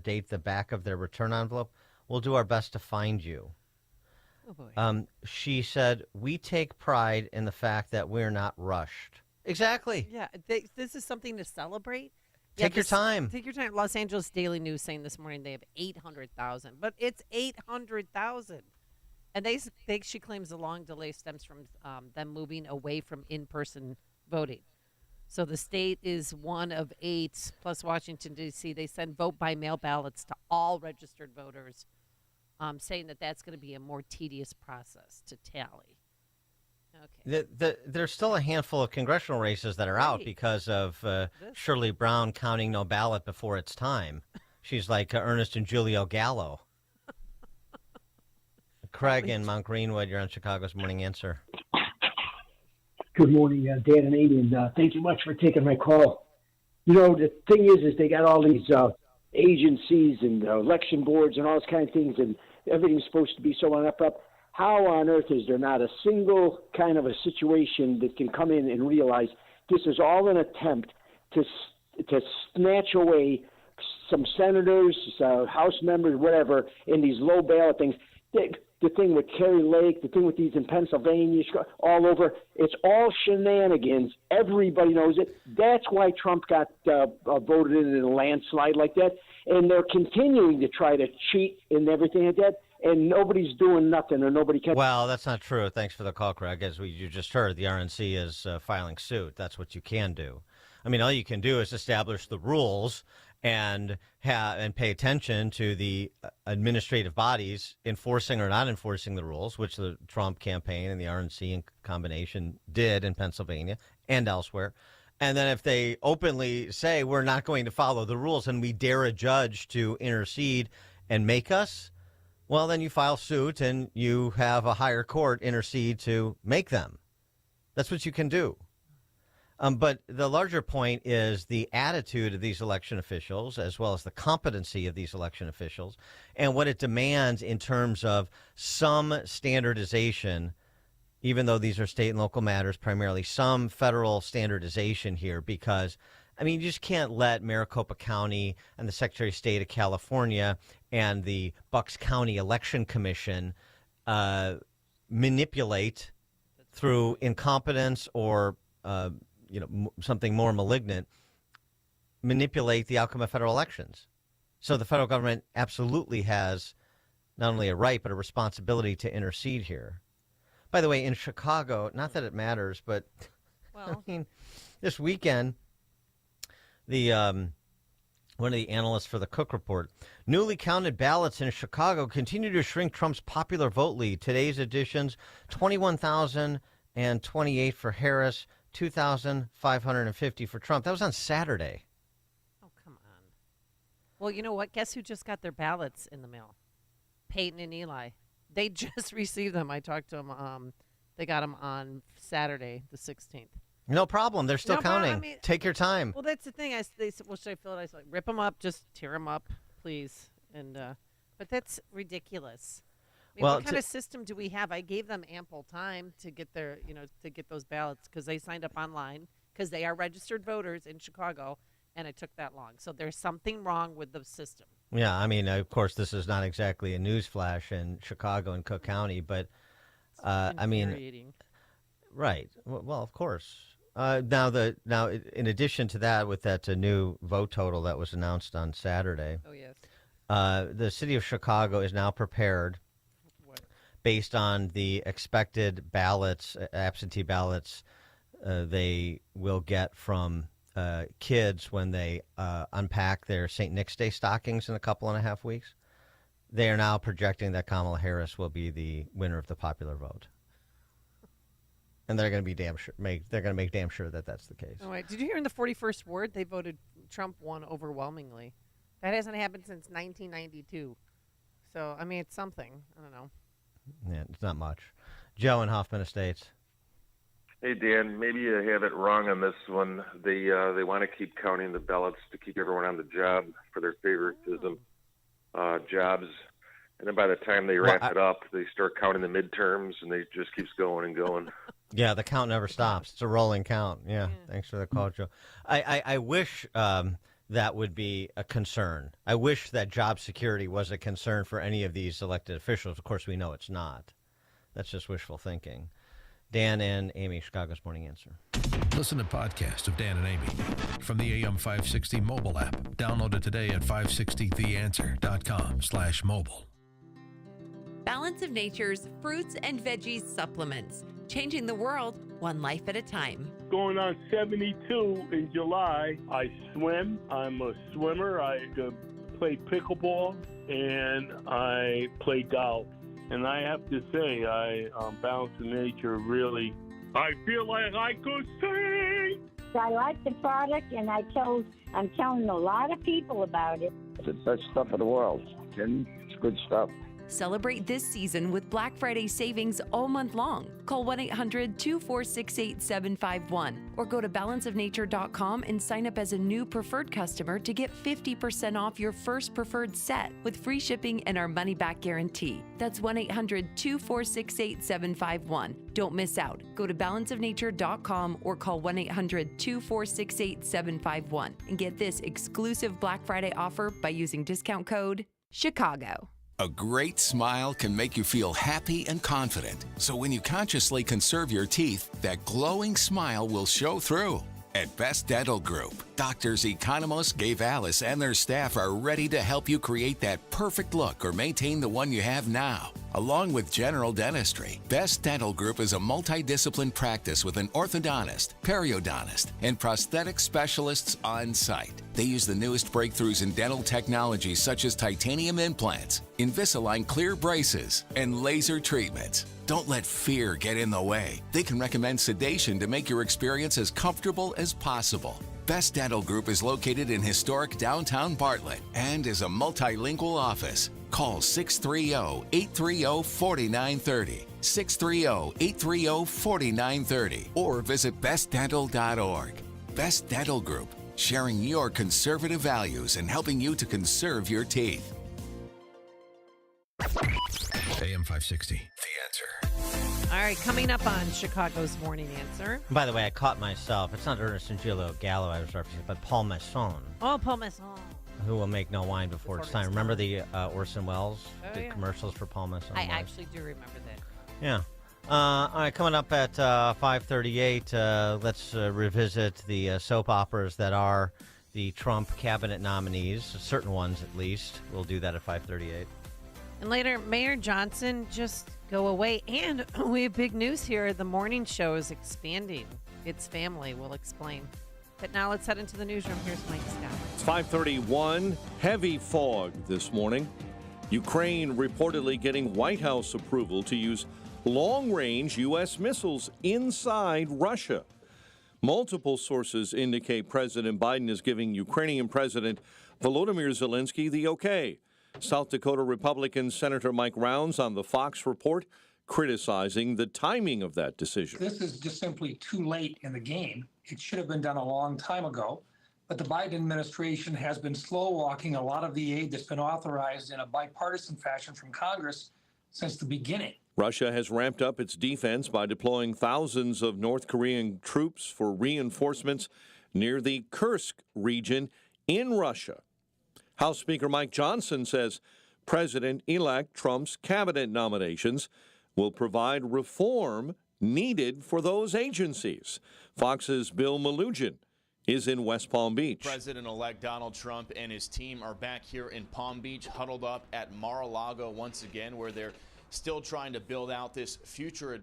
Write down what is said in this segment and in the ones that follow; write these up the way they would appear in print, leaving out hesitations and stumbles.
date the back of their return envelope. We'll do our best to find you. Oh, boy. She said, we take pride in the fact that we're not rushed. Exactly. Yeah, this is something to celebrate. Take your time. Take your time. Los Angeles Daily News saying this morning they have 800,000, but it's 800,000. And she claims the long delay stems from them moving away from in-person voting. So the state is one of 8, plus Washington, D.C. They send vote-by-mail ballots to all registered voters, saying that that's going to be a more tedious process to tally. Okay. There's still a handful of congressional races that are out because of Shirley Brown counting no ballot before it's time. She's like Ernest and Julio Gallo. Craig in Mount Greenwood, you're on Chicago's Morning Answer. Good morning, Dan and Amy, and thank you much for taking my call. You know, the thing is they got all these agencies and election boards and all those kind of things, and everything's supposed to be so on up. How on earth is there not a single kind of a situation that can come in and realize this is all an attempt to snatch away some senators, House members, whatever, in these low ballot things? The thing with Kerry Lake, the thing with these in Pennsylvania, all over, it's all shenanigans. Everybody knows it. That's why Trump got voted in a landslide like that. And they're continuing to try to cheat and everything like that. And nobody's doing nothing, or nobody can. Well, that's not true. Thanks for the call, Craig. As you just heard, the RNC is filing suit. That's what you can do. I mean, all you can do is establish the rules and pay attention to the administrative bodies enforcing or not enforcing the rules, which the Trump campaign and the RNC in combination did in Pennsylvania and elsewhere. And then if they openly say we're not going to follow the rules and we dare a judge to intercede and make us, well, then you file suit and you have a higher court intercede to make them. That's what you can do. But the larger point is the attitude of these election officials, as well as the competency of these election officials, and what it demands in terms of some standardization, even though these are state and local matters, primarily some federal standardization here, because, I mean, you just can't let Maricopa County and the Secretary of State of California and the Bucks County Election Commission manipulate through incompetence or something more malignant, manipulate the outcome of federal elections. So the federal government absolutely has not only a right, but a responsibility to intercede here. By the way, in Chicago, not that it matters, but Well, I mean, this weekend, the one of the analysts for the Cook Report, newly counted ballots in Chicago continue to shrink Trump's popular vote lead. Today's additions, 21,028 for Harris, 2,550 for Trump. That was on Saturday. oh, come on. Well, you know what? Guess who just got their ballots in the mail? Peyton and Eli. They just received them. I talked to them. They got them on Saturday, the 16th. No problem. They're still No, but, counting. I mean, Take your time. Well, that's the thing. They said, well, should I fill it? I said, rip them up. Just tear them up, please. And but that's ridiculous. I mean, Well, what kind of system do we have? I gave them ample time to get their, to get those ballots because they signed up online because they are registered voters in Chicago, and it took that long. So there's something wrong with the system. Yeah, I mean, of course, this is not exactly a news flash in Chicago and Cook County, but I mean, Infuriating. right. Well, of course. Now, in addition to that, with that new vote total that was announced on Saturday, Oh yes. the city of Chicago is now prepared, What? based on the expected ballots, absentee ballots, they will get from kids when they unpack their St. Nick's Day stockings in a couple and a half weeks. They are now projecting that Kamala Harris will be the winner of the popular vote. And they're going to be they're going to make damn sure that that's the case. Oh, wait. Did you hear in the 41st ward they voted Trump won overwhelmingly? That hasn't happened since 1992. So I mean, it's something. I don't know. Yeah, it's not much. Joe in Hoffman Estates. Hey, Dan, maybe you have it wrong on this one. They want to keep counting the ballots to keep everyone on the job for their favoritism jobs. And then by the time they wrap it up, they start counting the midterms, and they just keeps going and going. Yeah, the count never stops. It's a rolling count. Yeah, thanks for the call, Joe. I wish that would be a concern. I wish that job security was a concern for any of these elected officials. Of course, we know it's not. That's just wishful thinking. Dan and Amy, Chicago's Morning Answer. Listen to podcasts of Dan and Amy from the AM 560 mobile app. Download it today at 560theanswer.com/mobile. Balance of Nature's fruits and veggies supplements, changing the world one life at a time. Going on 72 in July. I swim. I'm a swimmer. I play pickleball and I play golf. And I have to say, Balance of Nature really, I feel like I could sing. I like the product, and I'm telling a lot of people about it. It's the best stuff in the world. It's good stuff. Celebrate this season with Black Friday savings all month long. Call 1-800-246-8751 or go to balanceofnature.com and sign up as a new preferred customer to get 50% off your first preferred set with free shipping and our money-back guarantee. That's 1-800-246-8751. Don't miss out. Go to balanceofnature.com or call 1-800-246-8751 and get this exclusive Black Friday offer by using discount code CHICAGO. A great smile can make you feel happy and confident. So when you consciously conserve your teeth, that glowing smile will show through. At Best Dental Group, doctors Economos, Gave Alice, and their staff are ready to help you create that perfect look or maintain the one you have now. Along with general dentistry, Best Dental Group is a multidiscipline practice with an orthodontist, periodontist, and prosthetic specialists on site. They use the newest breakthroughs in dental technology such as titanium implants, Invisalign clear braces, and laser treatments. Don't let fear get in the way. They can recommend sedation to make your experience as comfortable as possible. Best Dental Group is located in historic downtown Bartlett and is a multilingual office. Call 630-830-4930, 630-830-4930, or visit bestdental.org. Best Dental Group, sharing your conservative values and helping you to conserve your teeth. AM 560, The Answer. All right, coming up on Chicago's Morning Answer. By the way, I caught myself. It's not Ernest and Gillo Gallo I was referencing, but Paul Masson, Oh, Paul Masson. who will make no wine before it's time. Remember the Orson Welles commercials for Paul Masson? I actually do remember that. Yeah. All right, coming up at 5:38, let's revisit the soap operas that are the Trump cabinet nominees, certain ones at least. We'll do that at 5:38. And later, Mayor Johnson just go away. And we have big news here. The morning show is expanding its family. We'll explain. But now let's head into the newsroom. Here's Mike Scott. It's 5:31. Heavy fog this morning. Ukraine reportedly getting White House approval to use long-range U.S. missiles inside Russia. Multiple sources indicate President Biden is giving Ukrainian President Volodymyr Zelensky the okay. South Dakota Republican Senator Mike Rounds on the Fox report criticizing the timing of that decision. This is just simply too late in the game. It should have been done a long time ago. But the Biden administration has been slow walking a lot of the aid that's been authorized in a bipartisan fashion from Congress since the beginning. Russia has ramped up its defense by deploying thousands of North Korean troops for reinforcements near the Kursk region in Russia. House Speaker Mike Johnson says President-elect Trump's cabinet nominations will provide reform needed for those agencies. Fox's Bill Malugin is in West Palm Beach. President-elect Donald Trump and his team are back here in Palm Beach, huddled up at Mar-a-Lago once again, where they're still trying to build out this future.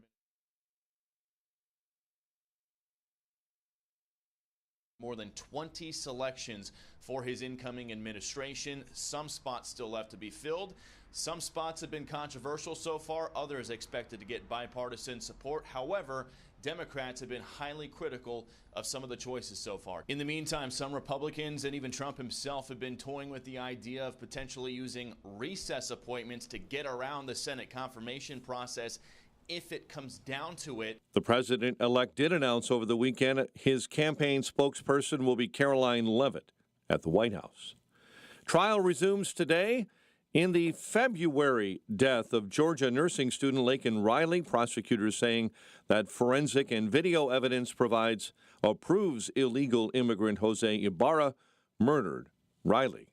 More than 20 selections for his incoming administration. Some spots still left to be filled. Some spots have been controversial so far. Others expected to get bipartisan support. However, Democrats have been highly critical of some of the choices so far. In the meantime, some Republicans and even Trump himself have been toying with the idea of potentially using recess appointments to get around the Senate confirmation process if it comes down to it. The president-elect did announce over the weekend his campaign spokesperson will be Caroline Leavitt at the White House. Trial resumes today in the February death of Georgia nursing student Laken Riley. Prosecutors saying that forensic and video evidence proves illegal immigrant Jose Ibarra murdered Riley.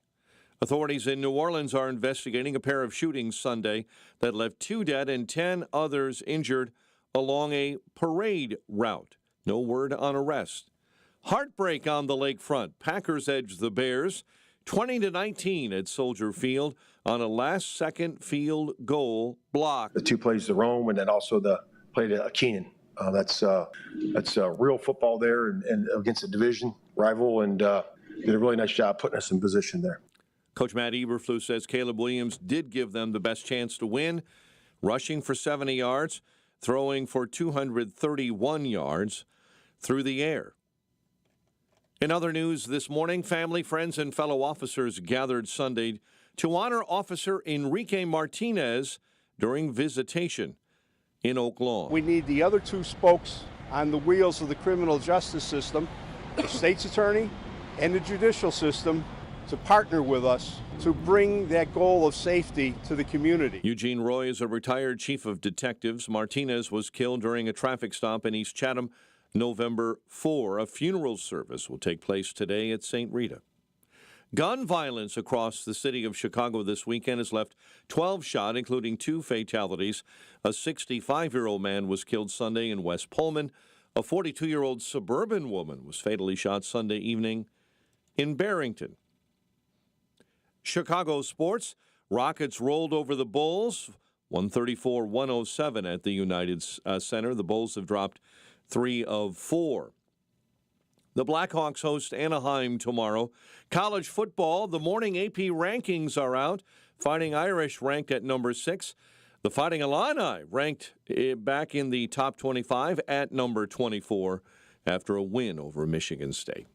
Authorities in New Orleans are investigating a pair of shootings Sunday that left 2 dead and 10 others injured along a parade route. No word on arrest. Heartbreak on the lakefront. Packers edge the Bears 20-19 at Soldier Field on a last-second field goal block. The 2 plays to Rome and then also the play to Keenan. That's real football there and against a division rival, and did a really nice job putting us in position there. Coach Matt Eberflus says Caleb Williams did give them the best chance to win, rushing for 70 yards, throwing for 231 yards through the air. In other news this morning, family, friends, and fellow officers gathered Sunday to honor Officer Enrique Martinez during visitation in Oak Lawn. We need the other 2 spokes on the wheels of the criminal justice system, the state's attorney and the judicial system, to partner with us to bring that goal of safety to the community. Eugene Roy is a retired chief of detectives. Martinez was killed during a traffic stop in East Chatham November 4. A funeral service will take place today at St. Rita. Gun violence across the city of Chicago this weekend has left 12 shot, including 2 fatalities. A 65-year-old man was killed Sunday in West Pullman. A 42-year-old suburban woman was fatally shot Sunday evening in Barrington. Chicago sports. Rockets rolled over the Bulls, 134-107 at the United Center. The Bulls have dropped 3 of 4. The Blackhawks host Anaheim tomorrow. College football, the morning AP rankings are out. Fighting Irish ranked at number 6. The Fighting Illini ranked back in the top 25 at number 24 after a win over Michigan State.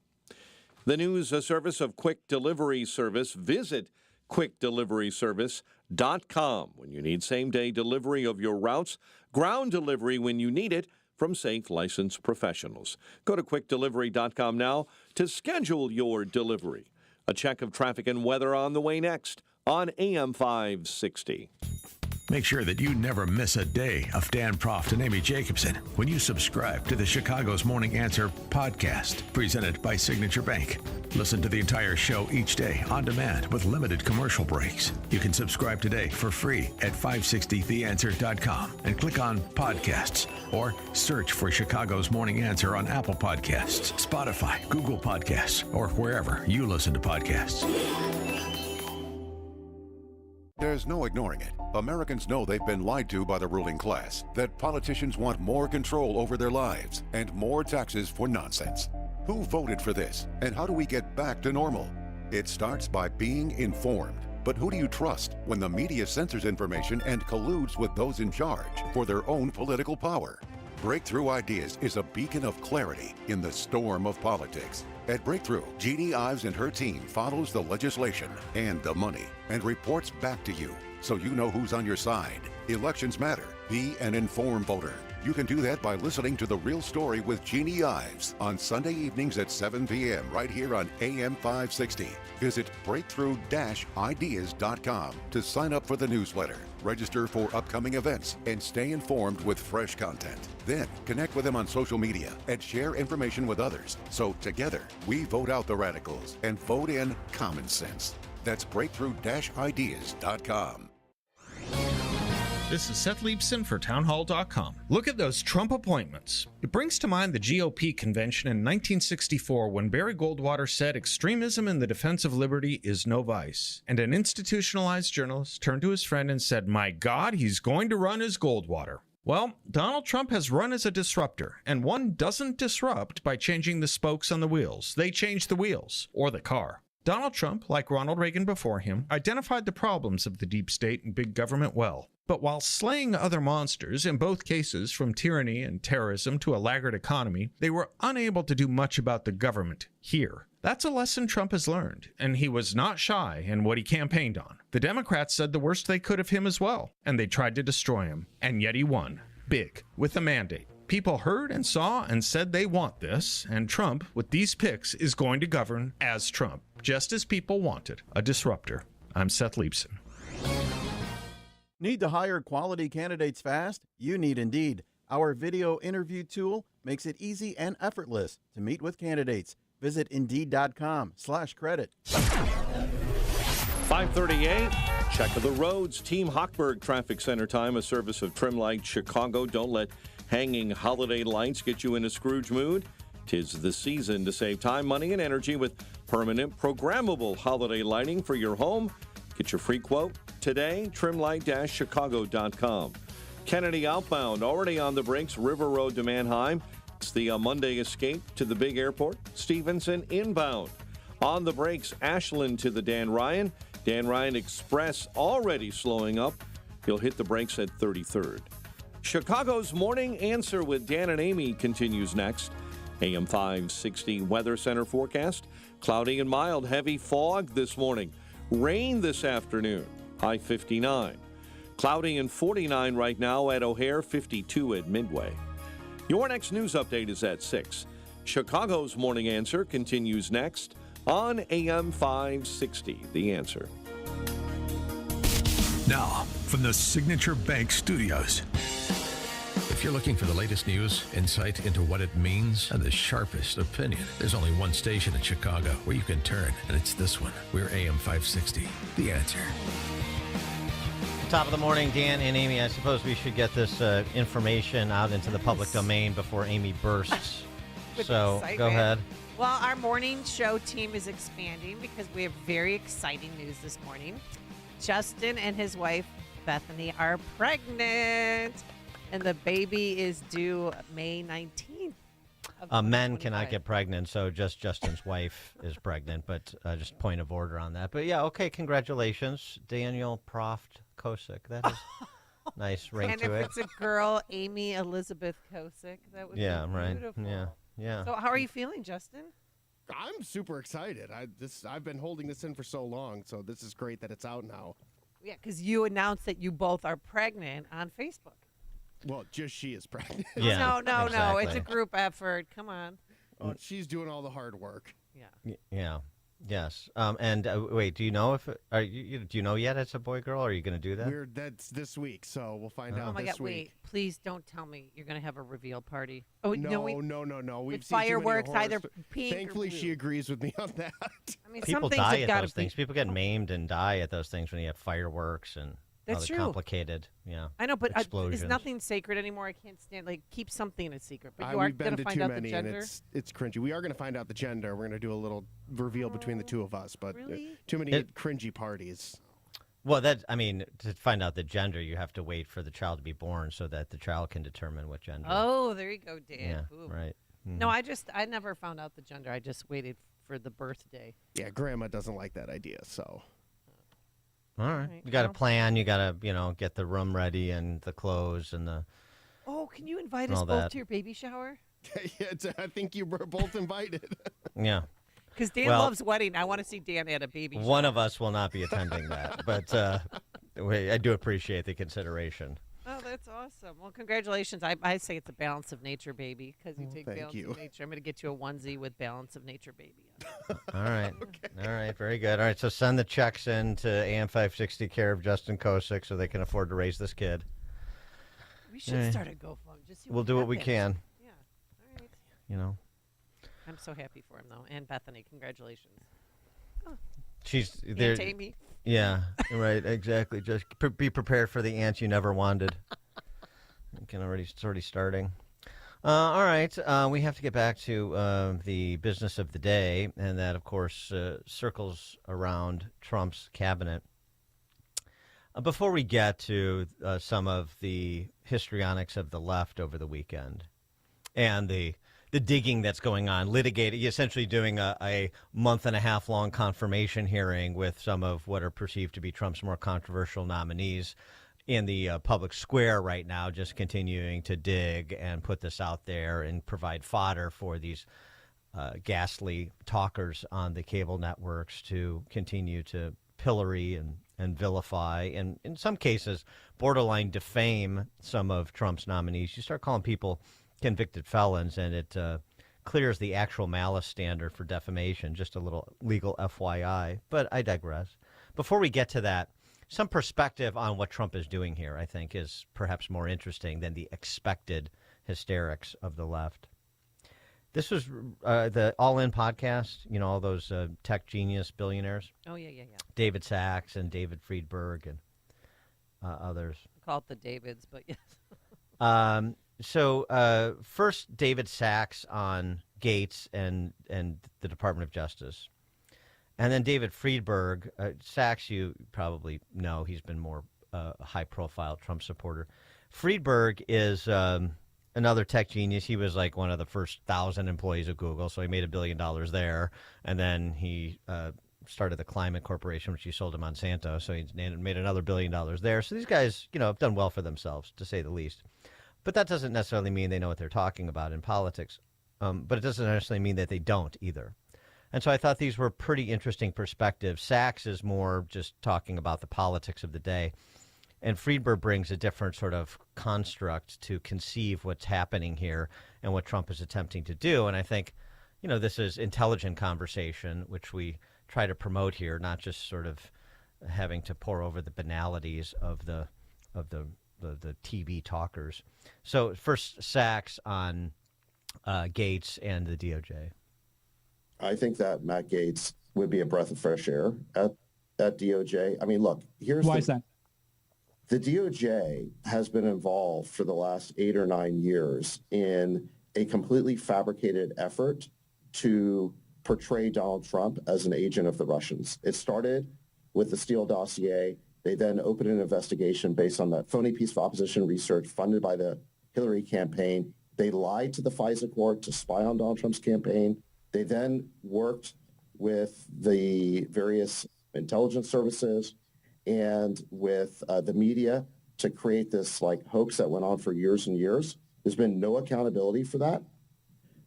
The news service of Quick Delivery Service. Visit quickdeliveryservice.com when you need same-day delivery of your routes, ground delivery when you need it from safe, licensed professionals. Go to quickdelivery.com now to schedule your delivery. A check of traffic and weather on the way next on AM 560. Make sure that you never miss a day of Dan Proft and Amy Jacobson when you subscribe to the Chicago's Morning Answer podcast, presented by Signature Bank. Listen to the entire show each day on demand with limited commercial breaks. You can subscribe today for free at 560theanswer.com and click on podcasts or search for Chicago's Morning Answer on Apple Podcasts, Spotify, Google Podcasts, or wherever you listen to podcasts. There's no ignoring it. Americans know they've been lied to by the ruling class, that politicians want more control over their lives and more taxes for nonsense. Who voted for this, and how do we get back to normal? It starts by being informed. But who do you trust when the media censors information and colludes with those in charge for their own political power? Breakthrough Ideas is a beacon of clarity in the storm of politics. At Breakthrough, Jeannie Ives and her team follows the legislation and the money and reports back to you so you know who's on your side. Elections matter. Be an informed voter. You can do that by listening to The Real Story with Jeannie Ives on Sunday evenings at 7 p.m. right here on AM 560. Visit breakthrough-ideas.com to sign up for the newsletter, register for upcoming events, and stay informed with fresh content. Then connect with them on social media and share information with others. So together, we vote out the radicals and vote in common sense. That's breakthrough-ideas.com. This is Seth Leibson for townhall.com. Look at those Trump appointments. It brings to mind the GOP convention in 1964 when Barry Goldwater said extremism in the defense of liberty is no vice. And an institutionalized journalist turned to his friend and said, "My God, he's going to run as Goldwater." Well, Donald Trump has run as a disruptor, and one doesn't disrupt by changing the spokes on the wheels. They change the wheels, or the car. Donald Trump, like Ronald Reagan before him, identified the problems of the deep state and big government well. But while slaying other monsters, in both cases from tyranny and terrorism to a laggard economy, they were unable to do much about the government here. That's a lesson Trump has learned, and he was not shy in what he campaigned on. The Democrats said the worst they could of him as well, and they tried to destroy him. And yet he won. Big. With a mandate. People heard and saw and said they want this, and Trump, with these picks, is going to govern as Trump, just as people wanted. A disruptor. I'm Seth Leibson. Need to hire quality candidates fast? You need Indeed. Our video interview tool makes it easy and effortless to meet with candidates. Visit Indeed.com/credit. 538. Check of the roads. Team Hochberg Traffic Center time, a service of Trimlight Chicago. Don't let hanging holiday lights get you in a Scrooge mood. 'Tis the season to save time, money, and energy with permanent programmable holiday lighting for your home. Get your free quote today, trimlight-chicago.com. Kennedy outbound, already on the brakes, River Road to Manheim. It's the Monday escape to the big airport. Stevenson inbound. On the brakes, Ashland to the Dan Ryan. Dan Ryan Express already slowing up. He'll hit the brakes at 33rd. Chicago's Morning Answer with Dan and Amy continues next. AM 560 Weather Center forecast. Cloudy and mild, heavy fog this morning. Rain this afternoon, high 59. Cloudy and 49 right now at O'Hare, 52 at Midway. Your next news update is at 6. Chicago's Morning Answer continues next on AM 560, The Answer. Now, from the Signature Bank Studios. If you're looking for the latest news, insight into what it means, and the sharpest opinion, there's only one station in Chicago where you can turn, and it's this one. We're AM 560, The Answer. Top of the morning, Dan and Amy. I suppose we should get this information out into the public domain before Amy bursts. So, go ahead. Well, our morning show team is expanding because we have very exciting news this morning. Justin and his wife, Bethany, are pregnant, and the baby is due May 19th. Men cannot get pregnant, so just Justin's wife is pregnant, but just point of order on that. But yeah, okay, congratulations, Daniel Proft Kosick. That is nice ring and to it. And if it's a girl, Amy Elizabeth Kosick. That would be beautiful. Yeah, yeah. So how are you feeling, Justin? I'm super excited. I've been holding this in for so long, so this is great that it's out now. Yeah, because you announced that you both are pregnant on Facebook. Well, just she is pregnant. Yeah, no. exactly. It's a group effort. Come on. Oh, she's doing all the hard work. Yeah. Yeah. Yes. And wait, do you know if do you know yet it's a boy girl? Or are you going to do that? That's this week, so we'll find out. Oh my this God! week. Wait, please don't tell me you're going to have a reveal party. Oh no. We've with seen fireworks, too many either horror pink. Thankfully, or blue. she agrees with me on that. I mean, People some things die have at gotta those things. People get maimed and die at those things when you have fireworks and That's other true. complicated. Yeah. I know, but explosions. is nothing sacred anymore? I can't stand keep something a secret. But you We've aren't been going to to find too out many, the gender. and it's cringy. We are going to find out the gender. We're going to do a little reveal between the two of us, but Really? too many cringy parties. Well, to find out the gender, you have to wait for the child to be born so that the child can determine what gender. Oh, there you go, Dan. Yeah, Boom. right. Mm-hmm. No, I never found out the gender. I just waited for the birthday. Yeah, Grandma doesn't like that idea, so. All right. You got to plan. You got to, get the room ready and the clothes and the. Oh, can you invite and us all both that. to your baby shower? Yeah, I think you were both invited. Yeah. Because Dan loves wedding. I want to see Dan at a baby shower. One of us will not be attending that, but I do appreciate the consideration. Oh, that's awesome. Well, congratulations. I say it's a balance of nature baby because you take thank balance you. of nature. I'm going to get you a onesie with balance of nature baby on it. All right. All right. Very good. All right. So send the checks in to AM 560 care of Justin Kosick so they can afford to raise this kid. We should start a GoFundMe. Just see We'll do what we happens. can. Yeah. All right. I'm so happy for him, though. And Bethany, congratulations. She's Aunt there. Amy. Yeah, right, exactly. Just be prepared for the aunt you never wanted. It's already starting. All right, we have to get back to the business of the day, and that, of course, circles around Trump's cabinet. Before we get to some of the histrionics of the left over the weekend and the digging that's going on, litigating, essentially doing a month-and-a-half long confirmation hearing with some of what are perceived to be Trump's more controversial nominees in the public square right now, just continuing to dig and put this out there and provide fodder for these ghastly talkers on the cable networks to continue to pillory and vilify, and in some cases, borderline defame some of Trump's nominees. You start calling people convicted felons, and it clears the actual malice standard for defamation. Just a little legal FYI, but I digress. Before we get to that, some perspective on what Trump is doing here, I think, is perhaps more interesting than the expected hysterics of the left. This was the All In podcast, all those tech genius billionaires. Oh, yeah. David Sachs and David Friedberg and others. I call it the Davids, but yes. So first, David Sachs on Gates and the Department of Justice. And then David Friedberg. Sachs, you probably know, he's been more a high-profile Trump supporter. Friedberg is another tech genius. He was like one of the first 1,000 employees of Google, so he made $1 billion there. And then he started the Climate Corporation, which he sold to Monsanto, so he made another $1 billion there. So these guys, have done well for themselves, to say the least. But that doesn't necessarily mean they know what they're talking about in politics. But it doesn't necessarily mean that they don't either. And so I thought these were pretty interesting perspectives. Sachs is more just talking about the politics of the day. And Friedberg brings a different sort of construct to conceive what's happening here and what Trump is attempting to do. And I think, this is intelligent conversation, which we try to promote here, not just sort of having to pour over the banalities of the TV talkers. So first, Sachs on Gates and the DOJ. I think that Matt Gaetz would be a breath of fresh air at DOJ. I mean, look, Why is that? The DOJ has been involved for the last 8 or 9 years in a completely fabricated effort to portray Donald Trump as an agent of the Russians. It started with the Steele dossier. They then opened an investigation based on that phony piece of opposition research funded by the Hillary campaign. They lied to the FISA court to spy on Donald Trump's campaign. They then worked with the various intelligence services and with the media to create this hoax that went on for years and years. There's been no accountability for that.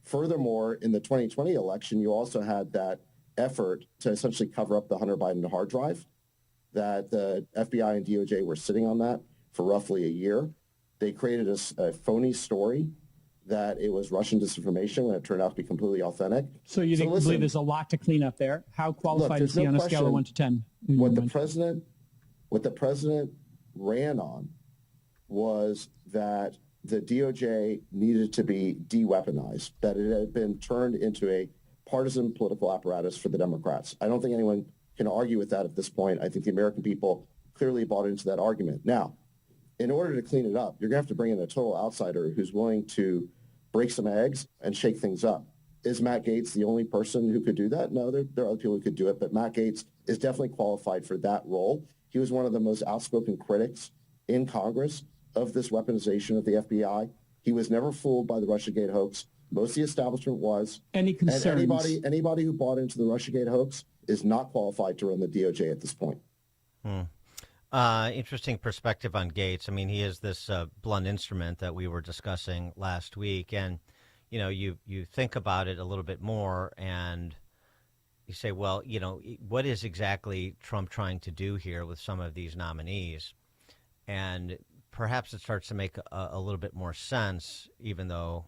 Furthermore, in the 2020 election, you also had that effort to essentially cover up the Hunter Biden hard drive, that the FBI and DOJ were sitting on that for roughly a year. They created a phony story that it was Russian disinformation when it turned out to be completely authentic. So you believe there's a lot to clean up there? How qualified is he on a scale of 1 to 10? What the president ran on was that the DOJ needed to be de-weaponized, that it had been turned into a partisan political apparatus for the Democrats. I don't think anyone can argue with that at this point. I think the American people clearly bought into that argument. Now, in order to clean it up, you're going to have to bring in a total outsider who's willing to break some eggs and shake things up. Is Matt Gaetz the only person who could do that? No, there are other people who could do it, but Matt Gaetz is definitely qualified for that role. He was one of the most outspoken critics in Congress of this weaponization of the FBI. He was never fooled by the Russiagate hoax. Most of the establishment was. Any concerns? And anybody who bought into the Russiagate hoax is not qualified to run the DOJ at this point. Interesting perspective on Gates. I mean, he is this blunt instrument that we were discussing last week. And, you think about it a little bit more and you say, well, what is exactly Trump trying to do here with some of these nominees? And perhaps it starts to make a little bit more sense, even though,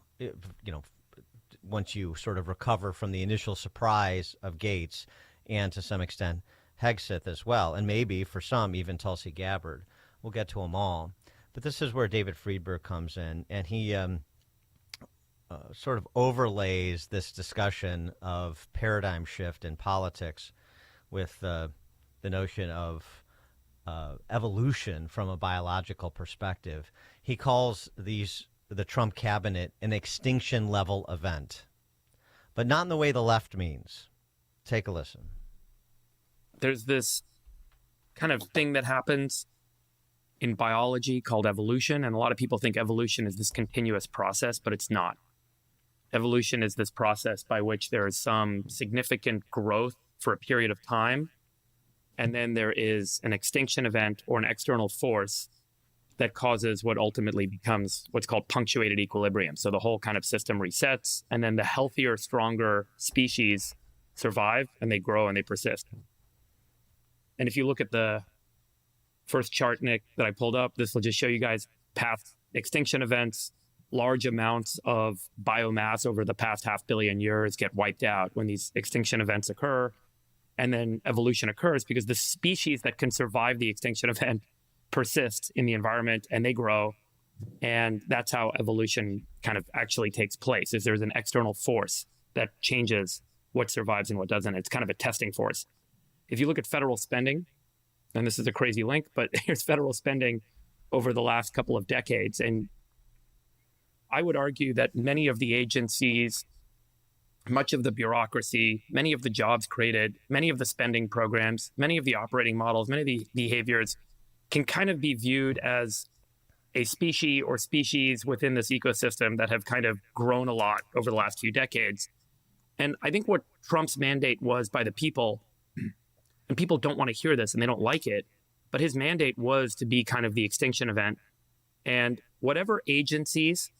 once you sort of recover from the initial surprise of Gates and to some extent Hegseth as well, and maybe for some even Tulsi Gabbard. We'll get to them all. But this is where David Friedberg comes in, and he sort of overlays this discussion of paradigm shift in politics with the notion of evolution from a biological perspective. He calls the Trump cabinet an extinction-level event, but not in the way the left means. Take a listen. There's this kind of thing that happens in biology called evolution, and a lot of people think evolution is this continuous process, but it's not. Evolution is this process by which there is some significant growth for a period of time, and then there is an extinction event or an external force that causes what ultimately becomes what's called punctuated equilibrium. So the whole kind of system resets, and then the healthier, stronger species survive, and they grow and they persist. And if you look at the first chart, Nick, that I pulled up, this will just show you guys past extinction events. Large amounts of biomass over the past 500 million years get wiped out when these extinction events occur. And then evolution occurs because the species that can survive the extinction event persist in the environment and they grow And that's how evolution kind of actually takes place, is there's an external force that changes what survives and what doesn't. It's kind of a testing force. If you look at federal spending, and this is a crazy link, but here's federal spending over the last couple of decades. And I would argue that many of the agencies, much of the bureaucracy, many of the jobs created, many of the spending programs, many of the operating models, many of the behaviors can kind of be viewed as a species or species within this ecosystem that have kind of grown a lot over the last few decades. And I think what Trump's mandate was by the people, and people don't want to hear this and they don't like it, but his mandate was to be kind of the extinction event. And whatever agencies,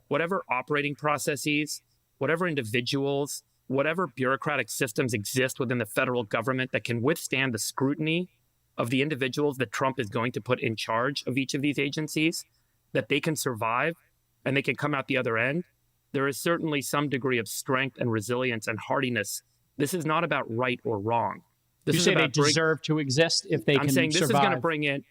whatever operating processes, whatever individuals, whatever bureaucratic systems exist within the federal government that can withstand the scrutiny of the individuals that Trump is going to put in charge of each of these agencies, that they can survive and they can come out the other end, there is certainly some degree of strength and resilience and hardiness. This is not about right or wrong. This You is say about they deserve to exist if they I'm can saying this survive.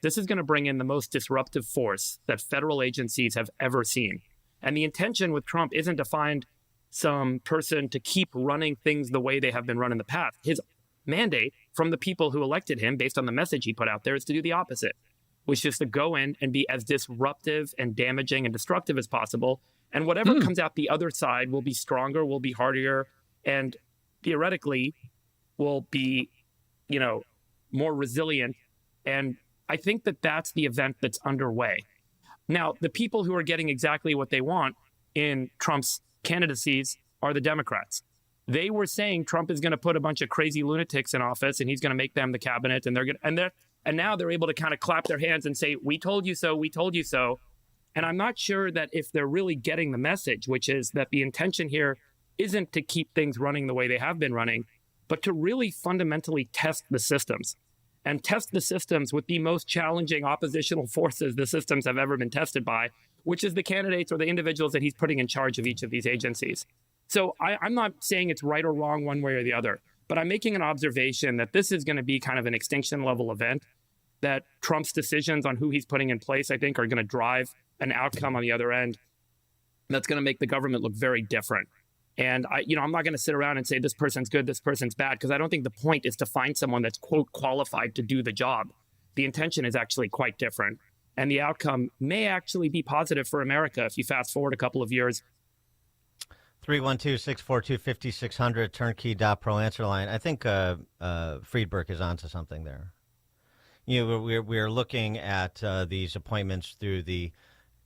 this is going to bring in the most disruptive force that federal agencies have ever seen. And the intention with Trump isn't to find some person to keep running things the way they have been run in the past. His mandate from the people who elected him, based on the message he put out there, is to do the opposite, which is to go in and be as disruptive and damaging and destructive as possible. And whatever comes out the other side will be stronger, will be hardier, and theoretically will be, more resilient. And I think that that's the event that's underway. Now, the people who are getting exactly what they want in Trump's candidacies are the Democrats. They were saying Trump is going to put a bunch of crazy lunatics in office and he's going to make them the cabinet, and and now they're able to kind of clap their hands and say, "We told you so, we told you so." And I'm not sure that if they're really getting the message, which is that the intention here isn't to keep things running the way they have been running, but to really fundamentally test the systems and test the systems with the most challenging oppositional forces the systems have ever been tested by, which is the candidates or the individuals that he's putting in charge of each of these agencies. So I'm not saying it's right or wrong one way or the other, but I'm making an observation that this is going to be kind of an extinction level event, that Trump's decisions on who he's putting in place, I think, are going to drive an outcome on the other end that's going to make the government look very different. And I'm not going to sit around and say this person's good, this person's bad, because I don't think the point is to find someone that's, quote, qualified to do the job. The intention is actually quite different. And the outcome may actually be positive for America if you fast forward a couple of years. 312-642-5600, turnkey.pro answer line. I think Friedberg is onto something there. We're looking at these appointments through the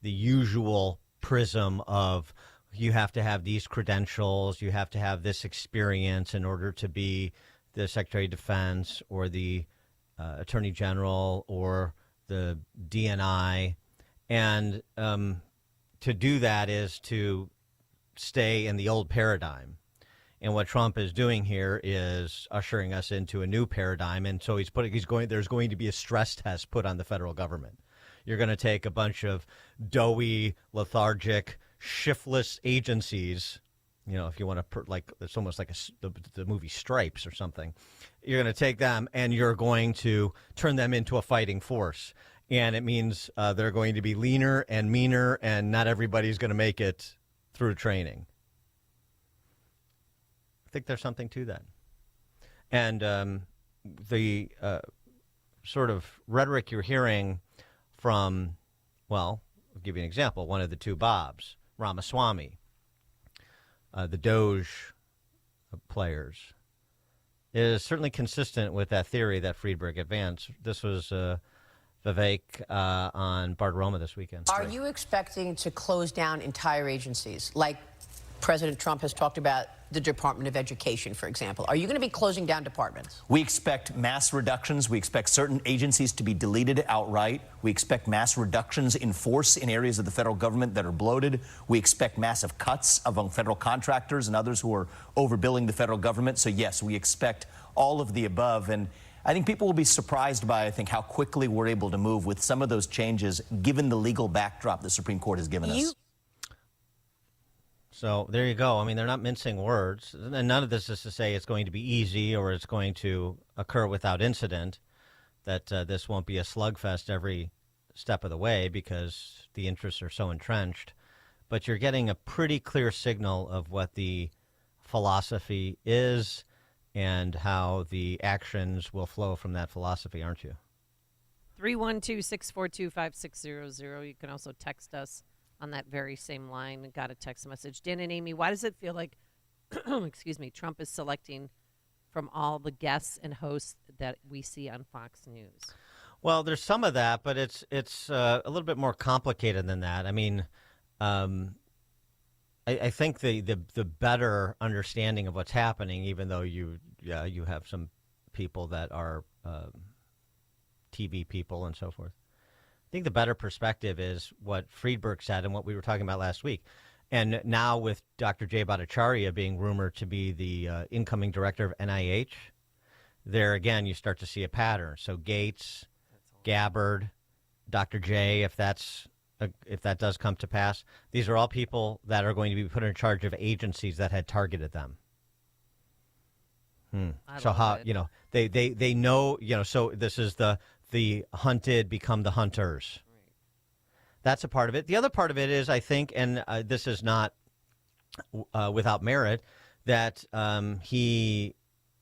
usual prism of you have to have these credentials, you have to have this experience in order to be the Secretary of Defense or the Attorney General or the DNI. And to do that is to stay in the old paradigm. And what Trump is doing here is ushering us into a new paradigm. And so there's going to be a stress test put on the federal government. You're going to take a bunch of doughy, lethargic, shiftless agencies, if you want to, it's almost like the movie Stripes or something. You're going to take them and you're going to turn them into a fighting force. And it means they're going to be leaner and meaner, and not everybody's going to make it through training. I think there's something to that. And the sort of rhetoric you're hearing from, I'll give you an example, one of the two Bobs, Ramaswamy, the Doge players, is certainly consistent with that theory that Friedberg advanced. This was Vivek on Bartiromo this weekend. Are you expecting to close down entire agencies, like President Trump has talked about the Department of Education, for example? Are you going to be closing down departments? We expect mass reductions. We expect certain agencies to be deleted outright. We expect mass reductions in force in areas of the federal government that are bloated. We expect massive cuts among federal contractors and others who are overbilling the federal government. So, yes, we expect all of the above. And I think people will be surprised by, how quickly we're able to move with some of those changes, given the legal backdrop the Supreme Court has given us. So there you go. I mean, they're not mincing words. And none of this is to say it's going to be easy or it's going to occur without incident, that this won't be a slugfest every step of the way because the interests are so entrenched. But you're getting a pretty clear signal of what the philosophy is and how the actions will flow from that philosophy, aren't you? 312-642-5600. You can also text us on that very same line. Got a text message. Dan and Amy, why does it feel like, excuse me, Trump is selecting from all the guests and hosts that we see on Fox News? Well, there's some of that, but it's a little bit more complicated than that. I mean, I think the better understanding of what's happening, even though you have some people that are TV people and so forth. I think the better perspective is what Friedberg said and what we were talking about last week. And now with Dr. Jay Bhattacharya being rumored to be the incoming director of NIH, there again you start to see a pattern. So Gates, Gabbard, Dr. J, if that does come to pass, these are all people that are going to be put in charge of agencies that had targeted them. So how they know, so this is the hunted become the hunters. Right. That's a part of it. The other part of it is, I think, and this is not without merit, that he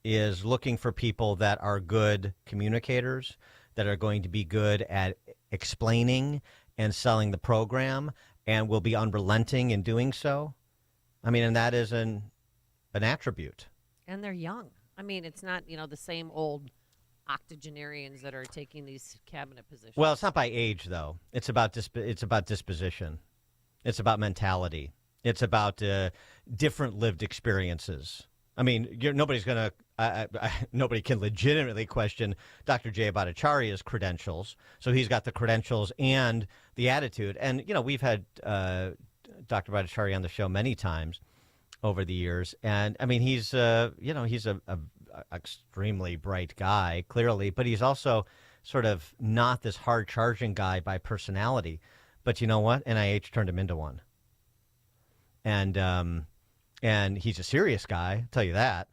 is looking for people that are good communicators, that are going to be good at explaining and selling the program, and will be unrelenting in doing so. I mean, and that is an attribute. And they're young. I mean, it's not, the same old octogenarians that are taking these cabinet positions. Well, it's not by age, though. It's about disposition. It's about mentality. It's about different lived experiences. I mean, nobody can legitimately question Dr. Jay Bhattacharya's credentials. So he's got the credentials and the attitude. And, we've had Dr. Bhattacharya on the show many times over the years. And, I mean, he's a extremely bright guy, clearly, but he's also sort of not this hard-charging guy by personality. But you know what? NIH turned him into one. And he's a serious guy, I'll tell you that.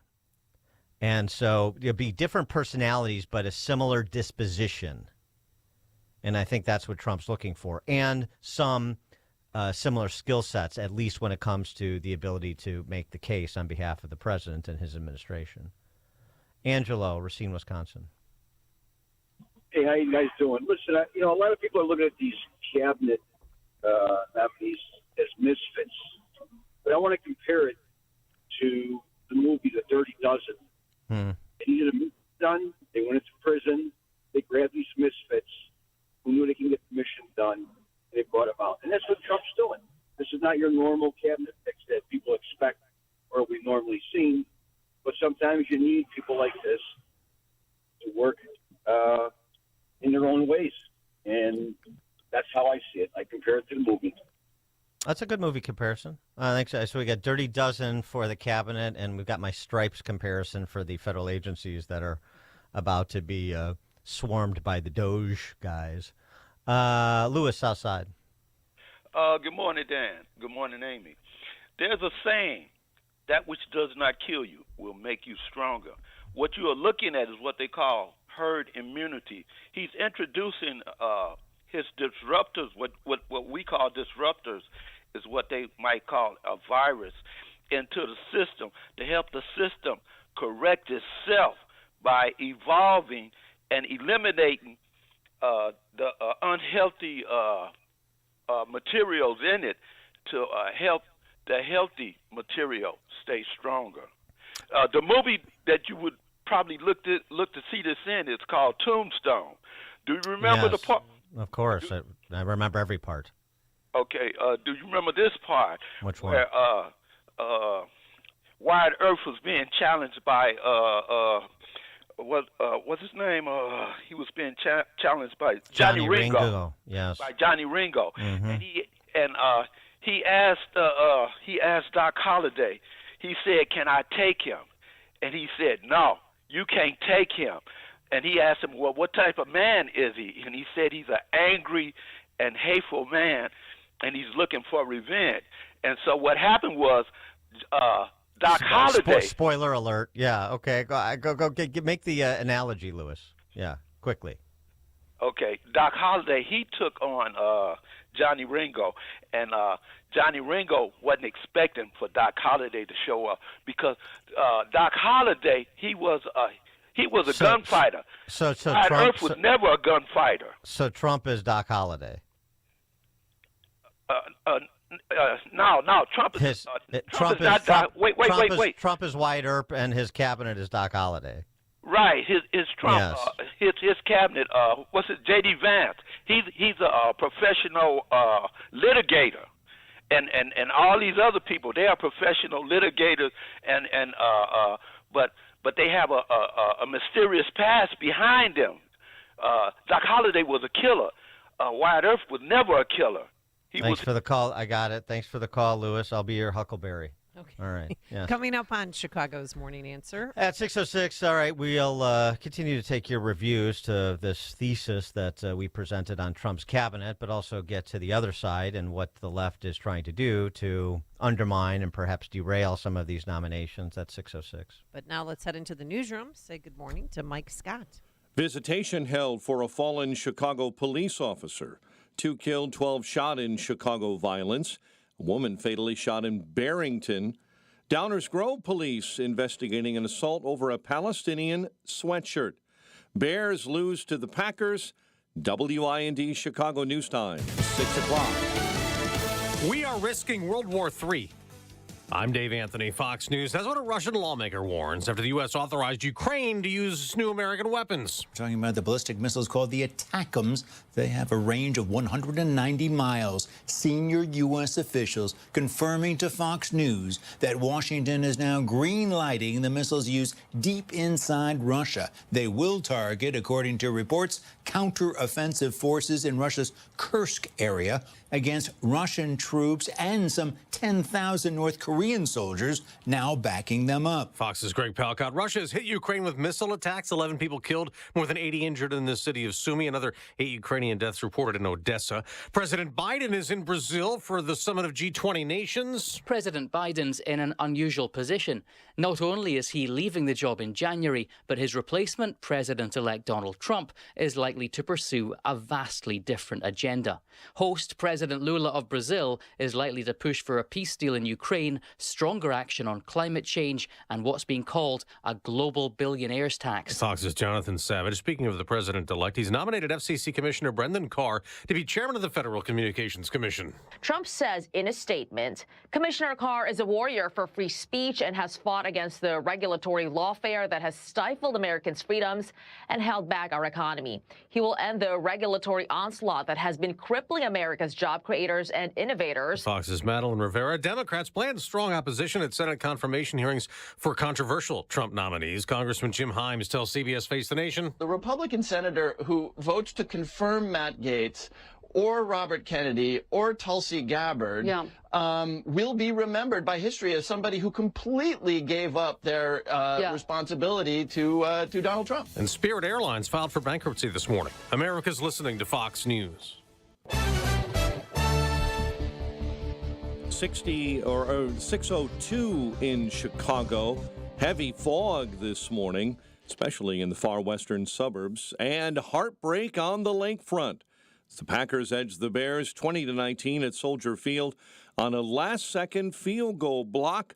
And so there'll be different personalities, but a similar disposition. And I think that's what Trump's looking for. And some similar skill sets, at least when it comes to the ability to make the case on behalf of the president and his administration. Angelo, Racine, Wisconsin. Hey, how you guys doing? Listen, a lot of people are looking at these cabinet nominees as misfits, but I want to compare it to the movie The Dirty Dozen. They needed a movie done. They went into prison. They grabbed these misfits who knew they can get the mission done. They brought them out. And that's what Trump's doing. This is not your normal cabinet picks that people expect or we've normally seen. But sometimes you need people like this to work in their own ways. And that's how I see it. I compare it to the movie. That's a good movie comparison. I think so. So we got Dirty Dozen for the cabinet, and we've got my Stripes comparison for the federal agencies that are about to be swarmed by the Doge guys. Lewis, Southside. Good morning, Dan. Good morning, Amy. There's a saying, that which does not kill you will make you stronger. What you are looking at is what they call herd immunity. He's introducing his disruptors, what we call disruptors, is what they might call a virus, into the system to help the system correct itself by evolving and eliminating the unhealthy materials in it to help the healthy material stay stronger. The movie that you would probably look to see this in is called Tombstone. Do you remember the part? Of course. I remember every part. Okay. Do you remember this part? Which one? Where Wyatt Earp was being challenged by what's his name? He was being challenged by Johnny Ringo. Yes. By Johnny Ringo, and he asked Doc Holliday. He said, "Can I take him?" And he said, "No, you can't take him." And he asked him, "Well, what type of man is he?" And he said, "He's an angry and hateful man, and he's looking for revenge." And so what happened was, Doc Holliday. Spoiler alert. Yeah. Okay. Go. Make the analogy, Lewis. Yeah. Quickly. Okay, Doc Holliday, he took on Johnny Ringo, and Johnny Ringo wasn't expecting for Doc Holliday to show up because Doc Holliday, he was a gunfighter. So Wyatt Trump Earp was never a gunfighter. So Trump is Doc Holliday. No, Trump is Trump is not Doc. Wait. Trump is Wyatt Earp, and his cabinet is Doc Holliday. Right, his Trump, Yes. his cabinet. What's it? J.D. Vance. He's a professional litigator, and all these other people, they are professional litigators, but they have a mysterious past behind them. Doc Holliday was a killer. Wyatt Earp was never a killer. Thanks for the call. I got it. Thanks for the call, Lewis. I'll be your Huckleberry. Okay. All right. Yeah. Coming up on Chicago's Morning Answer. At 6:06, all right, we'll continue to take your reviews to this thesis that we presented on Trump's cabinet, but also get to the other side and what the left is trying to do to undermine and perhaps derail some of these nominations at 6:06. But now let's head into the newsroom. Say good morning to Mike Scott. Visitation held for a fallen Chicago police officer. 2 killed, 12 shot in Chicago violence. A woman fatally shot in Barrington. Downers Grove police investigating an assault over a Palestinian sweatshirt. Bears lose to the Packers. WIND Chicago News Time, 6 o'clock. We are risking World War III. I'm Dave Anthony, Fox News. That's what a Russian lawmaker warns after the U.S. authorized Ukraine to use new American weapons. We're talking about the ballistic missiles called the ATACMS. They have a range of 190 miles. Senior U.S. officials confirming to Fox News that Washington is now green-lighting the missiles' use deep inside Russia. They will target, according to reports, counter-offensive forces in Russia's Kursk area against Russian troops and some 10,000 North Korean soldiers now backing them up. Fox's Greg Palcott. Russia has hit Ukraine with missile attacks. 11 people killed, more than 80 injured in the city of Sumy. Another 8 Ukrainian deaths reported in Odessa. President Biden is in Brazil for the summit of G20 nations. President Biden's in an unusual position. Not only is he leaving the job in January, but his replacement, President-elect Donald Trump, is likely to pursue a vastly different agenda. Host President Lula of Brazil is likely to push for a peace deal in Ukraine, stronger action on climate change, and what's being called a global billionaires tax. Fox's Jonathan Savage. Speaking of the president-elect, he's nominated FCC Commissioner Brendan Carr to be chairman of the Federal Communications Commission. Trump says in a statement, Commissioner Carr is a warrior for free speech and has fought against the regulatory lawfare that has stifled Americans' freedoms and held back our economy. He will end the regulatory onslaught that has been crippling America's job creators and innovators. Fox's Madeline Rivera. Democrats planned strong opposition at Senate confirmation hearings for controversial Trump nominees. Congressman Jim Himes tells CBS Face the Nation. The Republican senator who votes to confirm Matt Gaetz or Robert Kennedy or Tulsi Gabbard will be remembered by history as somebody who completely gave up their responsibility to Donald Trump. And Spirit Airlines filed for bankruptcy this morning. America's listening to Fox News. 6:02 in Chicago. Heavy fog this morning, especially in the far western suburbs, and heartbreak on the lakefront. The Packers edged the Bears 20-19 at Soldier Field on a last-second field goal block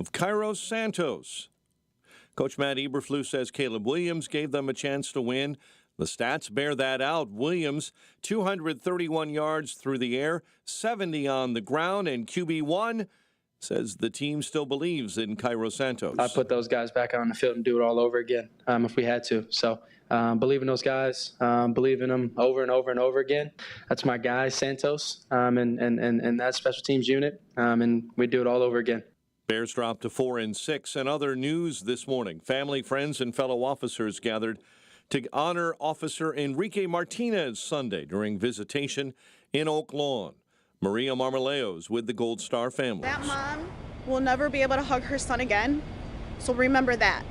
of Kairos Santos. Coach Matt Eberflus says Caleb Williams gave them a chance to win. The stats bear that out. Williams, 231 yards through the air, 70 on the ground, and QB1 says the team still believes in Kairos Santos. I'd put those guys back on the field and do it all over again if we had to. So believe in those guys, believe in them over and over and over again. That's my guy, Santos, and that special teams unit, and we do it all over again. Bears dropped to 4-6. And other news this morning. Family, friends, and fellow officers gathered to honor Officer Enrique Martinez Sunday during visitation in Oak Lawn. Maria Marmoleos with the Gold Star family. That mom will never be able to hug her son again, so remember that.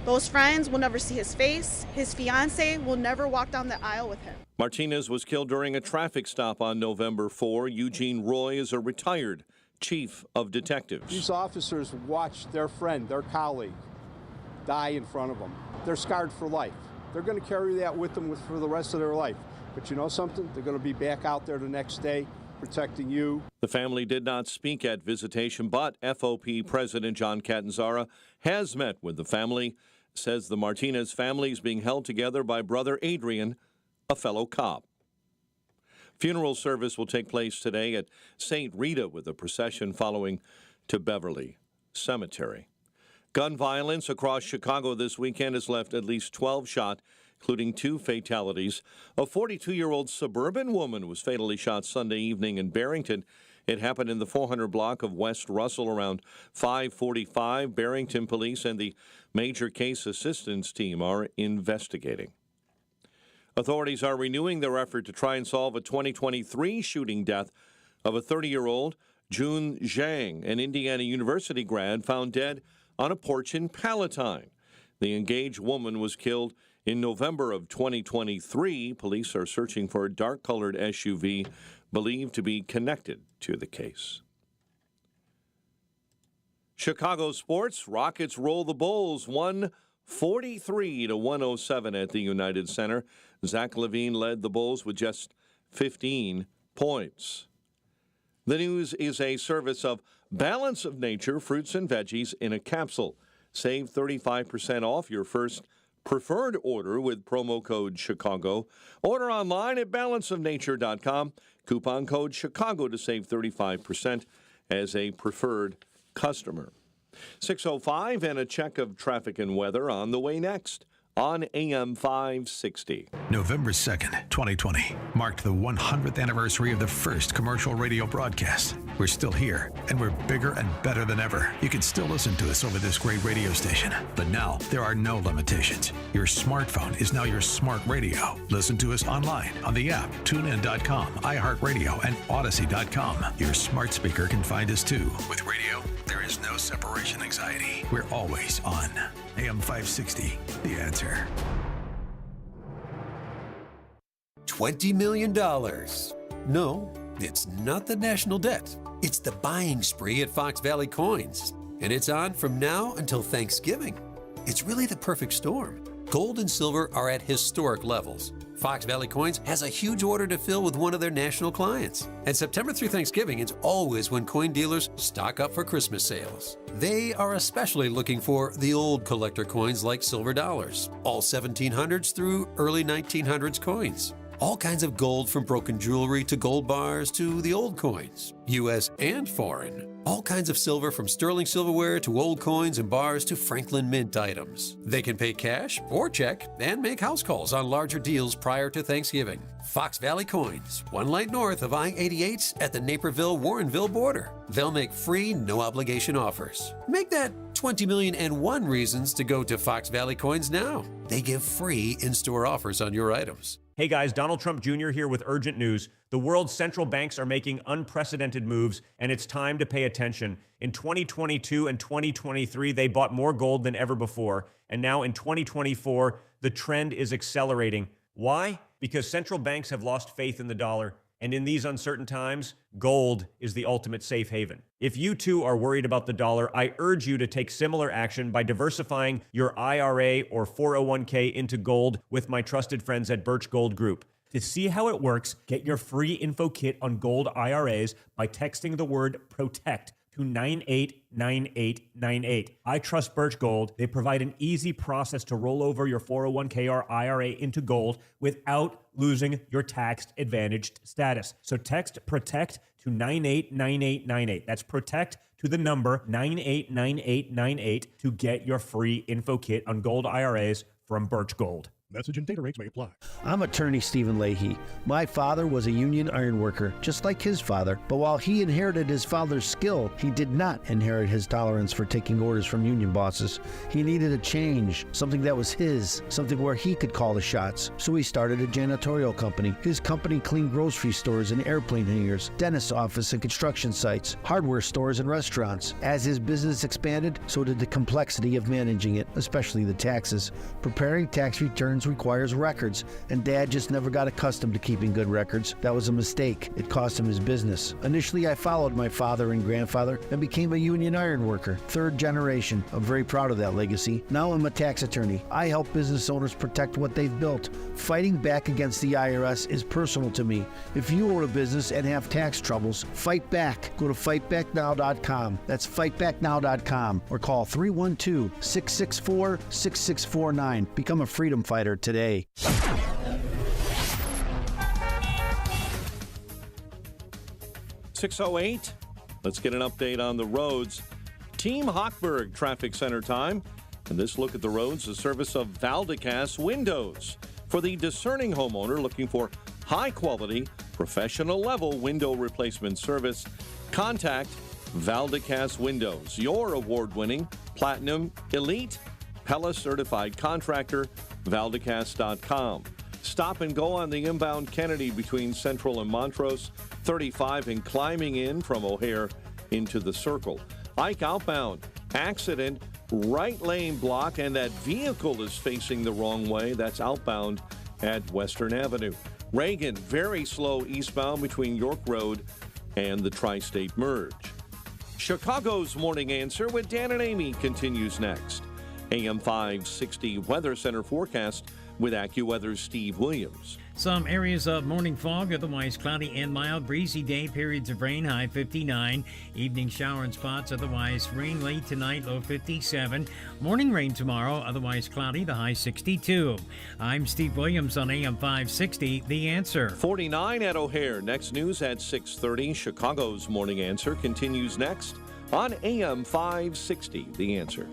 Those friends will never see his face. His fiance will never walk down the aisle with him. Martinez was killed during a traffic stop on November 4. Eugene Roy is a retired chief of detectives. These officers watched their friend, their colleague, die in front of them. They're scarred for life. they're going to carry that with them for the rest of their life. But you know something? They're going to be back out there the next day protecting you. The family did not speak at visitation, but FOP President John Catanzara has met with the family, says the Martinez family is being held together by brother Adrian, a fellow cop. Funeral service will take place today at St. Rita with a procession following to Beverly Cemetery. Gun violence across Chicago this weekend has left at least 12 shot, including 2 fatalities. A 42-year-old suburban woman was fatally shot Sunday evening in Barrington. It happened in the 400 block of West Russell around 5:45. Barrington police and the Major Case Assistance Team are investigating. Authorities are renewing their effort to try and solve a 2023 shooting death of a 30-year-old, June Zhang, an Indiana University grad, found dead on a porch in Palatine. The engaged woman was killed in November of 2023. Police are searching for a dark-colored SUV believed to be connected to the case. Chicago sports, Rockets roll the Bulls 143-107 at the United Center. Zach LaVine led the Bulls with just 15 points. The news is a service of Balance of Nature fruits and veggies in a capsule. Save 35% off your first preferred order with promo code Chicago. Order online at balanceofnature.com. Coupon code Chicago to save 35% as a preferred customer. 6:05 and a check of traffic and weather on the way next on AM 560. November 2nd, 2020, marked the 100th anniversary of the first commercial radio broadcast. We're still here, and we're bigger and better than ever. You can still listen to us over this great radio station, but now there are no limitations. Your smartphone is now your smart radio. Listen to us online on the app, TuneIn.com, iHeartRadio, and Odyssey.com. Your smart speaker can find us too. With radio, there is no separation anxiety. We're always on. AM 560, The Answer. $20 million. No, it's not the national debt. It's the buying spree at Fox Valley Coins. And it's on from now until Thanksgiving. It's really the perfect storm. Gold and silver are at historic levels. Fox Valley Coins has a huge order to fill with one of their national clients. And September through Thanksgiving is always when coin dealers stock up for Christmas sales. They are especially looking for the old collector coins like silver dollars, all 1700s through early 1900s coins. All kinds of gold from broken jewelry to gold bars to the old coins, U.S. and foreign. All kinds of silver from sterling silverware to old coins and bars to Franklin Mint items. They can pay cash or check and make house calls on larger deals prior to Thanksgiving. Fox Valley Coins, one light north of I-88 at the Naperville-Warrenville border. They'll make free, no-obligation offers. Make that 20,000,001 reasons to go to Fox Valley Coins now. They give free in-store offers on your items. Hey guys, Donald Trump Jr. here with urgent news. The world's central banks are making unprecedented moves, and it's time to pay attention. In 2022 and 2023, they bought more gold than ever before. And now in 2024, the trend is accelerating. Why? Because central banks have lost faith in the dollar. And in these uncertain times, gold is the ultimate safe haven. If you too are worried about the dollar, I urge you to take similar action by diversifying your IRA or 401k into gold with my trusted friends at Birch Gold Group. To see how it works, get your free info kit on gold IRAs by texting the word PROTECT to 989898. I trust Birch Gold. They provide an easy process to roll over your 401k or IRA into gold without losing your tax-advantaged status. So text PROTECT to 989898. That's PROTECT to the number 989898 to get your free info kit on gold IRAs from Birch Gold. Message and data rates may apply. I'm attorney Stephen Leahy. My father was a union iron worker, just like his father, but while he inherited his father's skill, he did not inherit his tolerance for taking orders from union bosses. He needed a change, something that was his, something where he could call the shots. So he started a janitorial company. His company cleaned grocery stores and airplane hangars, dentist office and construction sites, hardware stores and restaurants. As his business expanded, so did the complexity of managing it, especially the taxes. Preparing tax returns insurance requires records, and Dad just never got accustomed to keeping good records. That was a mistake. It cost him his business. Initially, I followed my father and grandfather and became a union iron worker, third generation. I'm very proud of that legacy. Now I'm a tax attorney. I help business owners protect what they've built. Fighting back against the IRS is personal to me. If you own a business and have tax troubles, fight back. Go to fightbacknow.com. That's fightbacknow.com, or call 312-664-6649. Become a freedom fighter today. .608. Let's get an update on the roads. Team Hochberg Traffic Center time. And this look at the roads, the service of Valdecas Windows. For the discerning homeowner looking for high-quality, professional-level window replacement service, contact Valdecas Windows, your award-winning Platinum Elite Pella-certified contractor, Valdecas.com. Stop and go on the inbound Kennedy between Central and Montrose, 35 and climbing in from O'Hare into the Circle. Ike outbound, accident, right lane block, and that vehicle is facing the wrong way. That's outbound at Western Avenue. Reagan, very slow eastbound between York Road and the Tri-State Merge. Chicago's Morning Answer with Dan and Amy continues next. AM 560 Weather Center forecast with AccuWeather's Steve Williams. Some areas of morning fog, otherwise cloudy and mild. Breezy day, periods of rain, high 59. Evening shower in spots, otherwise rain late tonight, low 57. Morning rain tomorrow, otherwise cloudy, the high 62. I'm Steve Williams on AM 560, The Answer. 49 at O'Hare. Next news at 6:30. Chicago's Morning Answer continues next on AM 560, The Answer.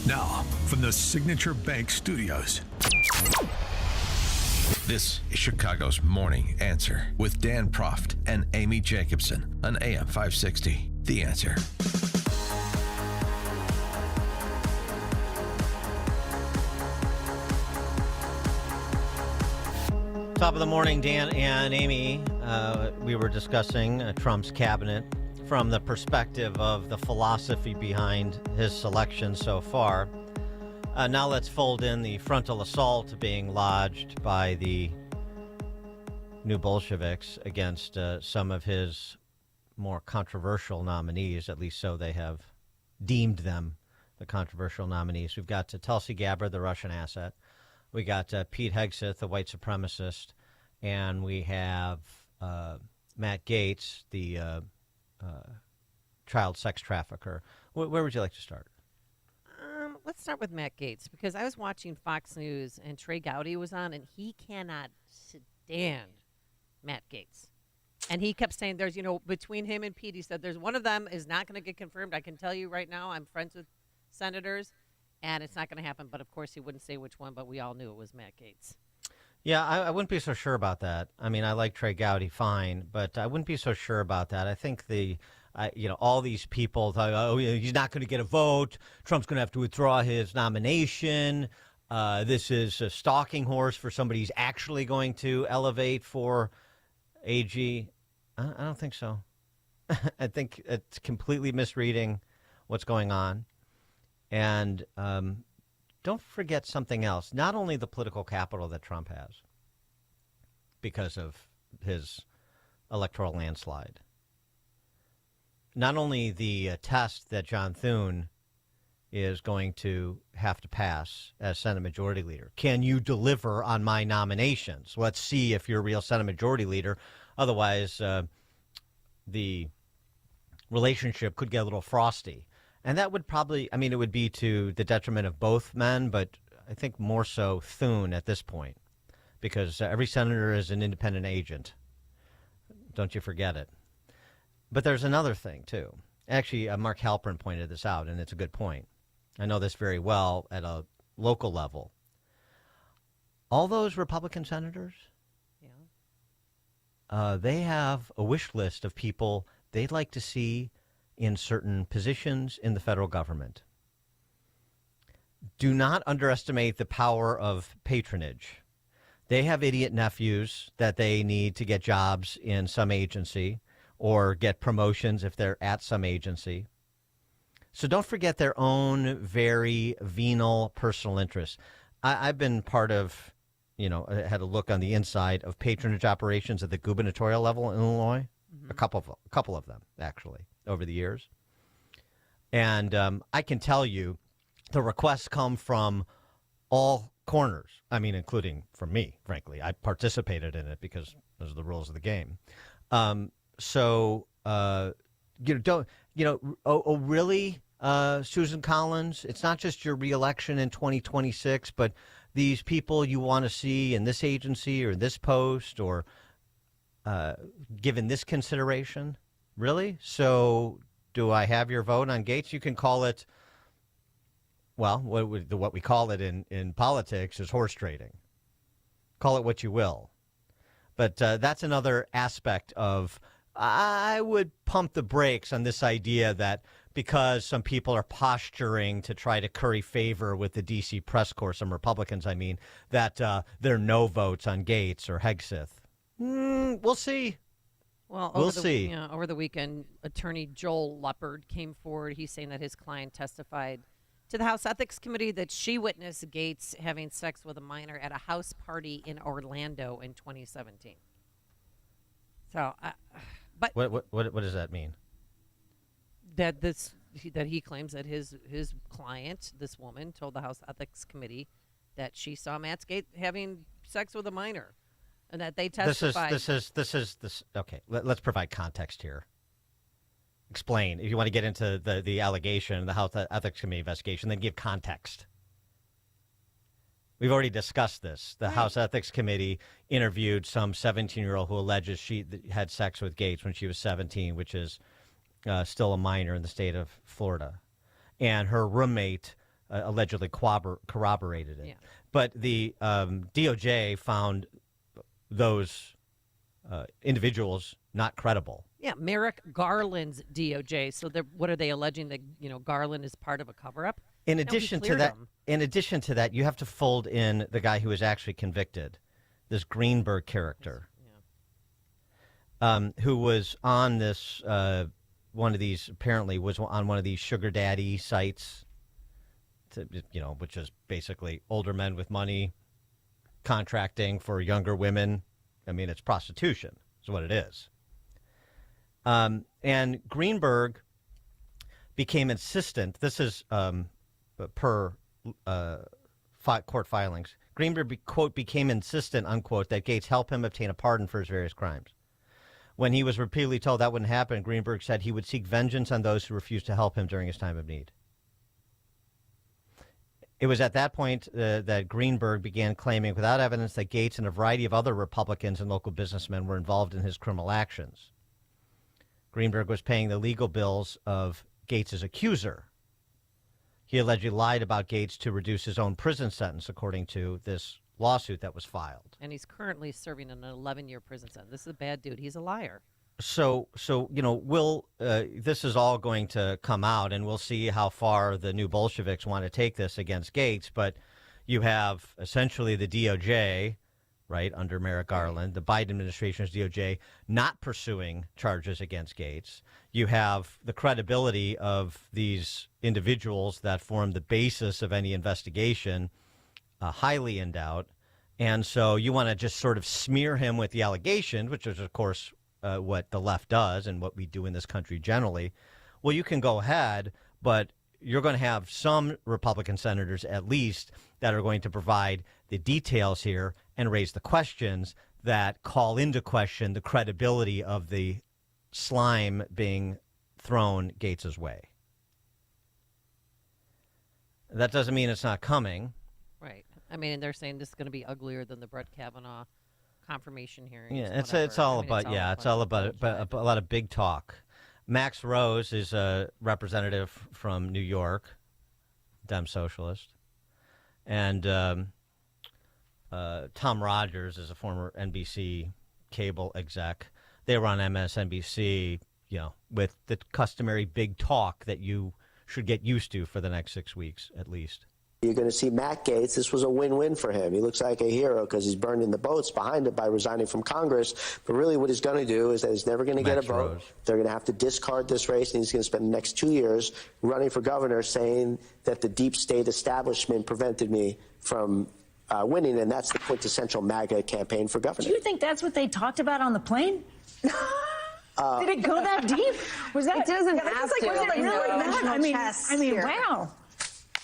Now, from the Signature Bank Studios. This is Chicago's Morning Answer with Dan Proft and Amy Jacobson on AM 560. The Answer. Top of the morning, Dan and Amy. We were discussing Trump's cabinet from the perspective of the philosophy behind his selection so far. Now let's fold in the frontal assault being lodged by the new Bolsheviks against some of his more controversial nominees, at least so they have deemed them, the controversial nominees. We've got Tulsi Gabbard, the Russian asset. We got Pete Hegseth, the white supremacist. And we have Matt Gaetz, the child sex trafficker. Where would you like to start? Let's start with Matt Gaetz, because I was watching Fox News and Trey Gowdy was on, and he cannot stand Matt Gaetz. And he kept saying there's, between him and Pete, he said there's one of them is not going to get confirmed. I can tell you right now, I'm friends with senators, and it's not going to happen. But, of course, he wouldn't say which one, but we all knew it was Matt Gaetz. Yeah, I wouldn't be so sure about that. I mean, I like Trey Gowdy fine, but I wouldn't be so sure about that. I think all these people thought, he's not going to get a vote. Trump's going to have to withdraw his nomination. This is a stalking horse for somebody he's actually going to elevate for AG. I don't think so. I think it's completely misreading what's going on. And don't forget something else. Not only the political capital that Trump has because of his electoral landslide. Not only the test that John Thune is going to have to pass as Senate Majority Leader. Can you deliver on my nominations? Let's see if you're a real Senate Majority Leader. Otherwise, the relationship could get a little frosty. And that would probably, it would be to the detriment of both men, but I think more so Thune at this point, because every senator is an independent agent. Don't you forget it. But there's another thing, too. Actually, Mark Halpern pointed this out, and it's a good point. I know this very well at a local level. All those Republican senators, they have a wish list of people they'd like to see in certain positions in the federal government. Do not underestimate the power of patronage. They have idiot nephews that they need to get jobs in some agency or get promotions if they're at some agency. So don't forget their own very venal personal interests. I've been part of, I had a look on the inside of patronage operations at the gubernatorial level in Illinois, a couple of them, actually, over the years. And I can tell you the requests come from all corners. I mean, including from me, frankly. I participated in it because those are the rules of the game. Really, Susan Collins, it's not just your reelection in 2026, but these people you want to see in this agency or this post or given this consideration? Really? So do I have your vote on Gates? You can call it, well, what we call it in politics is horse trading. Call it what you will. But that's another aspect of, I would pump the brakes on this idea that because some people are posturing to try to curry favor with the D.C. press corps, some Republicans, I mean, that there are no votes on Gates or Hegseth. We'll see. Well, we'll see. Over the weekend, attorney Joel Leopard came forward. He's saying that his client testified to the House Ethics Committee that she witnessed Gates having sex with a minor at a house party in Orlando in 2017. So, but what does that mean? That he claims that his client, this woman, told the House Ethics Committee that she saw Matt Gaetz having sex with a minor, and that they testified. This is okay. Let's provide context here. Explain if you want to get into the allegation, the House Ethics Committee investigation, then give context. We've already discussed this. The House Ethics Committee interviewed some 17-year-old who alleges she had sex with Gates when she was 17, which is still a minor in the state of Florida. And her roommate allegedly corroborated it. Yeah. But the DOJ found those individuals not credible. Yeah, Merrick Garland's DOJ. So what are they alleging, that Garland is part of a cover-up? In addition to that, you have to fold in the guy who was actually convicted, this Greenberg character, who was on this one of these sugar daddy sites, which is basically older men with money contracting for younger women. I mean, it's prostitution is what it is. And Greenberg became insistent. This is per court filings. Greenberg, quote, became insistent, unquote, that Gates help him obtain a pardon for his various crimes. When he was repeatedly told that wouldn't happen, Greenberg said he would seek vengeance on those who refused to help him during his time of need. It was at that point that Greenberg began claiming, without evidence, that Gates and a variety of other Republicans and local businessmen were involved in his criminal actions. Greenberg was paying the legal bills of Gates' accuser. He allegedly lied about Gates to reduce his own prison sentence, according to this lawsuit that was filed. And he's currently serving an 11-year prison sentence. This is a bad dude. He's a liar. So this is all going to come out, and we'll see how far the new Bolsheviks want to take this against Gates. But you have essentially the DOJ, right, under Merrick Garland, the Biden administration's DOJ, not pursuing charges against Gates. You have the credibility of these individuals that form the basis of any investigation highly in doubt. And so you want to just sort of smear him with the allegation, which is, of course, what the left does and what we do in this country generally. Well, you can go ahead, but you're going to have some Republican senators, at least, that are going to provide the details here and raise the questions that call into question the credibility of the slime being thrown Gates's way. That doesn't mean it's not coming. Right. I mean, they're saying this is going to be uglier than the Brett Kavanaugh confirmation hearing. Yeah, it's all about a lot of big talk. Max Rose is a representative from New York, Dem socialist, and Tom Rogers is a former NBC cable exec. They were on MSNBC, with the customary big talk that you should get used to for the next 6 weeks at least. You're going to see Matt Gaetz. This was a win-win for him. He looks like a hero because he's burning the boats behind it by resigning from Congress. But really what he's going to do is that he's never going to get a vote. They're going to have to discard this race, and he's going to spend the next 2 years running for governor saying that the deep state establishment prevented me from winning, and that's the quintessential MAGA campaign for governor. Do you think that's what they talked about on the plane? Did it go that deep? Was that? It doesn't have was to. it really that? I mean, wow.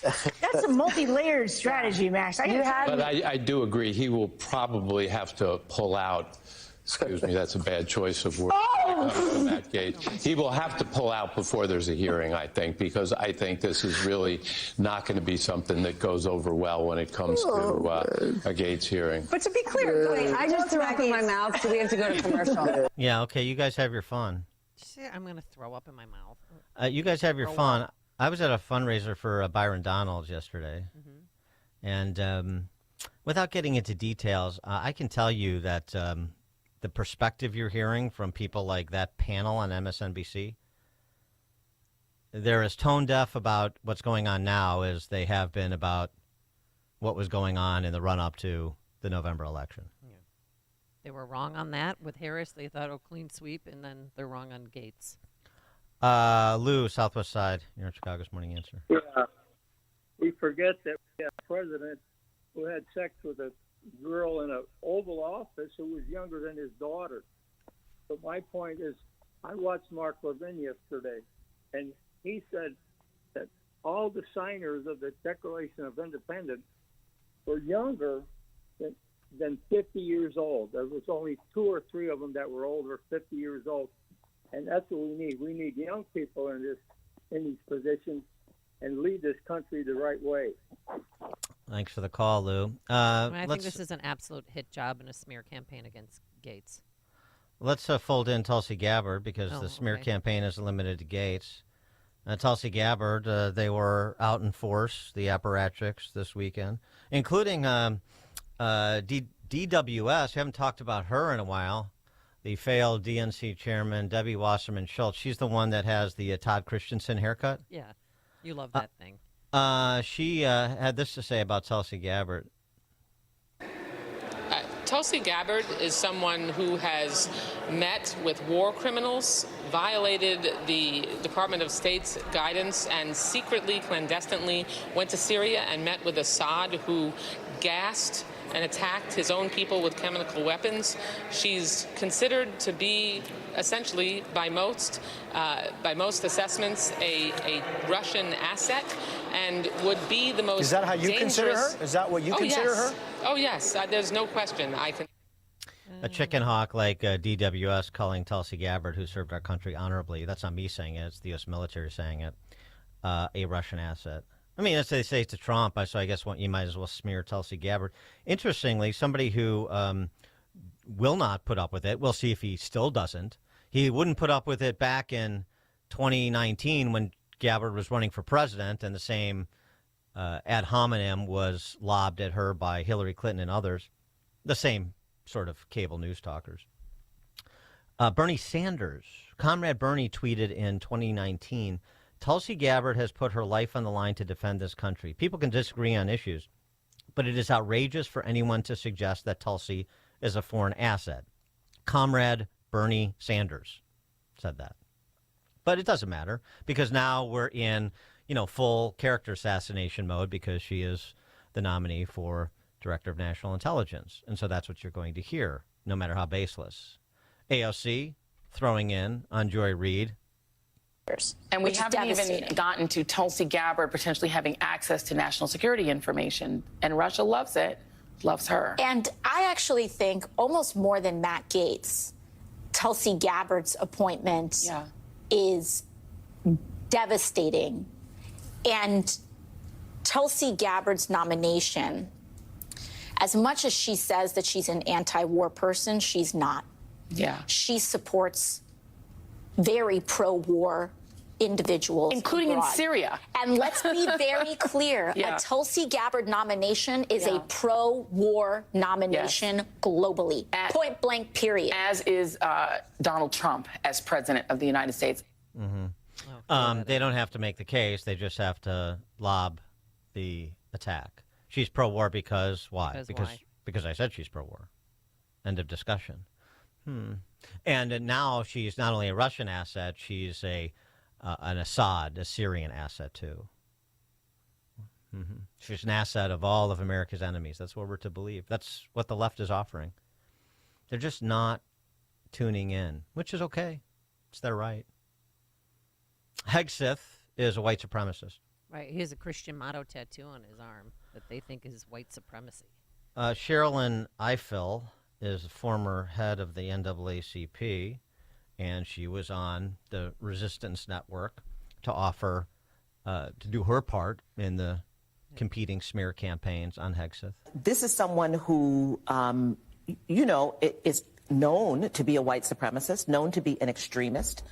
That's a multi-layered strategy, Max. But I do agree. He will probably have to pull out. Excuse me, that's a bad choice of words. Oh! Matt Gaetz. He will have to pull out before there's a hearing, I think, because I think this is really not going to be something that goes over well when it comes to a Gaetz hearing. But to be clear, wait, I just threw up in my mouth, so we have to go to commercial. Yeah, okay, you guys have your fun. I'm going to throw up in my mouth. You guys have your Throw fun. up. I was at a fundraiser for Byron Donalds yesterday. And without getting into details, I can tell you that the perspective you're hearing from people like that panel on MSNBC, they're as tone deaf about what's going on now as they have been about what was going on in the run-up to the November election. They were wrong on that. With Harris, they thought, clean sweep, and then they're wrong on Gaetz. Lou, Southwest Side, you're in Chicago's Morning Answer. Yeah. We forget that we had a president who had sex with a girl in an Oval Office who was younger than his daughter. But my point is, I watched Mark Levin yesterday, and he said that all the signers of the Declaration of Independence were younger than 50 years old. There was only 2 or 3 of them that were over 50 years old. And that's what we need. We need young people in these positions and lead this country the right way. Thanks for the call, Lou. I think this is an absolute hit job and a smear campaign against Gaetz. Let's fold in Tulsi Gabbard because the smear campaign is limited to Gaetz. Tulsi Gabbard, they were out in force, the apparatchiks, this weekend, including DWS. We haven't talked about her in a while. The failed DNC chairman, Debbie Wasserman Schultz. She's the one that has the Todd Christensen haircut. Yeah, you love that thing. She had this to say about Tulsi Gabbard. Tulsi Gabbard is someone who has met with war criminals, violated the Department of State's guidance, and secretly, clandestinely went to Syria and met with Assad, who gassed and attacked his own people with chemical weapons. She's considered to be essentially, by most assessments, a Russian asset, and would be the most Is that how you dangerous... consider her? Is that what you consider her? Oh, yes. There's no question. A chicken hawk like DWS calling Tulsi Gabbard, who served our country honorably, that's not me saying it, it's the U.S. military saying it, a Russian asset. I mean, as they say to Trump, so I guess you might as well smear Tulsi Gabbard. Interestingly, somebody who will not put up with it, we'll see if he still doesn't. He wouldn't put up with it back in 2019 when Gabbard was running for president and the same ad hominem was lobbed at her by Hillary Clinton and others, the same sort of cable news talkers. Bernie Sanders, Comrade Bernie tweeted in 2019, Tulsi Gabbard has put her life on the line to defend this country. People can disagree on issues, but it is outrageous for anyone to suggest that Tulsi is a foreign asset. Comrade Bernie Sanders said that. But it doesn't matter because now we're in, full character assassination mode because she is the nominee for Director of National Intelligence. And so that's what you're going to hear, no matter how baseless. AOC throwing in on Joy Reid. And we haven't even gotten to Tulsi Gabbard potentially having access to national security information. And Russia loves it, loves her. And I actually think almost more than Matt Gaetz, Tulsi Gabbard's appointment is devastating. And Tulsi Gabbard's nomination, as much as she says that she's an anti-war person, she's not. Yeah. She supports very pro-war individuals. Including abroad. in Syria. And let's be very clear, Yeah. a Tulsi Gabbard nomination is a pro-war nomination globally. Point blank, period. As is Donald Trump as president of the United States. Mm-hmm. They don't have to make the case. They just have to lob the attack. She's pro-war because why? Why? Because I said she's pro-war. End of discussion. And now she's not only a Russian asset, she's an Assad, a Syrian asset too. She's an asset of all of America's enemies. That's what we're to believe. That's what the left is offering. They're just not tuning in, which is okay. It's their right. Hegseth is a white supremacist. Right. He has a Christian motto tattoo on his arm that they think is white supremacy. Sherilyn Ifill is the former head of the NAACP, and she was on the Resistance Network to offer, to do her part in the competing smear campaigns on Hegseth. This is someone who, is known to be a white supremacist, known to be an extremist,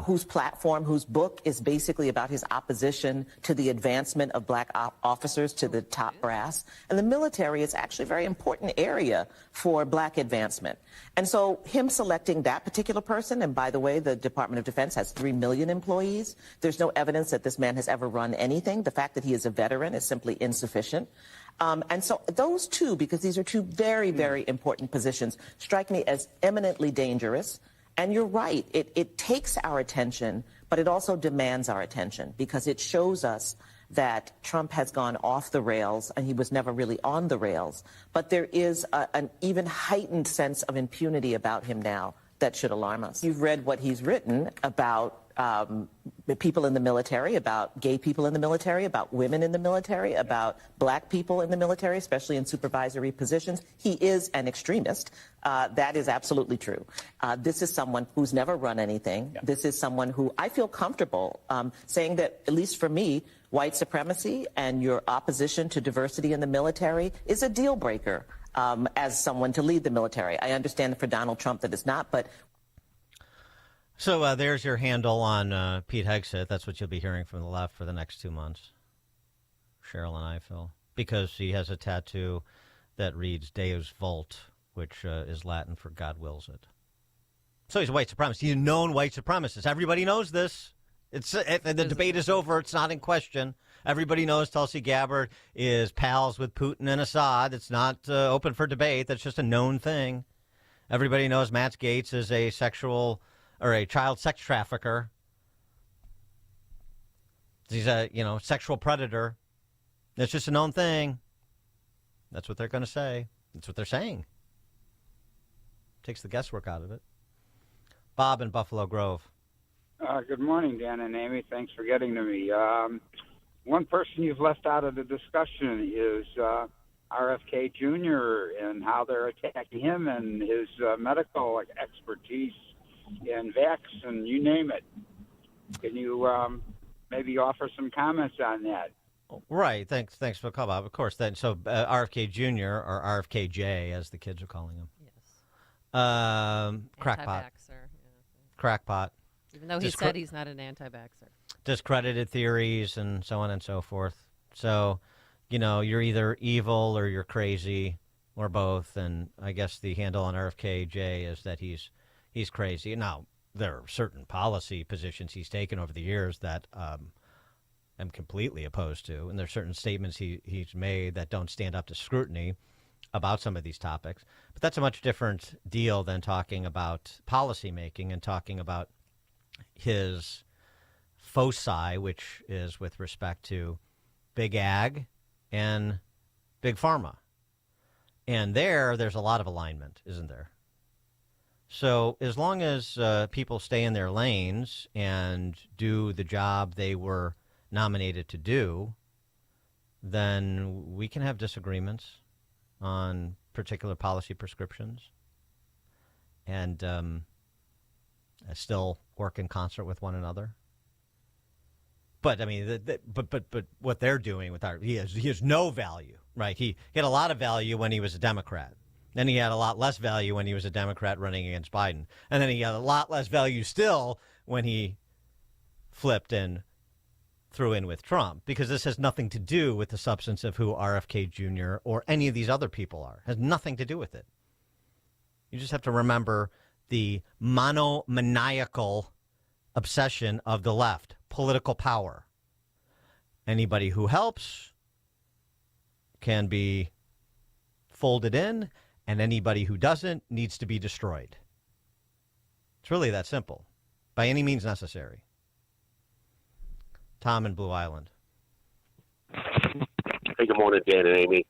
whose platform, whose book is basically about his opposition to the advancement of black officers to the top brass. And the military is actually a very important area for black advancement. And so him selecting that particular person, and by the way, the Department of Defense has 3 million employees. There's no evidence that this man has ever run anything. The fact that he is a veteran is simply insufficient. And so those two, because these are two very, very important positions, strike me as eminently dangerous. And you're right, it takes our attention, but it also demands our attention because it shows us that Trump has gone off the rails and he was never really on the rails. But there is an even heightened sense of impunity about him now that should alarm us. You've read what he's written about people in the military, about gay people in the military, about women in the military, about black people in the military, especially in supervisory positions. He is an extremist. That is absolutely true. This is someone who's never run anything. Yeah. This is someone who I feel comfortable saying that, at least for me, white supremacy and your opposition to diversity in the military is a deal breaker as someone to lead the military. I understand for Donald Trump that it's not, but so there's your handle on Pete Hegseth. That's what you'll be hearing from the left for the next 2 months. Sherilyn Ifill, because he has a tattoo that reads Deus Vult, which is Latin for God wills it. So he's a white supremacist. He's a known white supremacist. Everybody knows this. The debate is over. It's not in question. Everybody knows Tulsi Gabbard is pals with Putin and Assad. It's not open for debate. That's just a known thing. Everybody knows Matt Gaetz is a sexual or a child sex trafficker. He's a, sexual predator. That's just a known thing. That's what they're going to say. That's what they're saying. Takes the guesswork out of it. Bob in Buffalo Grove. Good morning, Dan and Amy. Thanks for getting to me. One person you've left out of the discussion is RFK Jr. and how they're attacking him and his medical expertise in vax and you name it. Can you maybe offer some comments on that? Right. Thanks for the call, Bob. Of course. Then, so RFK Jr. or RFKJ, as the kids are calling him. Yes. Crackpot. Crackpot. Even though he said he's not an anti-vaxxer. Discredited theories and so on and so forth. So, you're either evil or you're crazy or both. And I guess the handle on RFKJ is that he's crazy. Now, there are certain policy positions he's taken over the years that I'm completely opposed to. And there's certain statements he's made that don't stand up to scrutiny about some of these topics. But that's a much different deal than talking about policy making and talking about his foci, which is with respect to big ag and big pharma. And there's a lot of alignment, isn't there? So as long as people stay in their lanes and do the job they were nominated to do, then we can have disagreements on particular policy prescriptions and still work in concert with one another. But I mean, but what they're doing with he has no value, right? He had a lot of value when he was a Democrat. Then he had a lot less value when he was a Democrat running against Biden. And then he had a lot less value still when he flipped and threw in with Trump, because this has nothing to do with the substance of who RFK Jr. or any of these other people are. It has nothing to do with it. You just have to remember the monomaniacal obsession of the left, political power. Anybody who helps can be folded in, and anybody who doesn't needs to be destroyed. It's really that simple, by any means necessary. Tom in Blue Island. Hey, good morning, Dan and Amy.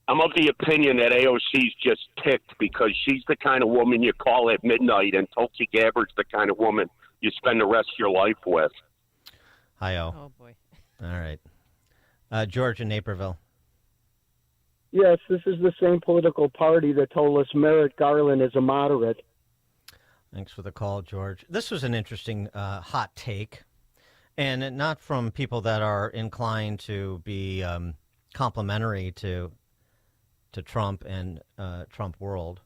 I'm of the opinion that AOC's just picked because she's the kind of woman you call at midnight, and Tulsi Gabbard's the kind of woman you spend the rest of your life with. Hi-oh. Oh, boy. All right. George in Naperville. Yes, this is the same political party that told us Merrick Garland is a moderate. Thanks for the call, George. This was an interesting hot take, and not from people that are inclined to be complimentary to Trump and Trump world.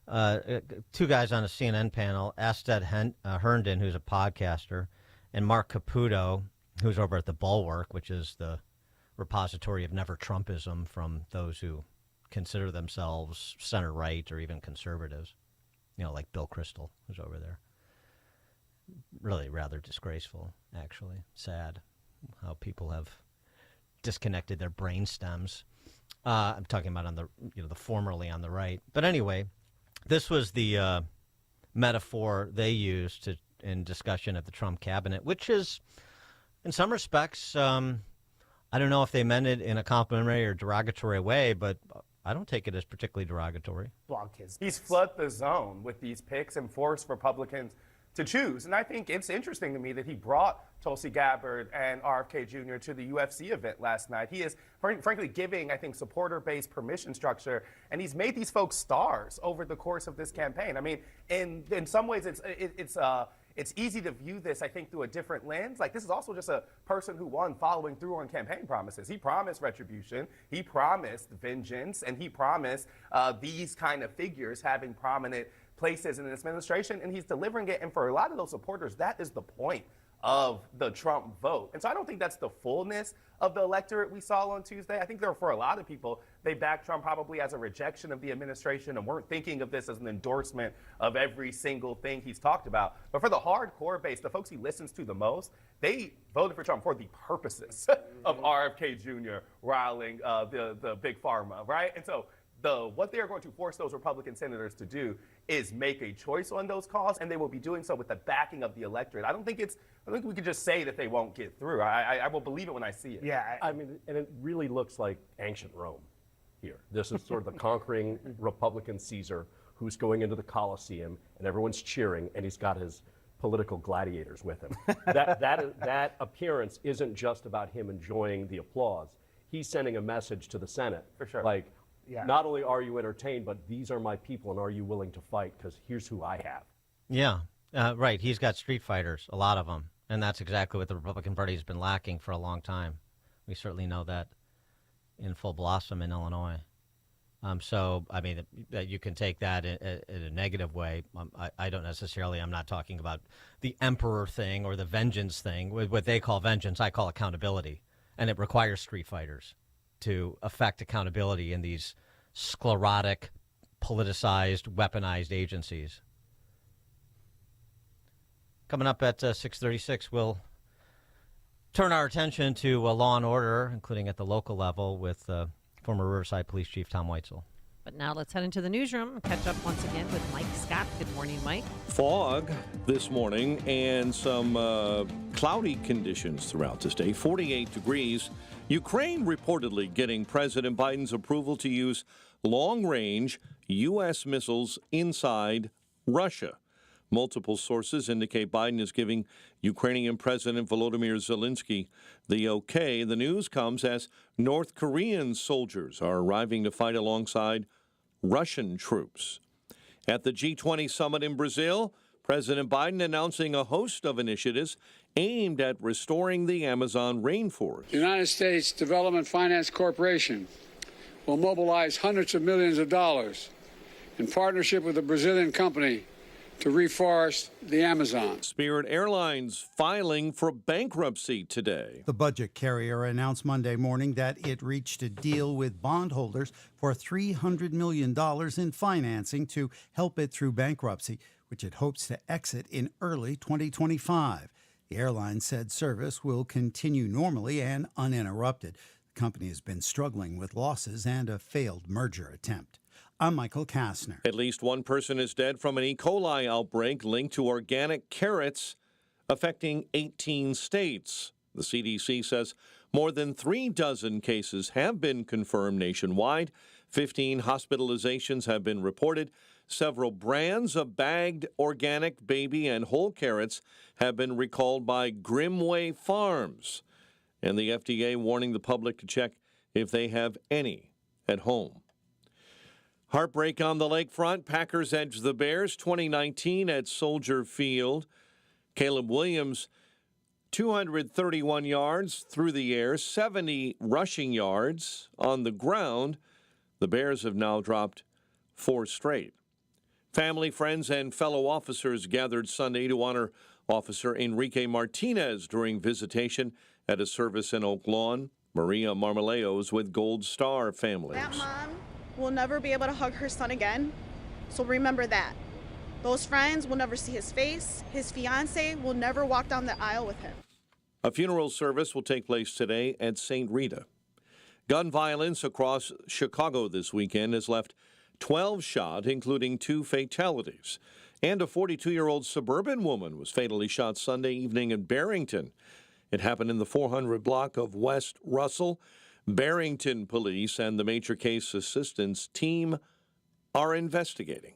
Two guys on a CNN panel, Asted Herndon, who's a podcaster, and Mark Caputo, who's over at the Bulwark, which is the repository of never Trumpism from those who consider themselves center-right or even conservatives, like Bill Kristol, who's over there. Really rather disgraceful, actually. Sad how people have disconnected their brain stems. I'm talking about on the formerly on the right. But anyway, this was the metaphor they used in discussion of the Trump cabinet, which is, in some respects, I don't know if they meant it in a complimentary or derogatory way, but I don't take it as particularly derogatory. He's flooded the zone with these picks and forced Republicans to choose. And I think it's interesting to me that he brought Tulsi Gabbard and RFK Jr. to the UFC event last night. He is, frankly, giving, I think, supporter-based permission structure, and he's made these folks stars over the course of this campaign. I mean, in some ways, it's easy to view this, I think, through a different lens. Like, this is also just a person who won following through on campaign promises. He promised retribution, he promised vengeance, and he promised these kind of figures having prominent places in this administration, and he's delivering it. And for a lot of those supporters, that is the point of the Trump vote. And so I don't think that's the fullness of the electorate we saw on Tuesday. I think for a lot of people, they backed Trump probably as a rejection of the administration and weren't thinking of this as an endorsement of every single thing he's talked about. But for the hardcore base, the folks he listens to the most, they voted for Trump for the purposes of RFK Jr. riling the big pharma, right? And so what they are going to force those Republican senators to do is make a choice on those calls, and they will be doing so with the backing of the electorate. I don't think we can just say that they won't get through. I will believe it when I see it. Yeah, I mean, and it really looks like ancient Rome here. This is sort of the conquering Republican Caesar who's going into the Colosseum, and everyone's cheering, and he's got his political gladiators with him. That appearance isn't just about him enjoying the applause. He's sending a message to the Senate. For sure. Like, not only are you entertained, but these are my people, and are you willing to fight? Because here's who I have. Yeah, right. He's got street fighters, a lot of them. And that's exactly what the Republican Party has been lacking for a long time. We certainly know that in full blossom in Illinois. So, I mean, you can take that in a negative way. I don't necessarily, I'm not talking about the emperor thing or the vengeance thing. What they call vengeance, I call accountability. And it requires street fighters to affect accountability in these sclerotic, politicized, weaponized agencies. Coming up at 6:36, we'll turn our attention to law and order, including at the local level, with former Riverside Police Chief Tom Weitzel. But now let's head into the newsroom and catch up once again with Mike Scott. Good morning, Mike. Fog this morning and some cloudy conditions throughout the state. 48 degrees. Ukraine reportedly getting President Biden's approval to use long-range U.S. missiles inside Russia. Multiple sources indicate Biden is giving Ukrainian President Volodymyr Zelensky the okay. The news comes as North Korean soldiers are arriving to fight alongside Russian troops. At the G20 summit in Brazil, President Biden announcing a host of initiatives aimed at restoring the Amazon rainforest. The United States Development Finance Corporation will mobilize hundreds of millions of dollars in partnership with a Brazilian company to reforest the Amazon. Spirit Airlines filing for bankruptcy today. The budget carrier announced Monday morning that it reached a deal with bondholders for $300 million in financing to help it through bankruptcy, which it hopes to exit in early 2025. The airline said service will continue normally and uninterrupted. The company has been struggling with losses and a failed merger attempt. I'm Michael Kastner. At least one person is dead from an E. coli outbreak linked to organic carrots affecting 18 states. The CDC says more than 36 cases have been confirmed nationwide. 15 hospitalizations have been reported. Several brands of bagged organic baby and whole carrots have been recalled by Grimway Farms. And the FDA warning the public to check if they have any at home. Heartbreak on the lakefront. Packers edge the Bears 2019 at Soldier Field. Caleb Williams, 231 yards through the air, 70 rushing yards on the ground. The Bears have now dropped 4 straight. Family, friends, and fellow officers gathered Sunday to honor Officer Enrique Martinez during visitation at a service in Oak Lawn. Maria Marmoleos with Gold Star families. That mom will never be able to hug her son again, so remember that. Those friends will never see his face. His fiance will never walk down the aisle with him. A funeral service will take place today at St. Rita. Gun violence across Chicago this weekend has left 12 shot, including 2 fatalities. And a 42-year-old suburban woman was fatally shot Sunday evening in Barrington. It happened in the 400 block of West Russell. Barrington police and the Major Case Assistance team are investigating.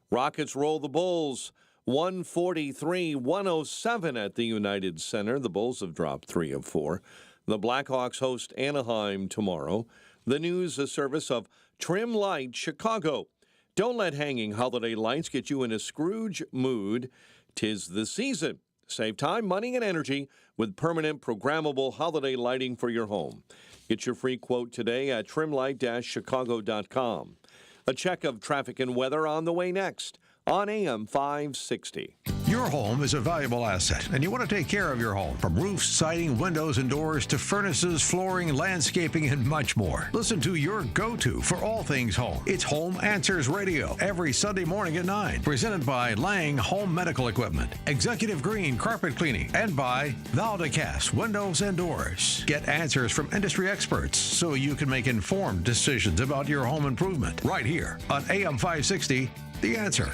Rockets roll the Bulls 143-107 at the United Center. The Bulls have dropped 3 of 4. The Blackhawks host Anaheim tomorrow. The news, a service of Trim Light Chicago. Don't let hanging holiday lights get you in a Scrooge mood. 'Tis the season. Save time, money, and energy with permanent programmable holiday lighting for your home. Get your free quote today at trimlight-chicago.com. A check of traffic and weather on the way next on AM 560. Your home is a valuable asset, and you want to take care of your home. From roofs, siding, windows, and doors to furnaces, flooring, landscaping, and much more. Listen to your go-to for all things home. It's Home Answers Radio every Sunday morning at 9. Presented by Lang Home Medical Equipment, Executive Green Carpet Cleaning, and by Valdecast Windows and Doors. Get answers from industry experts so you can make informed decisions about your home improvement. Right here on AM 560, The Answer.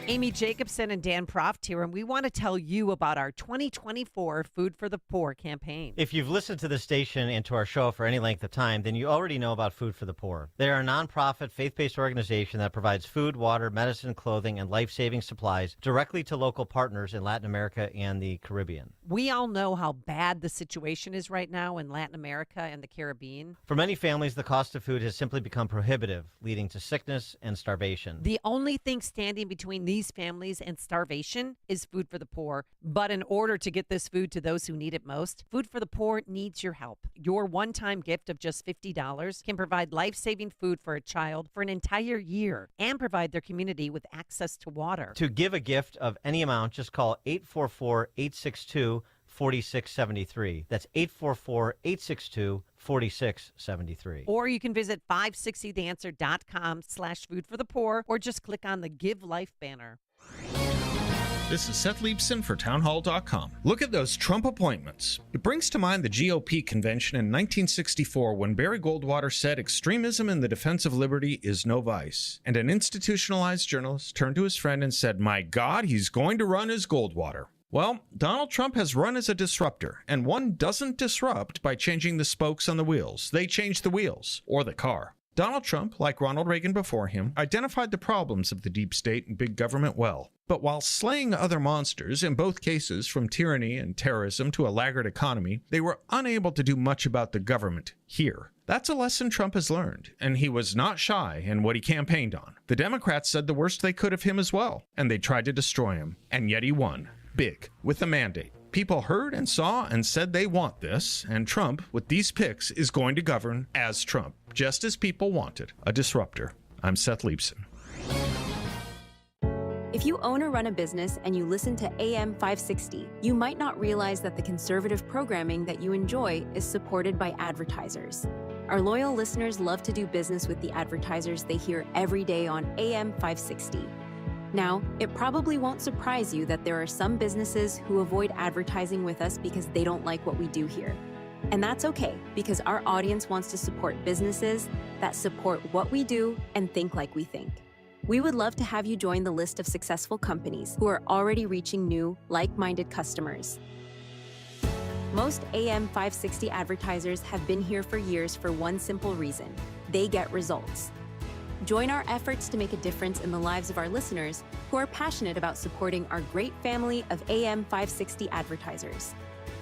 Amy Jacobson and Dan Proft here, and we want to tell you about our 2024 Food for the Poor campaign. If you've listened to the station and to our show for any length of time, then you already know about Food for the Poor. They are a nonprofit, faith-based organization that provides food, water, medicine, clothing, and life-saving supplies directly to local partners in Latin America and the Caribbean. We all know how bad the situation is right now in Latin America and the Caribbean. For many families, the cost of food has simply become prohibitive, leading to sickness and starvation. The only thing standing between these families and starvation is Food for the Poor. But in order to get this food to those who need it most, Food for the Poor needs your help. Your one-time gift of just $50 can provide life-saving food for a child for an entire year and provide their community with access to water. To give a gift of any amount, just call 844-862-4673. That's 844-862-4673. Or you can visit 560theanswer.com/foodforthepoor or just click on the Give Life banner. This is Seth Leibson for townhall.com. Look at those Trump appointments. It brings to mind the GOP convention in 1964 when Barry Goldwater said extremism in the defense of liberty is no vice. And an institutionalized journalist turned to his friend and said, "My God, he's going to run as Goldwater." Well, Donald Trump has run as a disruptor, and one doesn't disrupt by changing the spokes on the wheels. They change the wheels, or the car. Donald Trump, like Ronald Reagan before him, identified the problems of the deep state and big government well. But while slaying other monsters, in both cases from tyranny and terrorism to a laggard economy, they were unable to do much about the government here. That's a lesson Trump has learned, and he was not shy in what he campaigned on. The Democrats said the worst they could of him as well, and they tried to destroy him, and yet he won. Big, with a mandate. People heard and saw and said they want this, and Trump, with these picks, is going to govern as Trump, just as people wanted, a disruptor. I'm Seth Leibson. If you own or run a business and you listen to AM 560, you might not realize that the conservative programming that you enjoy is supported by advertisers. Our loyal listeners love to do business with the advertisers they hear every day on AM 560. Now, it probably won't surprise you that there are some businesses who avoid advertising with us because they don't like what we do here. And that's okay, because our audience wants to support businesses that support what we do and think like we think. We would love to have you join the list of successful companies who are already reaching new, like-minded customers. Most AM 560 advertisers have been here for years for one simple reason: they get results. Join our efforts to make a difference in the lives of our listeners who are passionate about supporting our great family of AM 560 advertisers.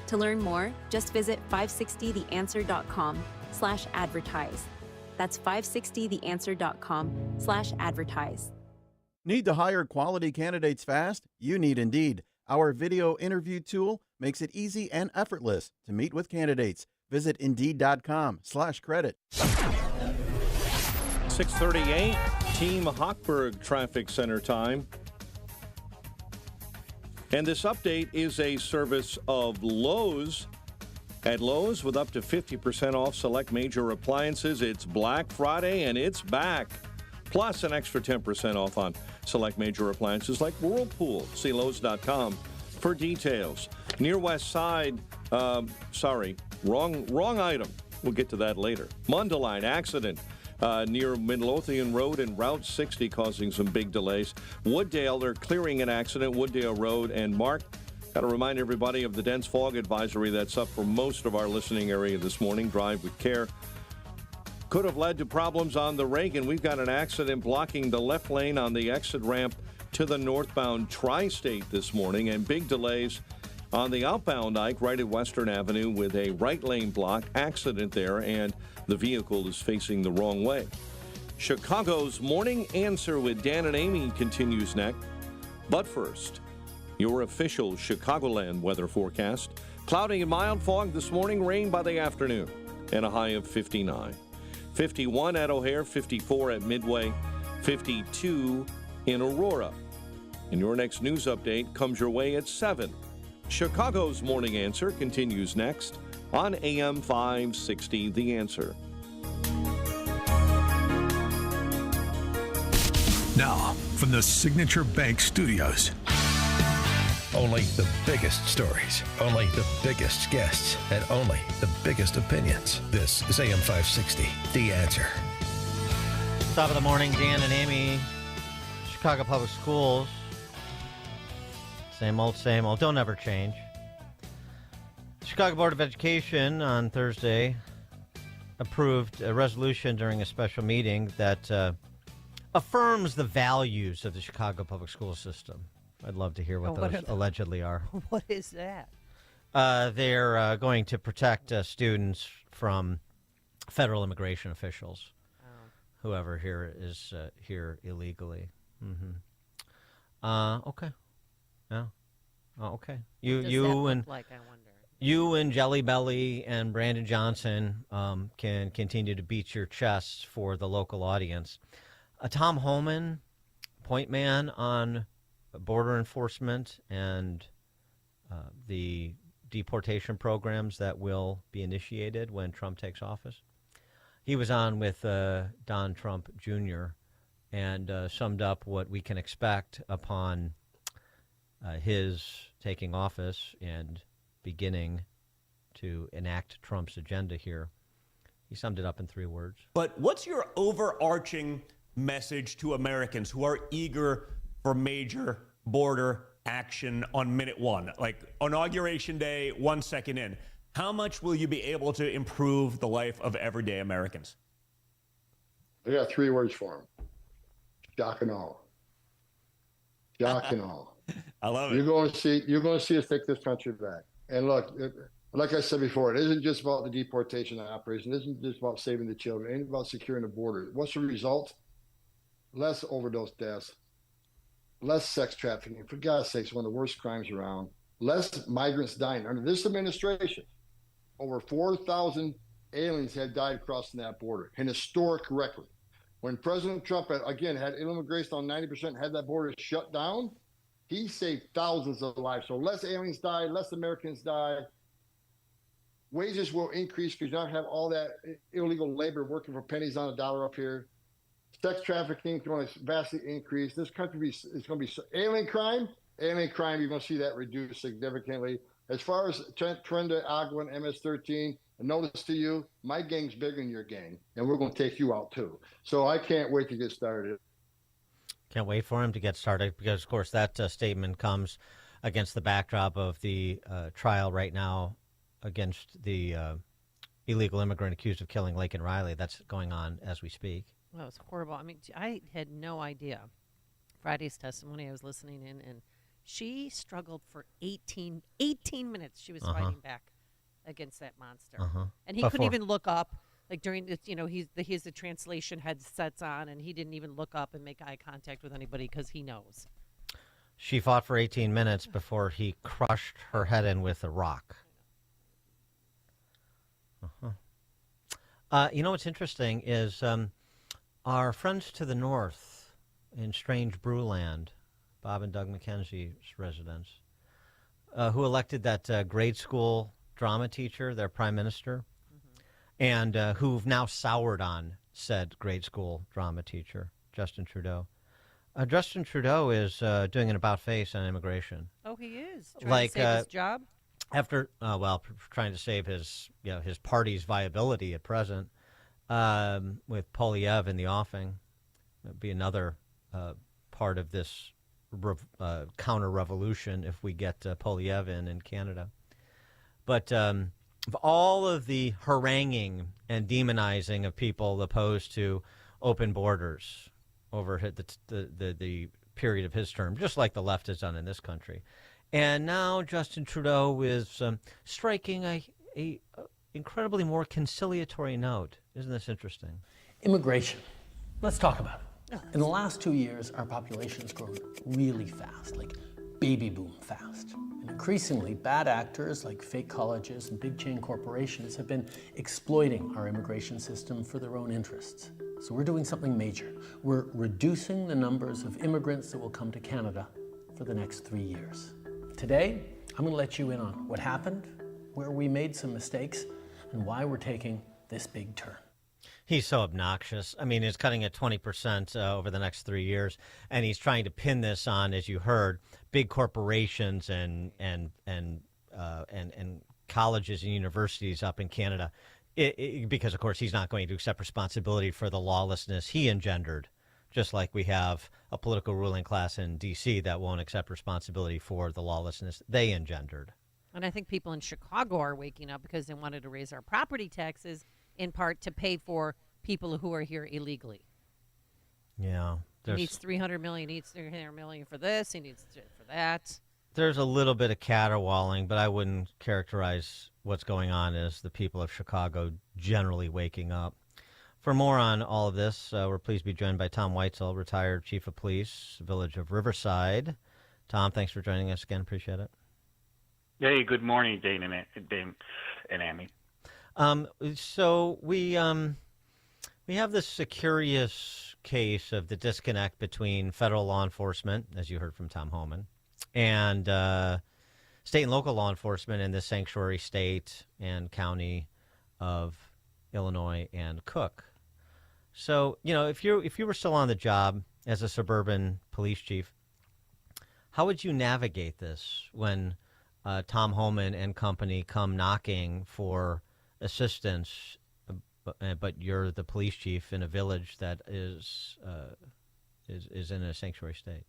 To learn more, just visit 560theanswer.com/advertise. That's 560theanswer.com/advertise. Need to hire quality candidates fast? You need Indeed. Our video interview tool makes it easy and effortless to meet with candidates. Visit Indeed.com/credit. 6:38, Team Hochberg Traffic Center time. And this update is a service of Lowe's. At Lowe's, with up to 50% off select major appliances, it's Black Friday and it's back. Plus an extra 10% off on select major appliances like Whirlpool. See Lowe's.com for details. Near West Side, wrong item. We'll get to that later. Mundelein accident near Midlothian Road and Route 60 causing some big delays. Wooddale, they're clearing an accident, Wooddale Road. And Mark, got to remind everybody of the dense fog advisory that's up for most of our listening area this morning. Drive with care. Could have led to problems on the Reagan. We've got an accident blocking the left lane on the exit ramp to the northbound Tri-State this morning, and big delays on the outbound Ike right at Western Avenue with a right lane block. Accident there, and the vehicle is facing the wrong way. Chicago's Morning Answer with Dan and Amy continues next. But first, your official Chicagoland weather forecast. Cloudy and mild fog this morning, rain by the afternoon, and a high of 59. 51 at O'Hare, 54 at Midway, 52 in Aurora. And your next news update comes your way at 7. Chicago's Morning Answer continues next on AM 560, The Answer. Now, from the Signature Bank Studios. Only the biggest stories, only the biggest guests, and only the biggest opinions. This is AM 560, The Answer. Top of the morning, Dan and Amy. Chicago Public Schools. Same old, same old. Don't ever change. Chicago Board of Education on Thursday approved a resolution during a special meeting that affirms the values of the Chicago Public School System. I'd love to hear what those allegedly are. What is that? They're going to protect students from federal immigration officials, whoever here is here illegally. Mm-hmm. Okay. Yeah. Oh, okay. You and like, I wonder. You and Jelly Belly and Brandon Johnson can continue to beat your chests for the local audience. Tom Homan, point man on border enforcement and the deportation programs that will be initiated when Trump takes office. He was on with Don Trump Jr. and summed up what we can expect upon his taking office and beginning to enact Trump's agenda here. He summed it up in 3 words. But what's your overarching message to Americans who are eager for major border action on minute 1? Like Inauguration Day, 1 second in. How much will you be able to improve the life of everyday Americans? I got 3 words for them. Shock and awe. Shock and awe. I love it. You're going to see us take this country back. And look, like I said before, it isn't just about the deportation operation. It isn't just about saving the children. It ain't about securing the border. What's the result? Less overdose deaths, less sex trafficking. For God's sakes, one of the worst crimes around. Less migrants dying. Under this administration, over 4,000 aliens have died crossing that border, an historic record. When President Trump, had immigration on 90%, had that border shut down, he saved thousands of lives. So less aliens die, less Americans die. Wages will increase because you don't have all that illegal labor working for pennies on a dollar up here. Sex trafficking is going to vastly increase. This country is going to be alien crime. You're going to see that reduced significantly. As far as Trenda, Agua, and MS-13, a notice to you, my gang's bigger than your gang, and we're going to take you out too. So I can't wait to get started. Can't wait for him to get started because, of course, that statement comes against the backdrop of the trial right now against the illegal immigrant accused of killing Laken Riley. That's going on as we speak. Well, it's horrible. I mean, I had no idea. Friday's testimony, I was listening in, and she struggled for 18 minutes. She was fighting back against that monster. And he couldn't even look up. Like during this, he's the translation headsets on, and he didn't even look up and make eye contact with anybody because he knows. She fought for 18 minutes before he crushed her head in with a rock. What's interesting is our friends to the north in Strange Brewland, Bob and Doug McKenzie's residents, who elected that grade school drama teacher, their prime minister, and who've now soured on said grade school drama teacher, Justin Trudeau. Justin Trudeau is doing an about-face on immigration. Oh, he is? Trying to save his job? After, trying to save his party's viability at present, with Polyev in the offing. That'd be another part of this counter-revolution if we get Polyev in Canada. But of all of the haranguing and demonizing of people opposed to open borders over the period of his term, just like the left has done in this country. And now Justin Trudeau is striking a incredibly more conciliatory note. Isn't this interesting? Immigration. Let's talk about it. In the last 2 years, our population has grown really fast, like baby boom fast. And increasingly, bad actors like fake colleges and big chain corporations have been exploiting our immigration system for their own interests. So we're doing something major. We're reducing the numbers of immigrants that will come to Canada for the next 3 years. Today, I'm going to let you in on what happened, where we made some mistakes, and why we're taking this big turn. He's so obnoxious. I mean, he's cutting it 20% over the next 3 years, and he's trying to pin this on, as you heard, big corporations and colleges and universities up in Canada, because of course he's not going to accept responsibility for the lawlessness he engendered. Just like we have a political ruling class in D.C. that won't accept responsibility for the lawlessness they engendered. And I think people in Chicago are waking up because they wanted to raise our property taxes in part to pay for people who are here illegally. Yeah. He needs $300 million. He needs $300 million for this. He needs for that. There's a little bit of caterwauling, but I wouldn't characterize what's going on as the people of Chicago generally waking up. For more on all of this, we're pleased to be joined by Tom Weitzel, retired chief of police, village of Riverside. Tom, thanks for joining us again. Appreciate it. Hey, good morning, Dane and Amy. So we have this curious case of the disconnect between federal law enforcement, as you heard from Tom Homan, and state and local law enforcement in the sanctuary state and county of Illinois and Cook. So, if you were still on the job as a suburban police chief, how would you navigate this when Tom Homan and company come knocking for assistance, but you're the police chief in a village that is in a sanctuary state?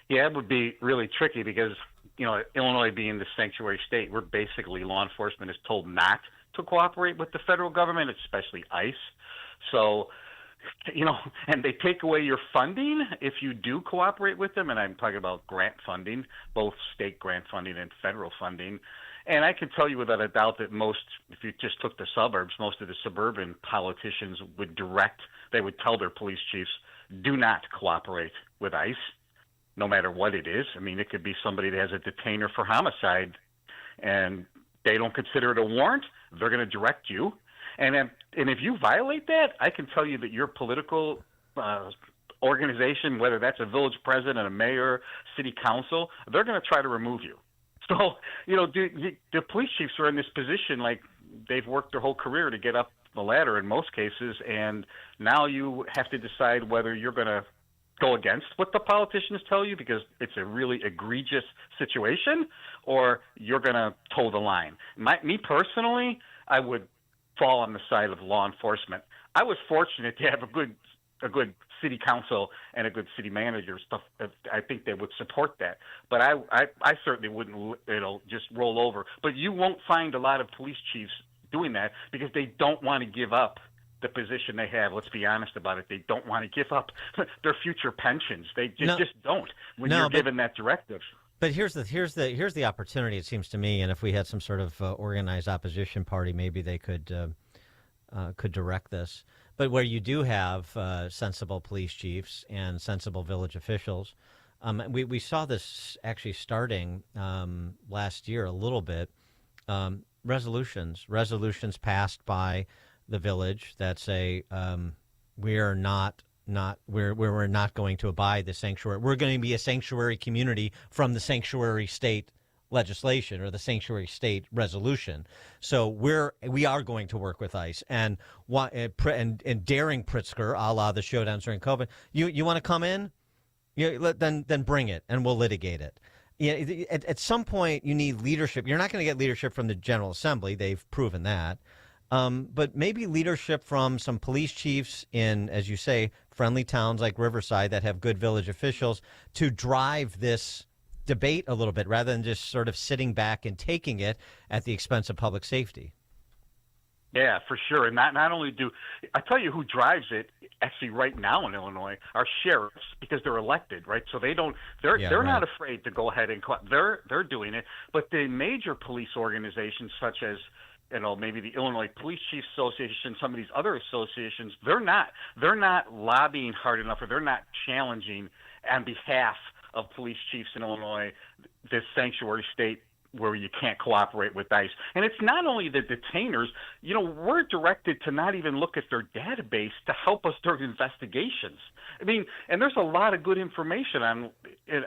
Yeah, it would be really tricky because, Illinois being the sanctuary state, we're basically, law enforcement is told not to cooperate with the federal government, especially ICE. So, and they take away your funding if you do cooperate with them. And I'm talking about grant funding, both state grant funding and federal funding. And I can tell you without a doubt that if you just took the suburbs, most of the suburban politicians would tell their police chiefs, do not cooperate with ICE, no matter what it is. I mean, it could be somebody that has a detainer for homicide, and they don't consider it a warrant. They're going to direct you. And if you violate that, I can tell you that your political organization, whether that's a village president, a mayor, city council, they're going to try to remove you. So, the police chiefs are in this position like they've worked their whole career to get up the ladder in most cases, and now you have to decide whether you're going to go against what the politicians tell you because it's a really egregious situation, or you're going to toe the line. Me personally, I would fall on the side of law enforcement. I was fortunate to have a good city council and a good city manager. Stuff. I think they would support that. But I certainly wouldn't, just roll over. But you won't find a lot of police chiefs doing that because they don't want to give up the position they have. Let's be honest about it. They don't want to give up their future pensions. They just don't when you're given that directive. But here's the opportunity, it seems to me, and if we had some sort of organized opposition party, maybe they could direct this. But where you do have sensible police chiefs and sensible village officials, we saw this actually starting last year a little bit. Resolutions passed by the village that say we're not going to abide the sanctuary. We're going to be a sanctuary community from the sanctuary state legislation or the sanctuary state resolution. So we are going to work with ICE and daring Pritzker, a la the showdowns during COVID. You want to come in? Then bring it and we'll litigate it. Yeah, at some point you need leadership. You're not going to get leadership from the General Assembly. They've proven that. But maybe leadership from some police chiefs in, as you say, friendly towns like Riverside that have good village officials to drive this debate a little bit rather than just sort of sitting back and taking it at the expense of public safety. Yeah, for sure. And not only I tell you who drives it actually right now in Illinois are sheriffs because they're elected, right? So they're not afraid to go ahead and they're doing it. But the major police organizations such as maybe the Illinois Police Chiefs Association, some of these other associations, they're not lobbying hard enough, or they're not challenging on behalf of police chiefs in Illinois this sanctuary state where you can't cooperate with ICE. And it's not only the detainers. We're directed to not even look at their database to help us during investigations. I mean, and there's a lot of good information on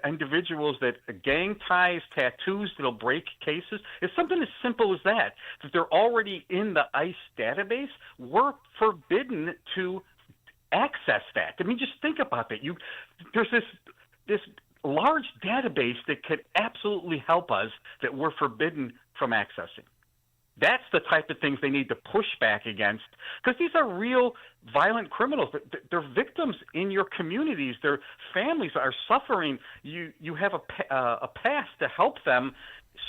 individuals that gang ties, tattoos that'll break cases. It's something as simple as that they're already in the ICE database. We're forbidden to access that. I mean, just think about that. There's this large database that could absolutely help us that we're forbidden from accessing. That's the type of things they need to push back against, because these are real violent criminals. They're victims in your communities. Their families are suffering. You have a path to help them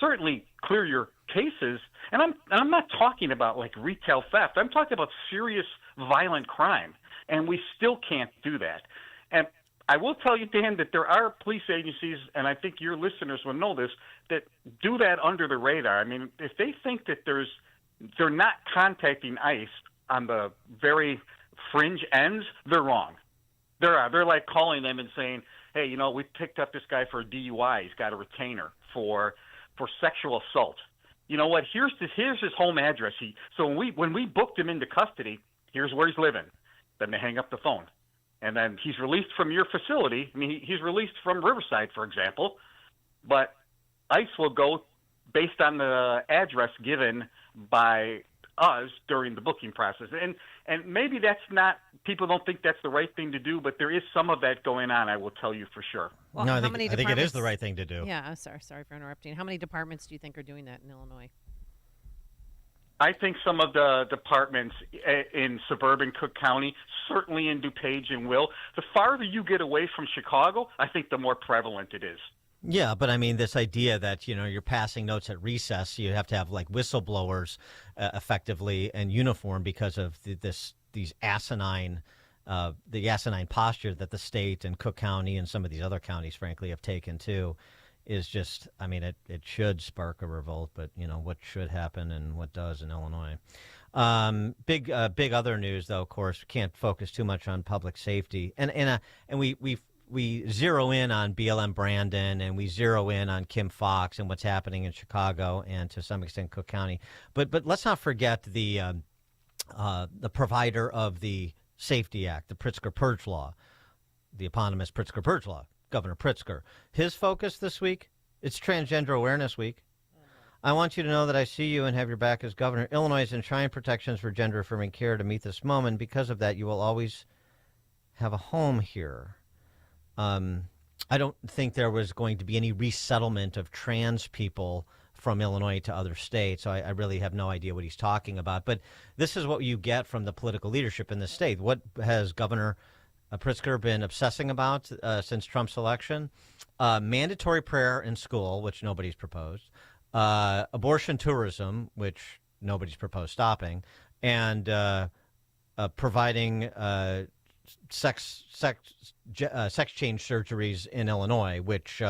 certainly clear your cases. And I'm not talking about like retail theft. I'm talking about serious violent crime, and we still can't do that. And I will tell you, Dan, that there are police agencies, and I think your listeners will know this, that do that under the radar. I mean, if they think that they're not contacting ICE on the very fringe ends, they're wrong. They're like calling them and saying, hey, we picked up this guy for a DUI. He's got a retainer for sexual assault. You know what? Here's his home address. So when we booked him into custody, here's where he's living. Then they hang up the phone. And then he's released from your facility. I mean, he's released from Riverside, for example. But ICE will go based on the address given by us during the booking process. And maybe that's not, people don't think that's the right thing to do, but there is some of that going on, I will tell you for sure. Well, no, I think it is the right thing to do. Yeah, sorry for interrupting. How many departments do you think are doing that in Illinois? I think some of the departments in suburban Cook County, certainly in DuPage and Will, the farther you get away from Chicago, I think the more prevalent it is. Yeah, but I mean, this idea that, you're passing notes at recess, you have to have like whistleblowers effectively in uniform because of the asinine posture that the state and Cook County and some of these other counties, frankly, have taken too. Is just, I mean, it should spark a revolt, but what should happen and what does in Illinois. Big other news, though. Of course, we can't focus too much on public safety, and we zero in on BLM Brandon, and we zero in on Kim Fox and what's happening in Chicago and to some extent Cook County. But let's not forget the provider of the Safety Act, the Pritzker Purge Law, the eponymous Pritzker Purge Law. Governor Pritzker. His focus this week, it's Transgender Awareness Week. I want you to know that I see you and have your back as governor. Illinois has enshrined protections for gender-affirming care to meet this moment. Because of that, you will always have a home here. I don't think there was going to be any resettlement of trans people from Illinois to other states. So I really have no idea what he's talking about. But this is what you get from the political leadership in the state. What has Governor Pritzker been obsessing about since Trump's election? Mandatory prayer in school, which nobody's proposed. Abortion tourism, which nobody's proposed stopping. And providing sex change surgeries in Illinois, which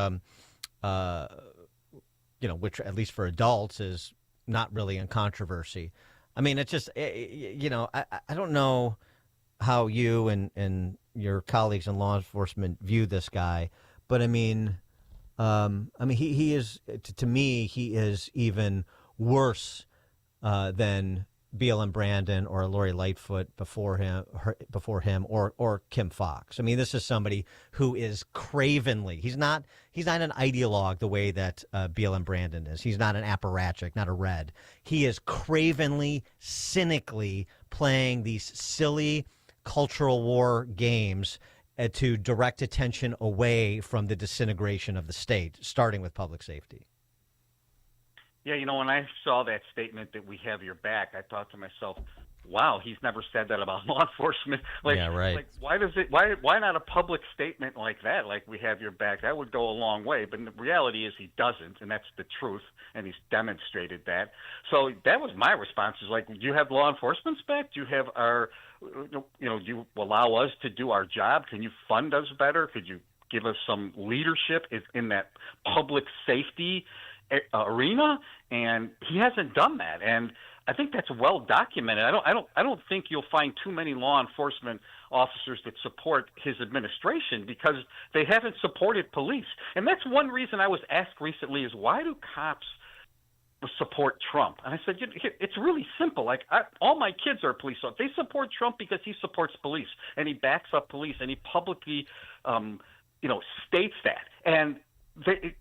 which at least for adults is not really in controversy. I mean, it's just I don't know how you and your colleagues in law enforcement view this guy, but I mean he is, to me, he is even worse than BLM Brandon or Lori Lightfoot before him or Kim Foxx. I mean, this is somebody who is cravenly. He's not an ideologue the way that BLM Brandon is. He's not an apparatchik, not a red. He is cravenly, cynically playing these silly cultural war games to direct attention away from the disintegration of the state, starting with public safety. Yeah, when I saw that statement that we have your back, I thought to myself, wow, he's never said that about law enforcement. Yeah, right. Like, why not a public statement like that? Like, we have your back. That would go a long way. But the reality is he doesn't, and that's the truth, and he's demonstrated that. So that was my response, is like, do you have law enforcement's back? Do you have our, do you allow us to do our job? Can you fund us better? Could you give us some leadership in that public safety arena? And he hasn't done that, and I think that's well documented. I don't think you'll find too many law enforcement officers that support his administration because they haven't supported police. And that's one reason I was asked recently is, why do cops support Trump? And I said, it's really simple. Like, all my kids are police officers. They support Trump because he supports police and he backs up police and he publicly states that. And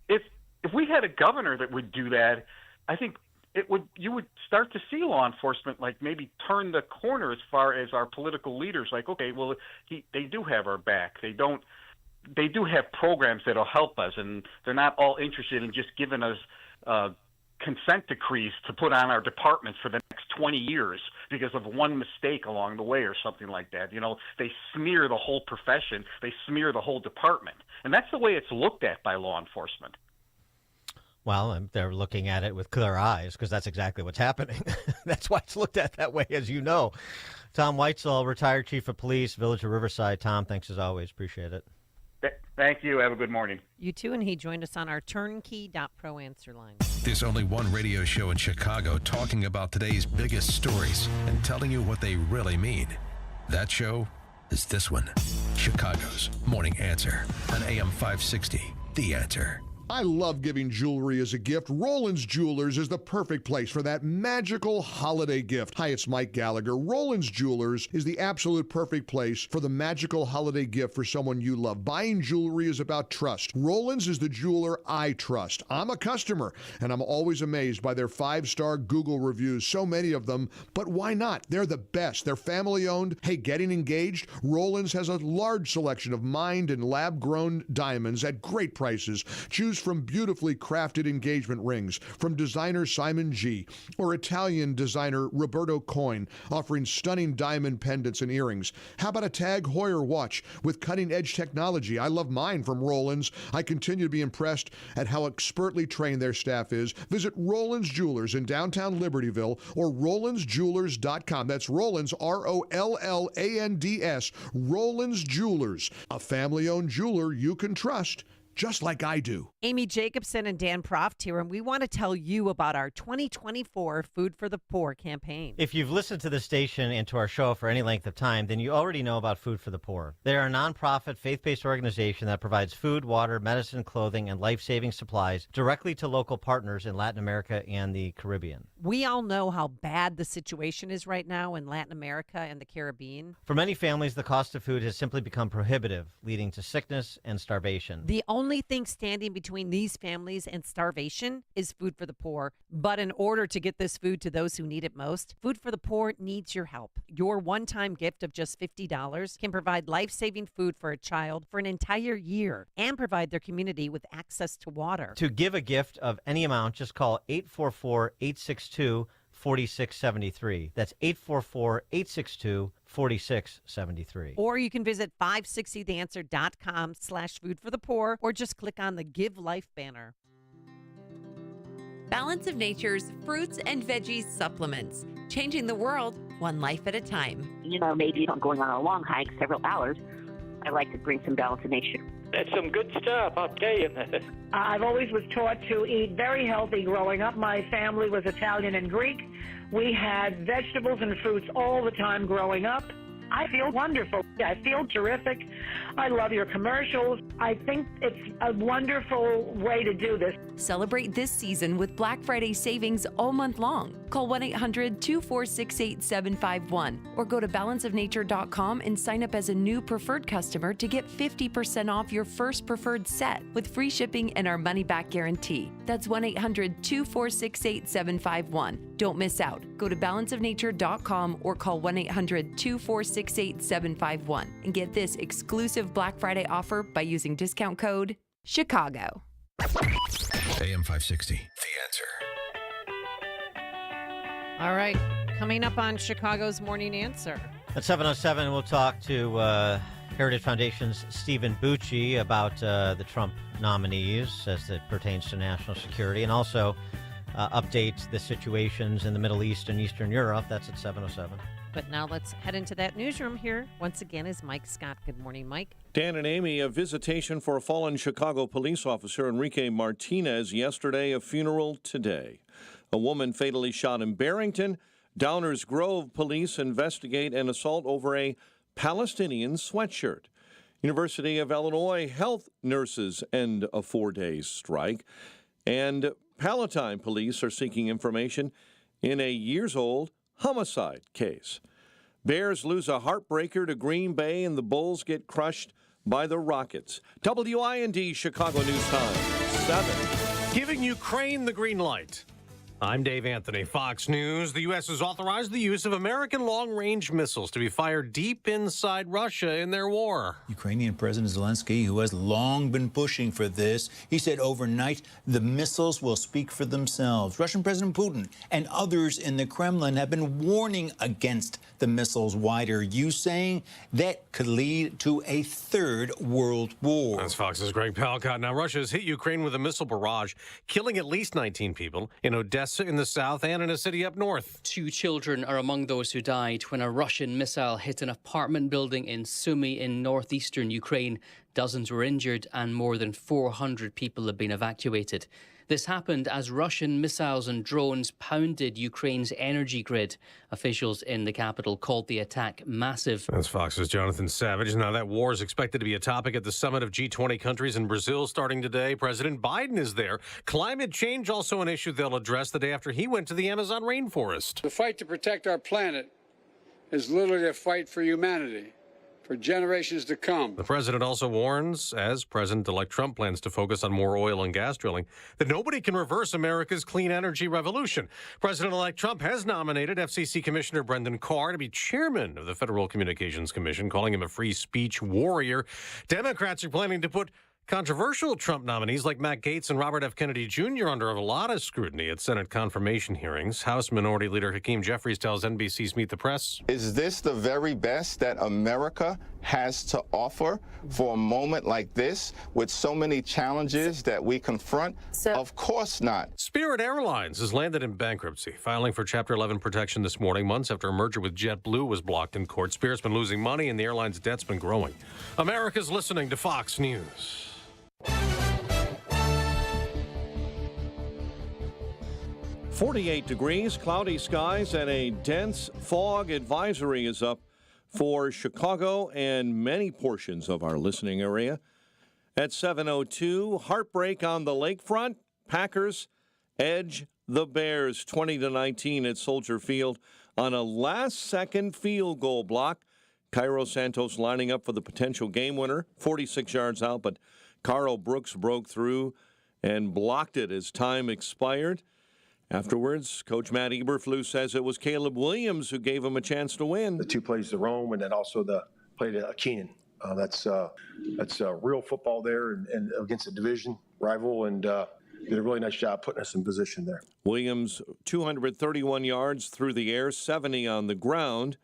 if we had a governor that would do that, I think you would start to see law enforcement like maybe turn the corner as far as our political leaders. Like, okay, well, they do have our back. They do have programs that'll help us, and they're not all interested in just giving us consent decrees to put on our departments for the next 20 years because of one mistake along the way or something like that. They smear the whole profession. They smear the whole department. And that's the way it's looked at by law enforcement. Well, they're looking at it with clear eyes because that's exactly what's happening. That's why it's looked at that way, as you know. Tom Weitzel, retired chief of police, Village of Riverside. Tom, thanks as always. Appreciate it. Thank you. Have a good morning. You too, and he joined us on our turnkey.pro answer line. There's only one radio show in Chicago talking about today's biggest stories and telling you what they really mean. That show is this one, Chicago's Morning Answer on AM 560, The Answer. I love giving jewelry as a gift. Roland's Jewelers is the perfect place for that magical holiday gift. Hi, it's Mike Gallagher. Roland's Jewelers is the absolute perfect place for the magical holiday gift for someone you love. Buying jewelry is about trust. Roland's is the jeweler I trust. I'm a customer, and I'm always amazed by their 5-star Google reviews, so many of them. But why not? They're the best. They're family-owned. Hey, getting engaged? Roland's has a large selection of mined and lab-grown diamonds at great prices. Choose from beautifully crafted engagement rings from designer Simon G. or Italian designer Roberto Coin, offering stunning diamond pendants and earrings. How about a Tag Heuer watch with cutting-edge technology? I love mine from Roland's. I continue to be impressed at how expertly trained their staff is. Visit Roland's Jewelers in downtown Libertyville or RolandsJewelers.com. That's Roland's, ROLLANDS, Roland's Jewelers, a family-owned jeweler you can trust, just like I do. Amy Jacobson and Dan Proft here, and we want to tell you about our 2024 Food for the Poor campaign. If you've listened to the station and to our show for any length of time, then you already know about Food for the Poor. They're a nonprofit, faith-based organization that provides food, water, medicine, clothing, and life-saving supplies directly to local partners in Latin America and the Caribbean. We all know how bad the situation is right now in Latin America and the Caribbean. For many families, the cost of food has simply become prohibitive, leading to sickness and starvation. The only only thing standing between these families and starvation is Food for the Poor. But in order to get this food to those who need it most, Food for the Poor needs your help. Your one-time gift of just $50 can provide life-saving food for a child for an entire year and provide their community with access to water. To give a gift of any amount, just call 844-862-4673. That's 844-862-4673. Or you can visit 560theanswer.com/food for the poor, or just click on the Give Life banner. Balance of Nature's fruits and veggies supplements, changing the world one life at a time. Maybe if I'm going on a long hike, several hours, I like to bring some Balance of Nature. That's some good stuff, I'll tell you. I've always was taught to eat very healthy growing up. My family was Italian and Greek. We had vegetables and fruits all the time growing up. I feel wonderful. I feel terrific. I love your commercials. I think it's a wonderful way to do this. Celebrate this season with Black Friday savings all month long. Call 1-800-246-8751 or go to balanceofnature.com and sign up as a new preferred customer to get 50% off your first preferred set with free shipping and our money-back guarantee. That's 1-800-246-8751. Don't miss out. Go to balanceofnature.com or call 1-800-246-8751 and get this exclusive Black Friday offer by using discount code CHICAGO. AM 560, The Answer. All right, coming up on Chicago's Morning Answer. At 7:07, we'll talk to Heritage Foundation's Stephen Bucci about the Trump nominees as it pertains to national security, and also update the situations in the Middle East and Eastern Europe. That's at 7:07. But now let's head into that newsroom. Here once again is Mike Scott. Good morning, Mike. Dan and Amy, a visitation for a fallen Chicago police officer, Enrique Martinez, yesterday, a funeral today. A woman fatally shot in Barrington. Downers Grove police investigate an assault over a Palestinian sweatshirt. University of Illinois health nurses end a 4-day strike. And Palatine police are seeking information in a years-old homicide case. Bears lose a heartbreaker to Green Bay, and the Bulls get crushed by the Rockets. WIND Chicago News Time, 7. Giving Ukraine the green light. I'm Dave Anthony, Fox News. The U.S. has authorized the use of American long-range missiles to be fired deep inside Russia in their war. Ukrainian President Zelensky, who has long been pushing for this, he said overnight the missiles will speak for themselves. Russian President Putin and others in the Kremlin have been warning against the missiles. Why are you saying that could lead to a third world war? That's Fox's Greg Palcott. Now, Russia has hit Ukraine with a missile barrage, killing at least 19 people in Odessa in the south and in a city up north. 2 children are among those who died when a Russian missile hit an apartment building in Sumy in northeastern Ukraine. Dozens were injured and more than 400 people have been evacuated. This happened as Russian missiles and drones pounded Ukraine's energy grid. Officials in the capital called the attack massive. That's Fox's Jonathan Savage. Now, that war is expected to be a topic at the summit of G20 countries in Brazil starting today. President Biden is there. Climate change also an issue they'll address the day after he went to the Amazon rainforest. The fight to protect our planet is literally a fight for humanity, for generations to come. The president also warns, as President-elect Trump plans to focus on more oil and gas drilling, that nobody can reverse America's clean energy revolution. President-elect Trump has nominated FCC Commissioner Brendan Carr to be chairman of the Federal Communications Commission, calling him a free speech warrior. Democrats are planning to put controversial Trump nominees like Matt Gaetz and Robert F. Kennedy Jr. under a lot of scrutiny at Senate confirmation hearings. House Minority Leader Hakeem Jeffries tells NBC's Meet the Press. Is this the very best that America has to offer for a moment like this with so many challenges that we confront? Of course not. Spirit Airlines has landed in bankruptcy, filing for Chapter 11 protection this morning, months after a merger with JetBlue was blocked in court. Spirit's been losing money and the airline's debt's been growing. America's listening to Fox News. 48 degrees, cloudy skies, and a dense fog advisory is up for Chicago and many portions of our listening area. At 7:02, heartbreak on the lakefront. Packers edge the Bears 20-19 at Soldier Field on a last-second field goal block. Cairo Santos lining up for the potential game winner, 46 yards out, but Carl Brooks broke through and blocked it as time expired. Afterwards, Coach Matt Eberflus says it was Caleb Williams who gave him a chance to win. The two plays to Rome and then also the play to Keenan. That's real football there and against a division rival, and did a really nice job putting us in position there. Williams, 231 yards through the air, 70 on the ground.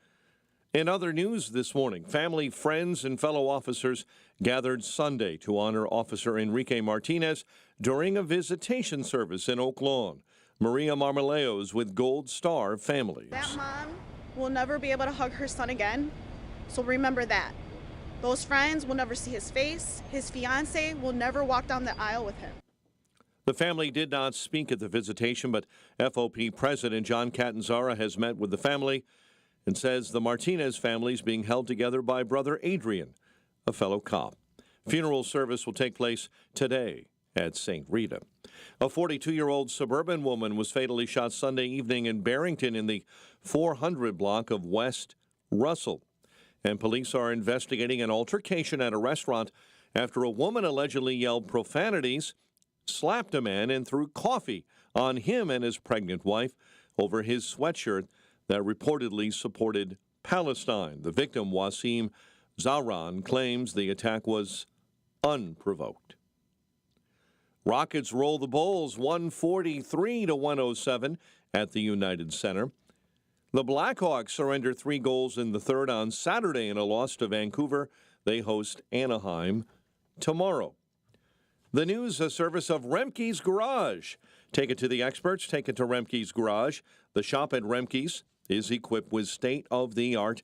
In other news this morning, family, friends, and fellow officers gathered Sunday to honor Officer Enrique Martinez during a visitation service in Oak Lawn. Maria Marmoleos with Gold Star Families. That mom will never be able to hug her son again, so remember that. Those friends will never see his face. His fiance will never walk down the aisle with him. The family did not speak at the visitation, but FOP President John Catanzara has met with the family and says the Martinez family is being held together by brother Adrian, a fellow cop. Funeral service will take place today at St. Rita. A 42-year-old suburban woman was fatally shot Sunday evening in Barrington in the 400 block of West Russell. And police are investigating an altercation at a restaurant after a woman allegedly yelled profanities, slapped a man, and threw coffee on him and his pregnant wife over his sweatshirt that reportedly supported Palestine. The victim, Wasim Zahran, claims the attack was unprovoked. Rockets roll the Bulls 143-107 at the United Center. The Blackhawks surrender 3 goals in the third on Saturday in a loss to Vancouver. They host Anaheim tomorrow. The news, a service of Remke's Garage. Take it to the experts. Take it to Remke's Garage. The shop at Remke's is equipped with state-of-the-art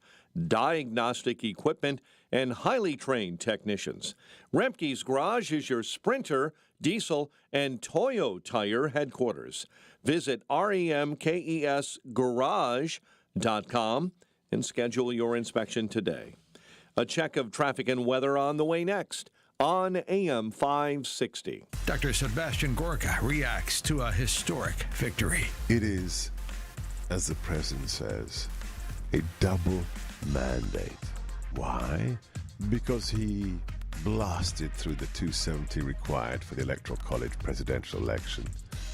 diagnostic equipment and highly trained technicians. Remke's Garage is your Sprinter, diesel, and Toyo tire headquarters. Visit remkesgarage.com and schedule your inspection today. A check of traffic and weather on the way next on AM 560. Dr. Sebastian Gorka reacts to a historic victory. It is, as the president says, a double mandate. Why? Because he blasted through the 270 required for the Electoral College presidential election,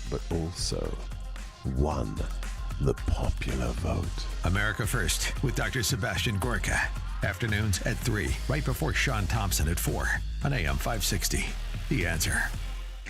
but also won the popular vote. America First with Dr. Sebastian Gorka. Afternoons at 3, right before Sean Thompson at 4 on AM 560. The Answer.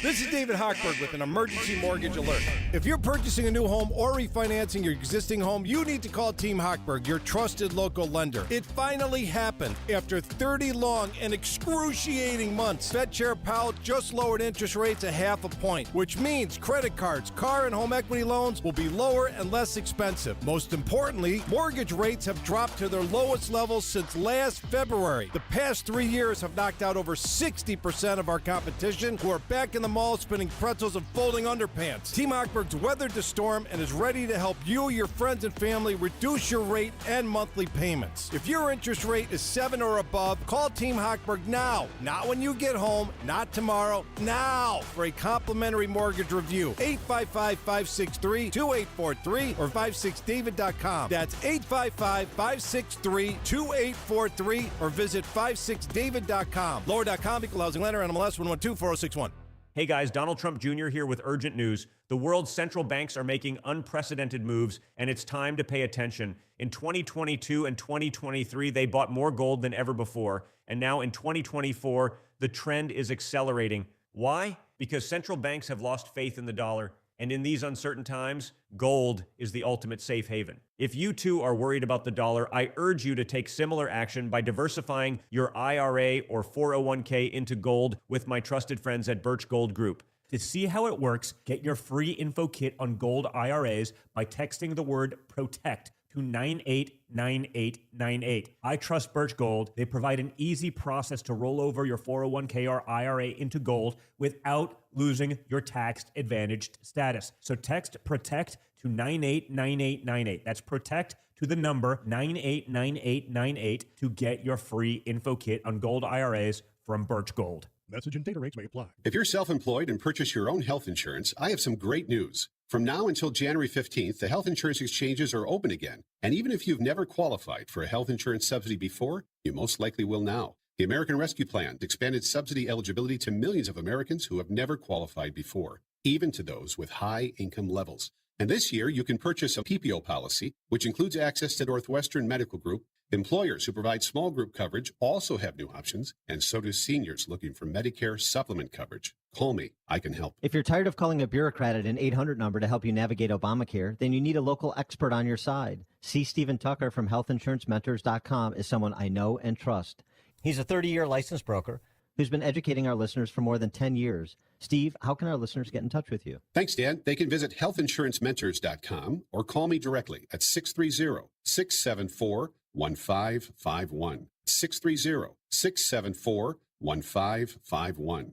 This is David Hochberg with an emergency mortgage alert. If you're purchasing a new home or refinancing your existing home, you need to call Team Hochberg, your trusted local lender. It finally happened. After 30 long and excruciating months, Fed Chair Powell just lowered interest rates 0.5 point, which means credit cards, car and home equity loans will be lower and less expensive. Most importantly, mortgage rates have dropped to their lowest levels since last February. The past 3 years have knocked out over 60% of our competition, who are back in the mall spinning pretzels and folding underpants. Team Hochberg's weathered the storm and is ready to help you, your friends, and family reduce your rate and monthly payments. If your interest rate is 7 or above, call Team Hochberg now. Not when you get home, not tomorrow, now for a complimentary mortgage review. 855-563-2843 or 56david.com. That's 855-563-2843 or visit 56david.com. Lower.com, equal housing lender, NMLS 1124061. Hey guys, Donald Trump Jr. here with urgent news. The world's central banks are making unprecedented moves, and it's time to pay attention. In 2022 and 2023, they bought more gold than ever before. And now in 2024, the trend is accelerating. Why? Because central banks have lost faith in the dollar. And in these uncertain times, gold is the ultimate safe haven. If you too are worried about the dollar, I urge you to take similar action by diversifying your IRA or 401k into gold with my trusted friends at Birch Gold Group. To see how it works, get your free info kit on gold IRAs by texting the word PROTECT to 989898. I trust Birch Gold. They provide an easy process to roll over your 401k or IRA into gold without losing your tax advantaged status. So text PROTECT to 989898. That's PROTECT to the number 989898 to get your free info kit on gold IRAs from Birch Gold. Message and data rates may apply. If you're self-employed and purchase your own health insurance, I have some great news. From now until January 15th, the health insurance exchanges are open again. And even if you've never qualified for a health insurance subsidy before, you most likely will now. The American Rescue Plan expanded subsidy eligibility to millions of Americans who have never qualified before, even to those with high income levels. And this year, you can purchase a PPO policy, which includes access to Northwestern Medical Group. Employers who provide small group coverage also have new options, and so do seniors looking for Medicare supplement coverage. Call me. I can help. If you're tired of calling a bureaucrat at an 800 number to help you navigate Obamacare, then you need a local expert on your side. C. Stephen Tucker from healthinsurancementors.com is someone I know and trust. He's a 30-year licensed broker who's been educating our listeners for more than 10 years. Steve, how can our listeners get in touch with you? Thanks, Dan. They can visit healthinsurancementors.com or call me directly at 630-674-1551. 630-674-1551.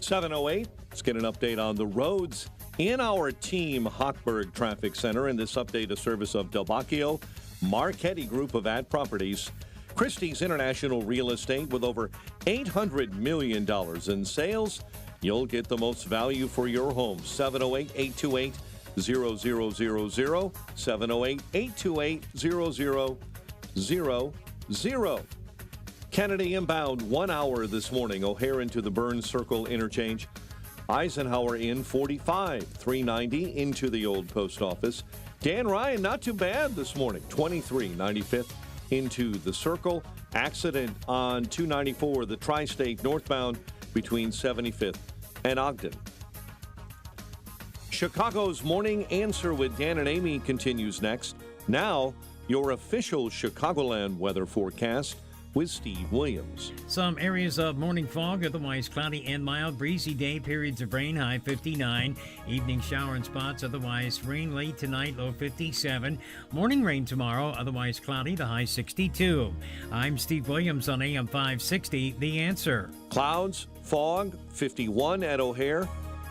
7:08. Let's get an update on the roads in our Team Hochberg Traffic Center. And this update, a service of Del Bacchio, Marchetti Group of Ad Properties, Christie's International Real Estate with over $800 million in sales. You'll get the most value for your home. 708-828-0000, 708-828-0000. Kennedy inbound 1 hour this morning. O'Hare into the Burns Circle interchange. Eisenhower in 45, 390 into the old post office. Dan Ryan, not too bad this morning. 23, 95th into the Circle. Accident on 294, the Tri-State northbound between 75th and Ogden. Chicago's Morning Answer with Dan and Amy continues next. Now, your official Chicagoland weather forecast with Steve Williams. Some areas of morning fog, otherwise cloudy and mild. Breezy day, periods of rain, high 59. Evening shower in spots, otherwise rain late tonight, low 57. Morning rain tomorrow, otherwise cloudy, the high 62. I'm Steve Williams on AM 560, The Answer. Clouds, fog, 51 at O'Hare,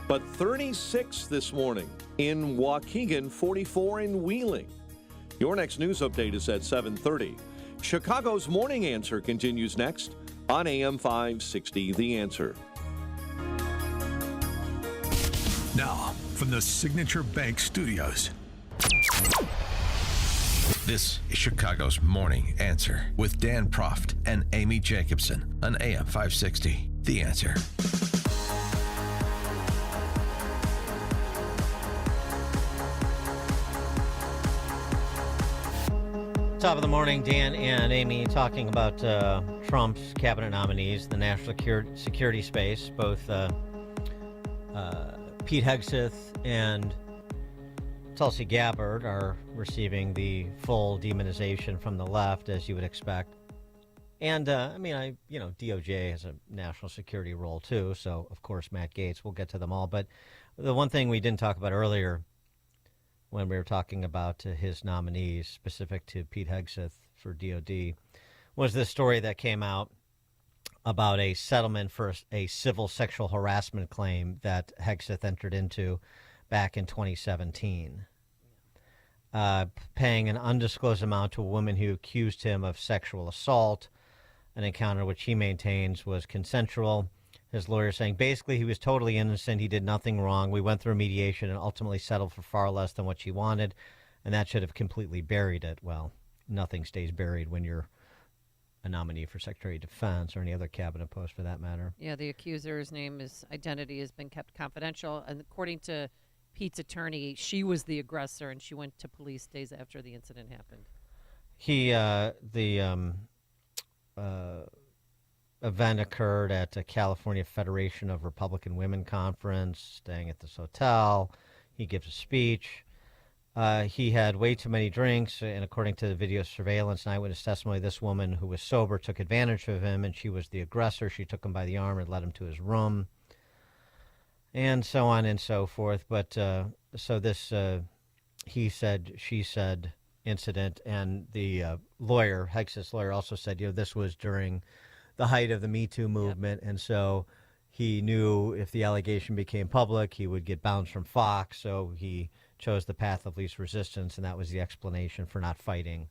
but 36 this morning in Waukegan, 44 in Wheeling. Your next news update is at 7:30. Chicago's Morning Answer continues next on AM 560, The Answer. Now, from the Signature Bank Studios, this is Chicago's Morning Answer with Dan Proft and Amy Jacobson on AM 560, The Answer. Top of the morning, Dan and Amy talking about Trump's cabinet nominees, the national security space. Both Pete Hegseth and Tulsi Gabbard are receiving the full demonization from the left, as you would expect. And DOJ has a national security role too. So of course, Matt Gaetz. We'll get to them all. But the one thing we didn't talk about earlier, when we were talking about his nominees, specific to Pete Hegseth for DOD, was this story that came out about a settlement for a civil sexual harassment claim that Hegseth entered into back in 2017, paying an undisclosed amount to a woman who accused him of sexual assault, an encounter which he maintains was consensual. His lawyer saying basically he was totally innocent. He did nothing wrong. We went through mediation and ultimately settled for far less than what she wanted, and that should have completely buried it. Well, nothing stays buried when you're a nominee for Secretary of Defense or any other cabinet post for that matter. Yeah, the accuser's identity has been kept confidential, and according to Pete's attorney, she was the aggressor, and she went to police days after the incident happened. Event occurred at a California Federation of Republican Women conference, staying at this hotel. He gives a speech. He had way too many drinks, and according to the video surveillance and eyewitness testimony, this woman who was sober took advantage of him, and she was the aggressor. She took him by the arm and led him to his room, and so on and so forth. But so this he said, she said incident, and the lawyer, Hegseth's lawyer, also said, this was during the height of the Me Too movement, and so he knew if the allegation became public, he would get bounced from Fox, so he chose the path of least resistance, and that was the explanation for not fighting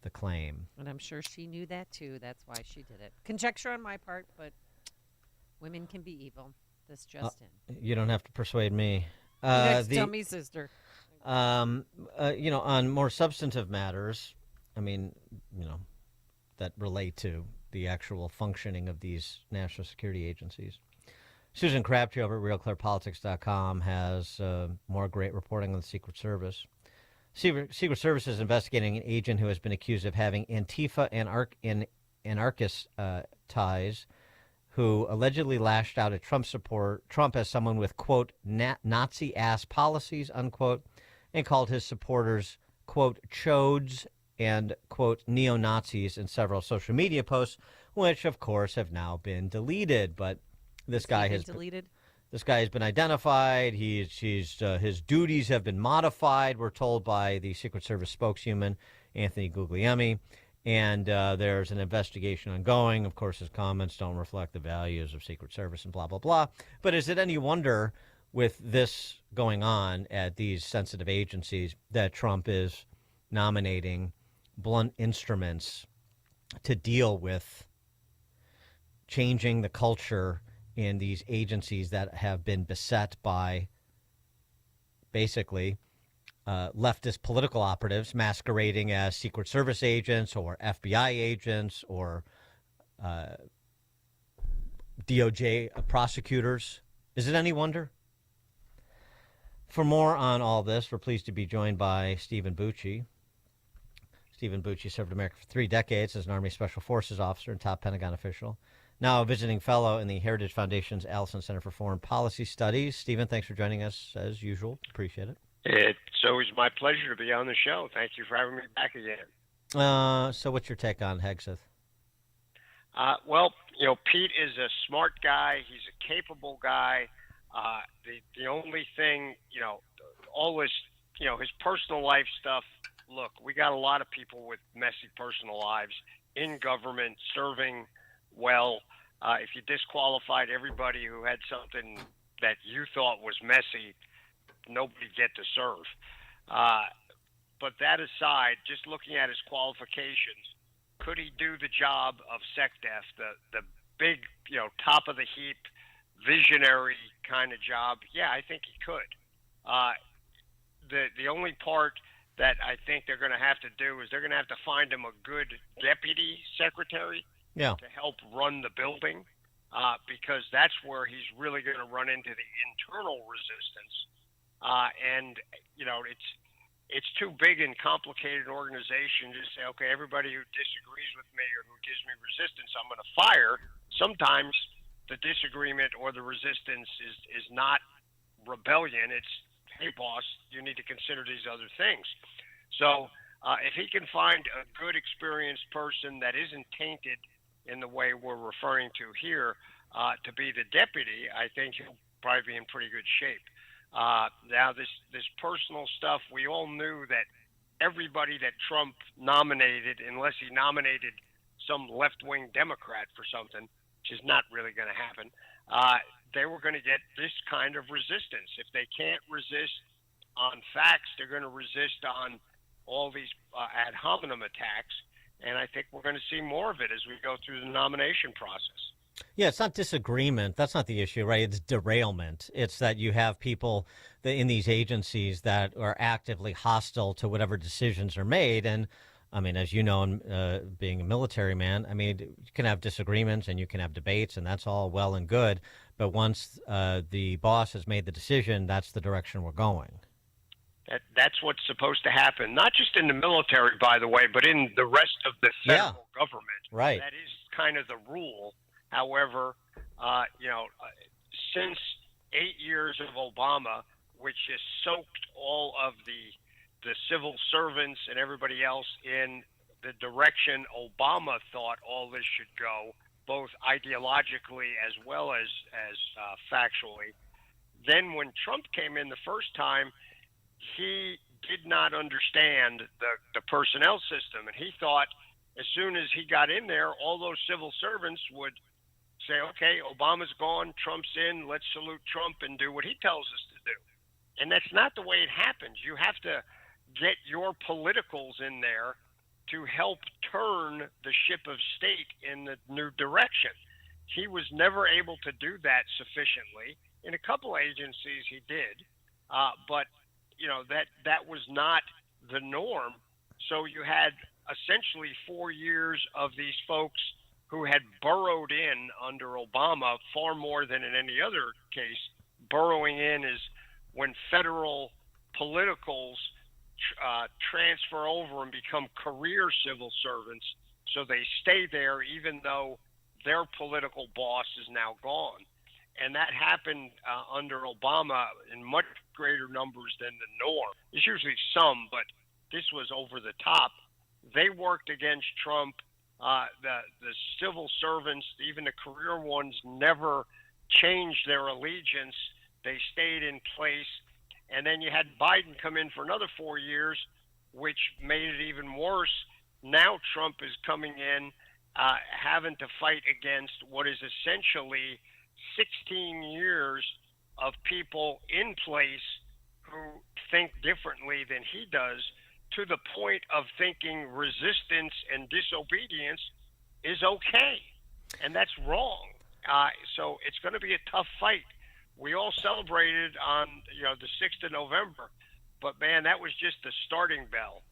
the claim. And I'm sure she knew that, too. That's why she did it. Conjecture on my part, but women can be evil. This just in. You don't have to persuade me. Tell me, sister. On more substantive matters, I mean, that relate to the actual functioning of these national security agencies. Susan Crabtree over at RealClearPolitics.com has more great reporting on the Secret Service. Secret Service is investigating an agent who has been accused of having Antifa and anarchist ties, who allegedly lashed out at Trump as someone with, quote, Nazi-ass policies, unquote, and called his supporters, quote, chodes and, quote, neo-Nazis in several social media posts, which, of course, have now been deleted. But this guy has been deleted. This guy has been identified. His duties have been modified, we're told by the Secret Service spokeshuman, Anthony Guglielmi. And there's an investigation ongoing. Of course, his comments don't reflect the values of Secret Service and blah, blah, blah. But is it any wonder, with this going on at these sensitive agencies, that Trump is nominating blunt instruments to deal with changing the culture in these agencies that have been beset by basically leftist political operatives masquerading as Secret Service agents or FBI agents or DOJ prosecutors? Is it any wonder? For more on all this, we're pleased to be joined by Stephen Bucci. Stephen Bucci served America for 3 decades as an Army Special Forces officer and top Pentagon official. Now a visiting fellow in the Heritage Foundation's Allison Center for Foreign Policy Studies. Stephen, thanks for joining us as usual. Appreciate it. It's always my pleasure to be on the show. Thank you for having me back again. So what's your take on Hegseth? Well, Pete is a smart guy. He's a capable guy. The only thing, all this, his personal life stuff, look, we got a lot of people with messy personal lives in government serving well. If you disqualified everybody who had something that you thought was messy, nobody get to serve. But that aside, just looking at his qualifications, could he do the job of SecDef, the big, top of the heap, visionary kind of job? Yeah, I think he could. The only part that I think they're going to have to do is they're going to have to find him a good deputy secretary to help run the building, because that's where he's really going to run into the internal resistance. And it's too big and complicated an organization to say, okay, everybody who disagrees with me or who gives me resistance, I'm going to fire. Sometimes the disagreement or the resistance is not rebellion. It's, hey, boss, you need to consider these other things. So if he can find a good, experienced person that isn't tainted in the way we're referring to here to be the deputy, I think he'll probably be in pretty good shape. Now, this personal stuff, we all knew that everybody that Trump nominated, unless he nominated some left-wing Democrat for something, which is not really going to happen, they were going to get this kind of resistance. If they can't resist on facts, they're going to resist on all these ad hominem attacks, and I think we're going to see more of it as we go through the nomination process. Yeah, it's not disagreement. That's not the issue, right? It's derailment. It's that you have people in these agencies that are actively hostile to whatever decisions are made. And, I mean, as you know, being a military man, I mean, you can have disagreements and you can have debates, and that's all well and good. But once the boss has made the decision, that's the direction we're going. That's what's supposed to happen, not just in the military, by the way, but in the rest of the federal government. Right. That is kind of the rule. However, since 8 years of Obama, which has soaked all of the civil servants and everybody else in the direction Obama thought all this should go, both ideologically as well as factually, then when Trump came in the first time, he did not understand the personnel system, and he thought as soon as he got in there, all those civil servants would say, okay, Obama's gone, Trump's in, let's salute Trump and do what he tells us to do. And that's not the way it happens. You have to get your politicals in there to help turn the ship of state in the new direction. He was never able to do that sufficiently. In a couple agencies he did, but that was not the norm. So you had essentially 4 years of these folks who had burrowed in under Obama far more than in any other case. Burrowing in is when federal politicals transfer over and become career civil servants, so they stay there even though their political boss is now gone. And that happened under Obama in much greater numbers than the norm. There's usually some, but this was over the top. They worked against Trump. The civil servants, even the career ones, never changed their allegiance. They stayed in place. And then you had Biden come in for another 4 years, which made it even worse. Now Trump is coming in, having to fight against what is essentially 16 years of people in place who think differently than he does, to the point of thinking resistance and disobedience is okay. And that's wrong. So it's going to be a tough fight. We all celebrated on the 6th of November, but man, that was just the starting bell.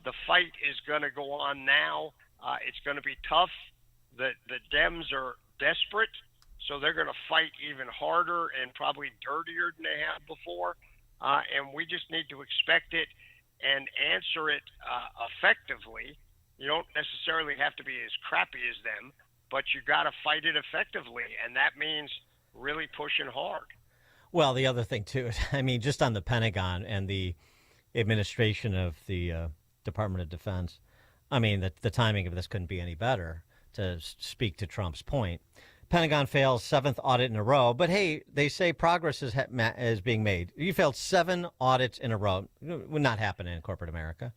The fight is going to go on now. It's going to be tough. The Dems are desperate, so they're going to fight even harder and probably dirtier than they have before. And we just need to expect it and answer it effectively. You don't necessarily have to be as crappy as them, but you got to fight it effectively, and that means really pushing hard. Well, the other thing, too, is, I mean, just on the Pentagon and the administration of the Department of Defense, I mean, the timing of this couldn't be any better, to speak to Trump's point. Pentagon fails 7th audit in a row, but hey, they say progress is being made. You failed 7 audits in a row. It would not happen in corporate America.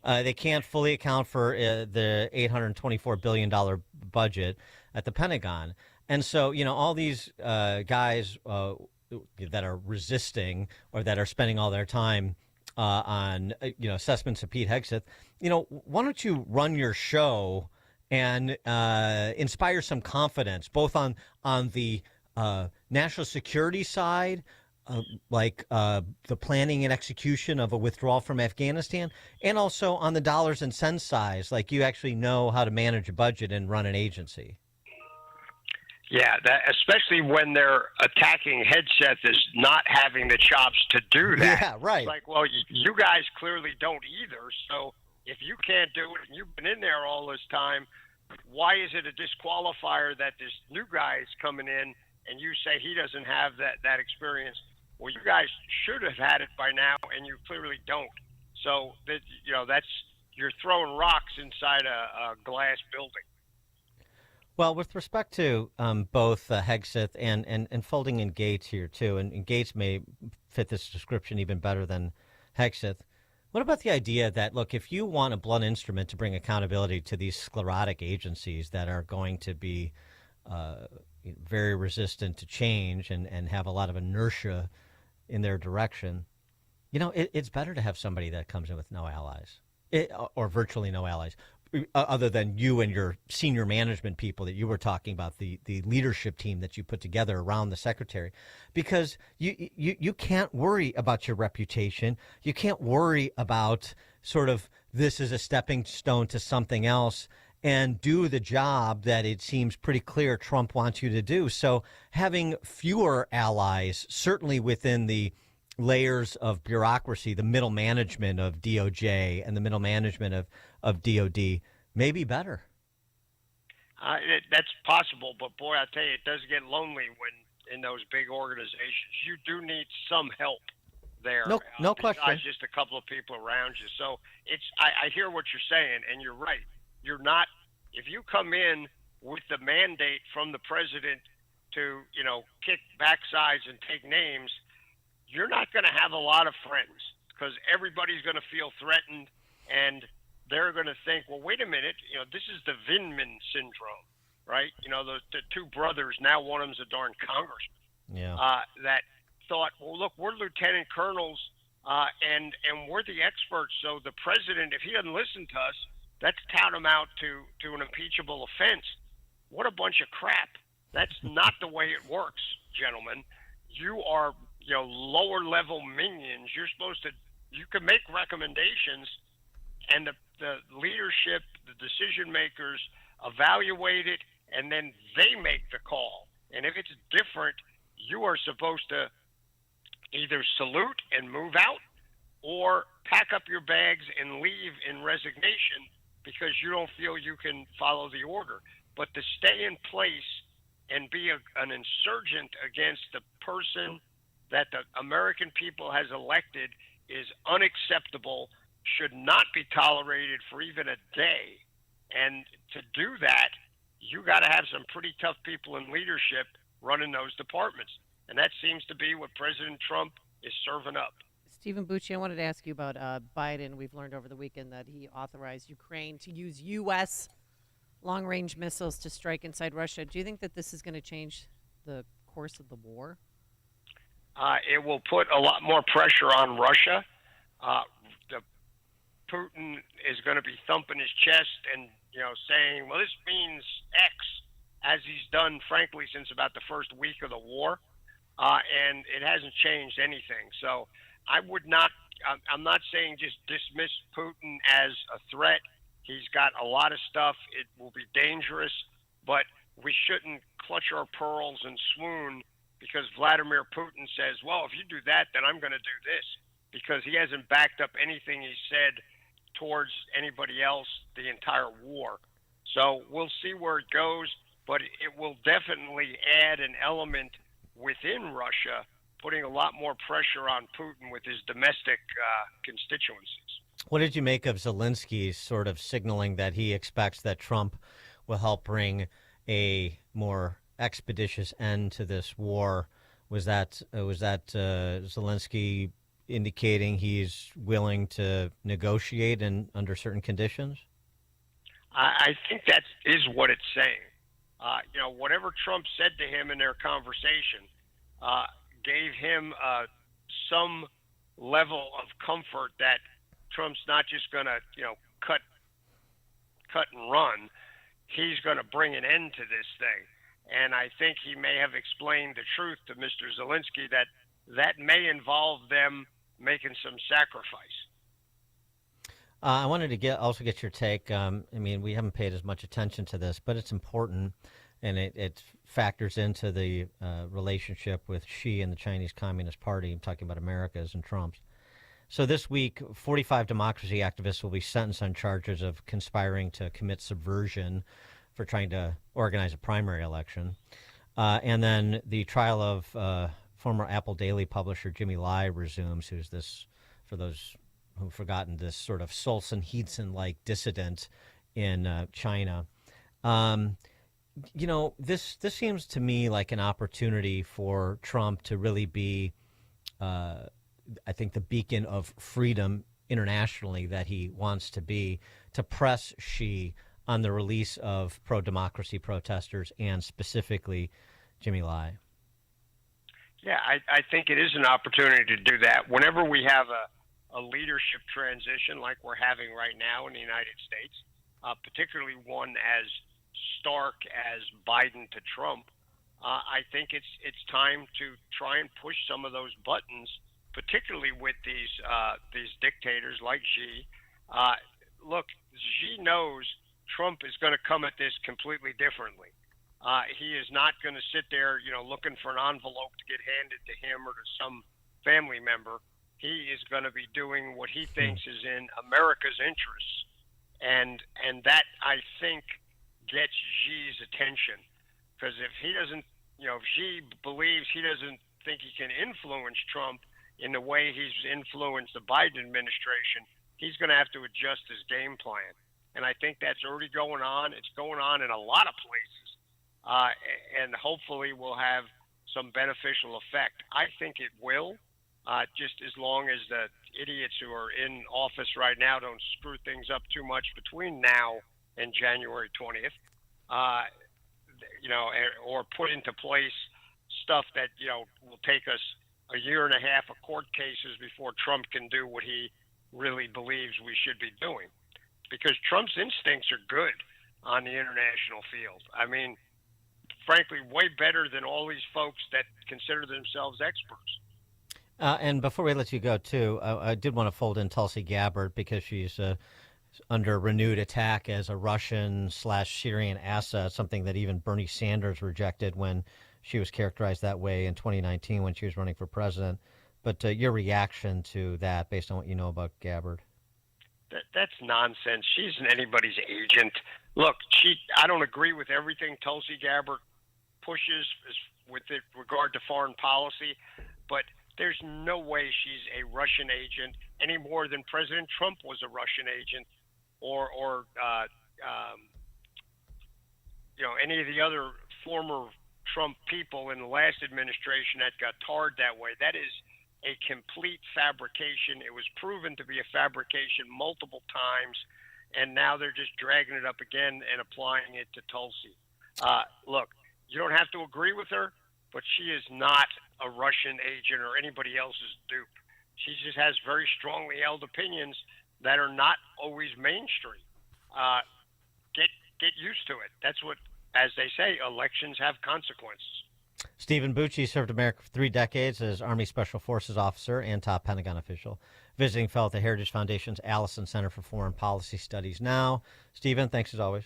They can't fully account for the $824 billion budget at the Pentagon. And so, all these guys that are resisting or that are spending all their time on, assessments of Pete Hegseth, why don't you run your show and inspire some confidence, both on the national security side, like the planning and execution of a withdrawal from Afghanistan, and also on the dollars and cents side, like you actually know how to manage a budget and run an agency. Yeah, that, especially when they're attacking Hegseth as not having the chops to do that. Yeah, right. It's like, well, you guys clearly don't either. So if you can't do it and you've been in there all this time, why is it a disqualifier that this new guy is coming in and you say he doesn't have that experience? Well, you guys should have had it by now, and you clearly don't. So that that's, you're throwing rocks inside a glass building. Well, with respect to both Hegseth and folding in Gates here, too, and Gates may fit this description even better than Hegseth, what about the idea that, look, if you want a blunt instrument to bring accountability to these sclerotic agencies that are going to be very resistant to change and have a lot of inertia in their direction, it's better to have somebody that comes in with no allies, or virtually no allies, other than you and your senior management people that you were talking about, the leadership team that you put together around the secretary, because you can't worry about your reputation. You can't worry about sort of this is a stepping stone to something else and do the job that it seems pretty clear Trump wants you to do. So having fewer allies, certainly within the layers of bureaucracy, the middle management of DOJ and the middle management of DOD, may be better. That's possible, but boy, I tell you, it does get lonely when in those big organizations. You do need some help there. No question. Besides just a couple of people around you. So I hear what you're saying, and you're right. You're not, if you come in with the mandate from the president to, kick backsides and take names, you're not going to have a lot of friends, because everybody's going to feel threatened, and they're going to think, well, wait a minute, this is the Vindman syndrome, right? The two brothers, now one of them's a darn congressman, that thought, well, look, we're lieutenant colonels, and we're the experts, so the president, if he doesn't listen to us, let's tout him out to an impeachable offense. What a bunch of crap. That's not the way it works, gentlemen. You are lower level minions. You're supposed to, you can make recommendations, and the leadership, the decision makers evaluate it, and then they make the call. And if it's different, you are supposed to either salute and move out or pack up your bags and leave in resignation because you don't feel you can follow the order. But to stay in place and be an insurgent against the person that the American people has elected is unacceptable, should not be tolerated for even a day. And to do that, you got to have some pretty tough people in leadership running those departments. And that seems to be what President Trump is serving up. Stephen Bucci, I wanted to ask you about Biden. We've learned over the weekend that he authorized Ukraine to use U.S. long-range missiles to strike inside Russia. Do you think that this is going to change the course of the war? It will put a lot more pressure on Russia. Putin is going to be thumping his chest and saying, well, this means X, as he's done, frankly, since about the first week of the war. And it hasn't changed anything. So I would not, I'm not saying just dismiss Putin as a threat. He's got a lot of stuff. It will be dangerous, but we shouldn't clutch our pearls and swoon because Vladimir Putin says, well, if you do that, then I'm going to do this, because he hasn't backed up anything he said towards anybody else the entire war. So we'll see where it goes, but it will definitely add an element within Russia, putting a lot more pressure on Putin with his domestic constituencies. What did you make of Zelensky's sort of signaling that he expects that Trump will help bring a more expeditious end to this war? Was that Zelensky indicating he's willing to negotiate and under certain conditions? I think that is what it's saying. Whatever Trump said to him in their conversation gave him some level of comfort that Trump's not just going to, cut and run. He's going to bring an end to this thing. And I think he may have explained the truth to Mr. Zelensky that may involve them making some sacrifice. I wanted to get your take. We haven't paid as much attention to this, but it's important, and it factors into the relationship with Xi and the Chinese Communist Party. I'm talking about America's and Trump's. So this week, 45 democracy activists will be sentenced on charges of conspiring to commit subversion for trying to organize a primary election. And then the trial of former Apple Daily publisher Jimmy Lai resumes, who's this, for those who've forgotten, this sort of Solzhenitsyn-like dissident in China. This seems to me like an opportunity for Trump to really be, I think, the beacon of freedom internationally that he wants to be, to press Xi on the release of pro-democracy protesters and specifically Jimmy Lai. Yeah, I think it is an opportunity to do that. Whenever we have a leadership transition like we're having right now in the United States, particularly one as stark as Biden to Trump, I think it's time to try and push some of those buttons, particularly with these dictators like Xi. Look, Xi knows Trump is going to come at this completely differently. He is not going to sit there, looking for an envelope to get handed to him or to some family member. He is going to be doing what he thinks is in America's interests, and that, I think, gets Xi's attention. Because if he doesn't, if Xi believes he doesn't think he can influence Trump in the way he's influenced the Biden administration, he's going to have to adjust his game plan. And I think that's already going on. It's going on in a lot of places. And hopefully will have some beneficial effect. I think it will, just as long as the idiots who are in office right now don't screw things up too much between now and January 20th, or put into place stuff that, will take us a year and a half of court cases before Trump can do what he really believes we should be doing. Because Trump's instincts are good on the international field. I mean, frankly, way better than all these folks that consider themselves experts. And before we let you go, too, I did want to fold in Tulsi Gabbard because she's under renewed attack as a Russian/Syrian asset, something that even Bernie Sanders rejected when she was characterized that way in 2019 when she was running for president. But your reaction to that, based on what you know about Gabbard? That's nonsense. She isn't anybody's agent. Look, I don't agree with everything Tulsi Gabbard pushes with regard to foreign policy, but there's no way she's a Russian agent any more than President Trump was a Russian agent, or any of the other former Trump people in the last administration that got tarred that way. That is a complete fabrication. It was proven to be a fabrication multiple times, and now they're just dragging it up again and applying it to Tulsi. Look, you don't have to agree with her, but she is not a Russian agent or anybody else's dupe. She just has very strongly held opinions that are not always mainstream. Get used to it. That's what, as they say, elections have consequences. Stephen Bucci served America for 3 decades as Army Special Forces officer and top Pentagon official, visiting fellow at the Heritage Foundation's Allison Center for Foreign Policy Studies now. Stephen, thanks as always.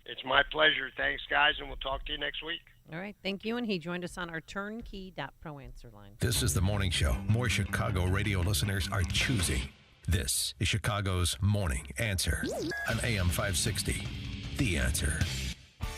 It's my pleasure. Thanks, guys, and we'll talk to you next week. All right, thank you. And he joined us on our turnkey.pro answer line. This is the morning show more Chicago radio listeners are choosing. This is Chicago's Morning Answer on AM 560. The Answer.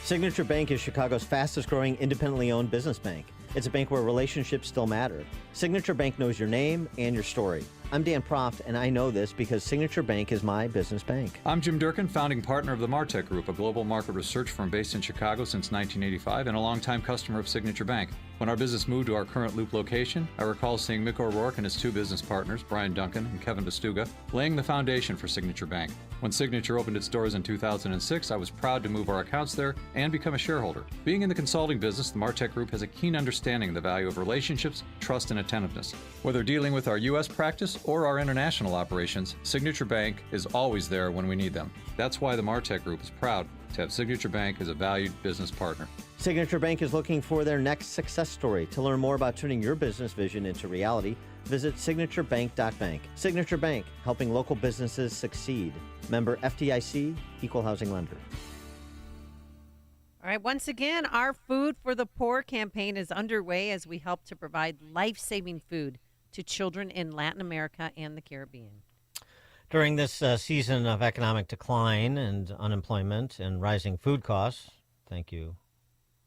Signature Bank is Chicago's fastest growing independently owned business bank. It's a bank where relationships still matter. Signature Bank knows your name and your story. I'm Dan Proft, and I know this because Signature Bank is my business bank. I'm Jim Durkin, founding partner of the Martech Group, a global market research firm based in Chicago since 1985 and a longtime customer of Signature Bank. When our business moved to our current Loop location, I recall seeing Mick O'Rourke and his 2 business partners, Brian Duncan and Kevin Vestuga, laying the foundation for Signature Bank. When Signature opened its doors in 2006, I was proud to move our accounts there and become a shareholder. Being in the consulting business, the Martech Group has a keen understanding of the value of relationships, trust, and attentiveness. Whether dealing with our U.S. practice or our international operations, Signature Bank is always there when we need them. That's why the Martech Group is proud to have Signature Bank as a valued business partner. Signature Bank is looking for their next success story. To learn more about turning your business vision into reality, visit signaturebank.bank. Signature Bank, helping local businesses succeed. Member FDIC, Equal Housing Lender. All right, once again, our Food for the Poor campaign is underway as we help to provide life-saving food to children in Latin America and the Caribbean. During this season of economic decline and unemployment and rising food costs, thank you,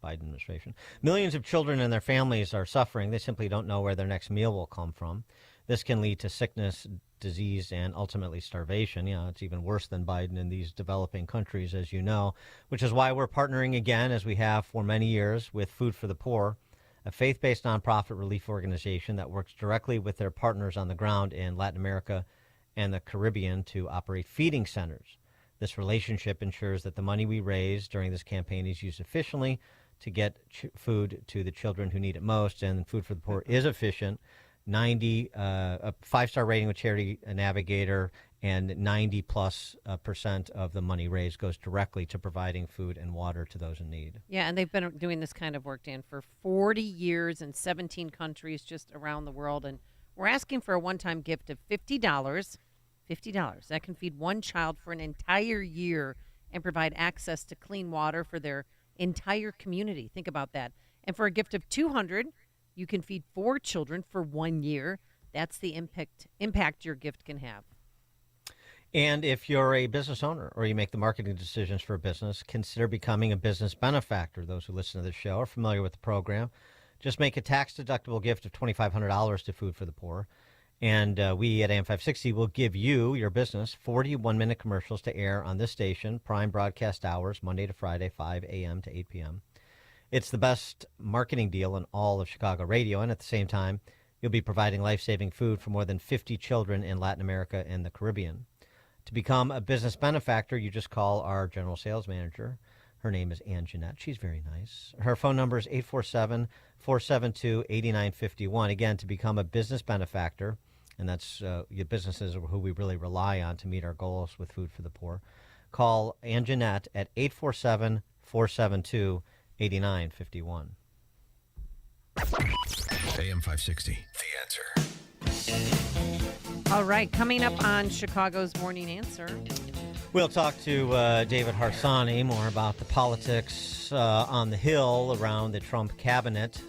Biden administration, millions of children and their families are suffering. They simply don't know where their next meal will come from. This can lead to sickness, disease, and ultimately starvation. Yeah, it's even worse than Biden in these developing countries, as you know, which is why we're partnering again, as we have for many years, with Food for the Poor, a faith-based nonprofit relief organization that works directly with their partners on the ground in Latin America and the Caribbean to operate feeding centers. This relationship ensures that the money we raise during this campaign is used efficiently to get food to the children who need it most, and Food for the Poor is efficient. A 5-star rating with Charity Navigator, and 90+% of the money raised goes directly to providing food and water to those in need. Yeah, and they've been doing this kind of work, Dan, for 40 years in 17 countries just around the world, and we're asking for a one-time gift of $50. $50. That can feed one child for an entire year and provide access to clean water for their entire community. Think about that. And for a gift of $200, you can feed 4 children for 1 year. That's the impact your gift can have. And if you're a business owner or you make the marketing decisions for a business, consider becoming a business benefactor. Those who listen to this show are familiar with the program. Just make a tax-deductible gift of $2,500 to Food for the Poor. And we at AM 560 will give you, your business, 40 one-minute commercials to air on this station, prime broadcast hours, Monday to Friday, 5 a.m. to 8 p.m. It's the best marketing deal in all of Chicago radio, and at the same time, you'll be providing life-saving food for more than 50 children in Latin America and the Caribbean. To become a business benefactor, you just call our general sales manager. Her name is Ann Jeanette. She's very nice. Her phone number is 847-472-8951. Again, to become a business benefactor, and that's your businesses who we really rely on to meet our goals with Food for the Poor, call Ann Jeanette at 847-472-8951. AM 560, The Answer. All right, coming up on Chicago's Morning Answer. We'll talk to David Harsanyi more about the politics on the Hill around the Trump cabinet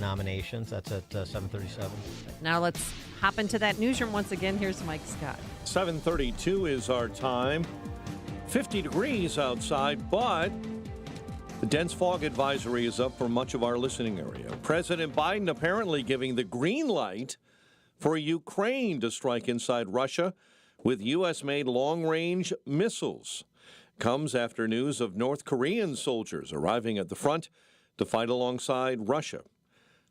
nominations. That's at 7:37. Now let's hop into that newsroom once again. Here's Mike Scott. 7:32 is our time. 50 degrees outside, but the dense fog advisory is up for much of our listening area. President Biden apparently giving the green light for Ukraine to strike inside Russia with U.S.-made long-range missiles. Comes after news of North Korean soldiers arriving at the front to fight alongside Russia.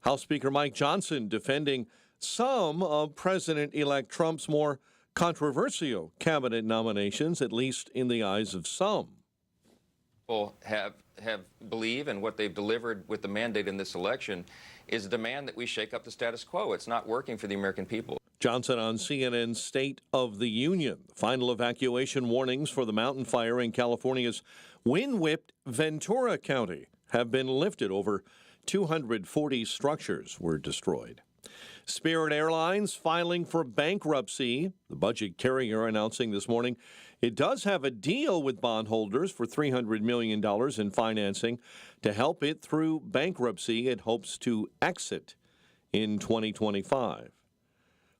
House Speaker Mike Johnson defending some of President-elect Trump's more controversial cabinet nominations, at least in the eyes of some. People have believe, and what they've delivered with the mandate in this election is a demand that we shake up the status quo. It's not working for the American people. Johnson on CNN's State of the Union. Final evacuation warnings for the mountain fire in California's wind-whipped Ventura County have been lifted. Over 240 structures were destroyed. Spirit Airlines filing for bankruptcy. The budget carrier announcing this morning it does have a deal with bondholders for $300 million in financing to help it through bankruptcy. It hopes to exit in 2025.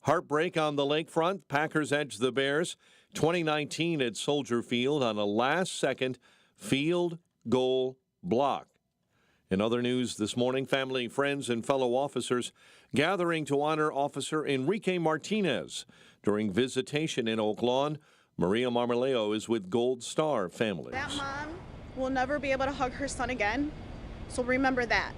Heartbreak on the lakefront. Packers edge the Bears 2019 at Soldier Field on a last-second field goal block. In other news this morning, family, friends, and fellow officers gathering to honor Officer Enrique Martinez during visitation in Oak Lawn. Maria Marmoleo is with Gold Star families. That mom will never be able to hug her son again, so remember that.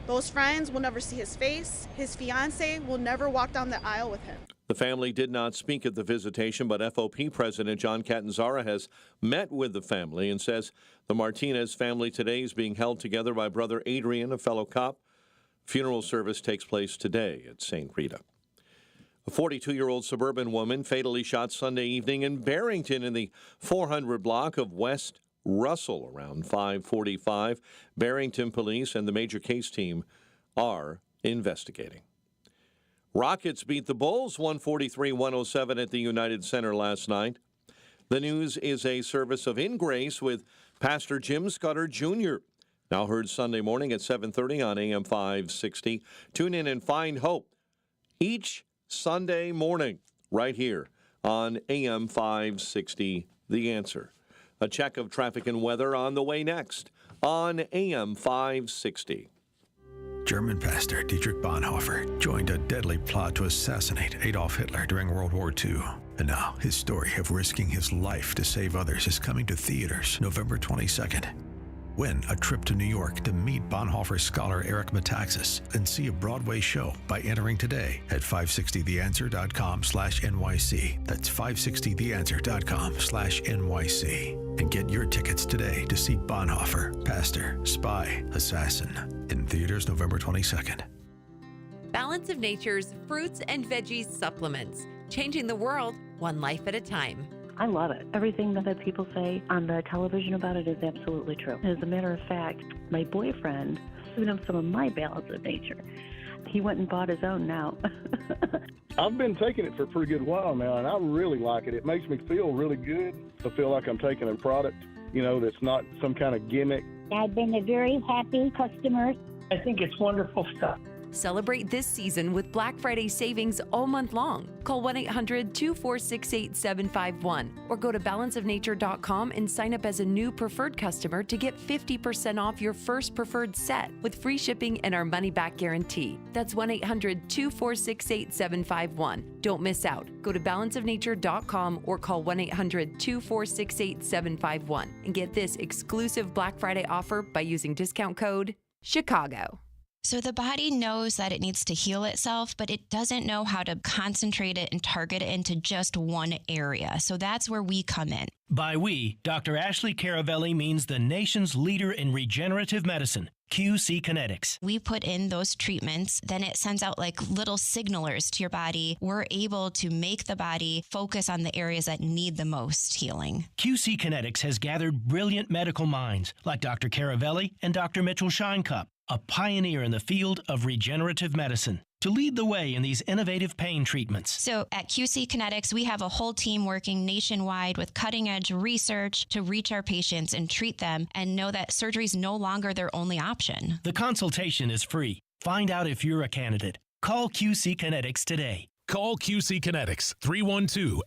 Those friends will never see his face. His fiance will never walk down the aisle with him. The family did not speak at the visitation, but FOP President John Catanzara has met with the family and says the Martinez family today is being held together by brother Adrian, a fellow cop. Funeral service takes place today at St. Rita. A 42-year-old suburban woman fatally shot Sunday evening in Barrington in the 400 block of West Russell around 5:45. Barrington police and the major case team are investigating. Rockets beat the Bulls 143-107 at the United Center last night. The News is a service of In Grace with Pastor Jim Scudder Jr. Now heard Sunday morning at 7:30 on AM 560. Tune in and find hope each Sunday morning right here on AM 560, The Answer. A check of traffic and weather on the way next on AM 560. German pastor Dietrich Bonhoeffer joined a deadly plot to assassinate Adolf Hitler during World War II. And now his story of risking his life to save others is coming to theaters November 22nd. Win a trip to New York to meet Bonhoeffer scholar Eric Metaxas and see a Broadway show by entering today at 560theanswer.com/NYC. That's 560theanswer.com/NYC. And get your tickets today to see Bonhoeffer, Pastor, Spy, Assassin in theaters November 22nd. Balance of Nature's fruits and veggies supplements, changing the world one life at a time. I love it. Everything that people say on the television about it is absolutely true. As a matter of fact, my boyfriend gave him some of my Balance of Nature. He went and bought his own now. I've been taking it for a pretty good while now, and I really like it. It makes me feel really good. I feel like I'm taking a product, that's not some kind of gimmick. I've been a very happy customer. I think it's wonderful stuff. Celebrate this season with Black Friday savings all month long. Call 1-800-246-8751 or go to balanceofnature.com and sign up as a new preferred customer to get 50% off your first preferred set with free shipping and our money-back guarantee. That's 1-800-246-8751. Don't miss out. Go to balanceofnature.com or call 1-800-246-8751 and get this exclusive Black Friday offer by using discount code CHICAGO. So the body knows that it needs to heal itself, but it doesn't know how to concentrate it and target it into just one area. So that's where we come in. By we, Dr. Ashley Caravelli means the nation's leader in regenerative medicine, QC Kinetics. We put in those treatments, then it sends out like little signalers to your body. We're able to make the body focus on the areas that need the most healing. QC Kinetics has gathered brilliant medical minds like Dr. Caravelli and Dr. Mitchell Scheinkup, a pioneer in the field of regenerative medicine. to lead the way in these innovative pain treatments. So at QC Kinetics, we have a whole team working nationwide with cutting-edge research to reach our patients and treat them and know that surgery is no longer their only option. The consultation is free. Find out if you're a candidate. Call QC Kinetics today. Call QC Kinetics,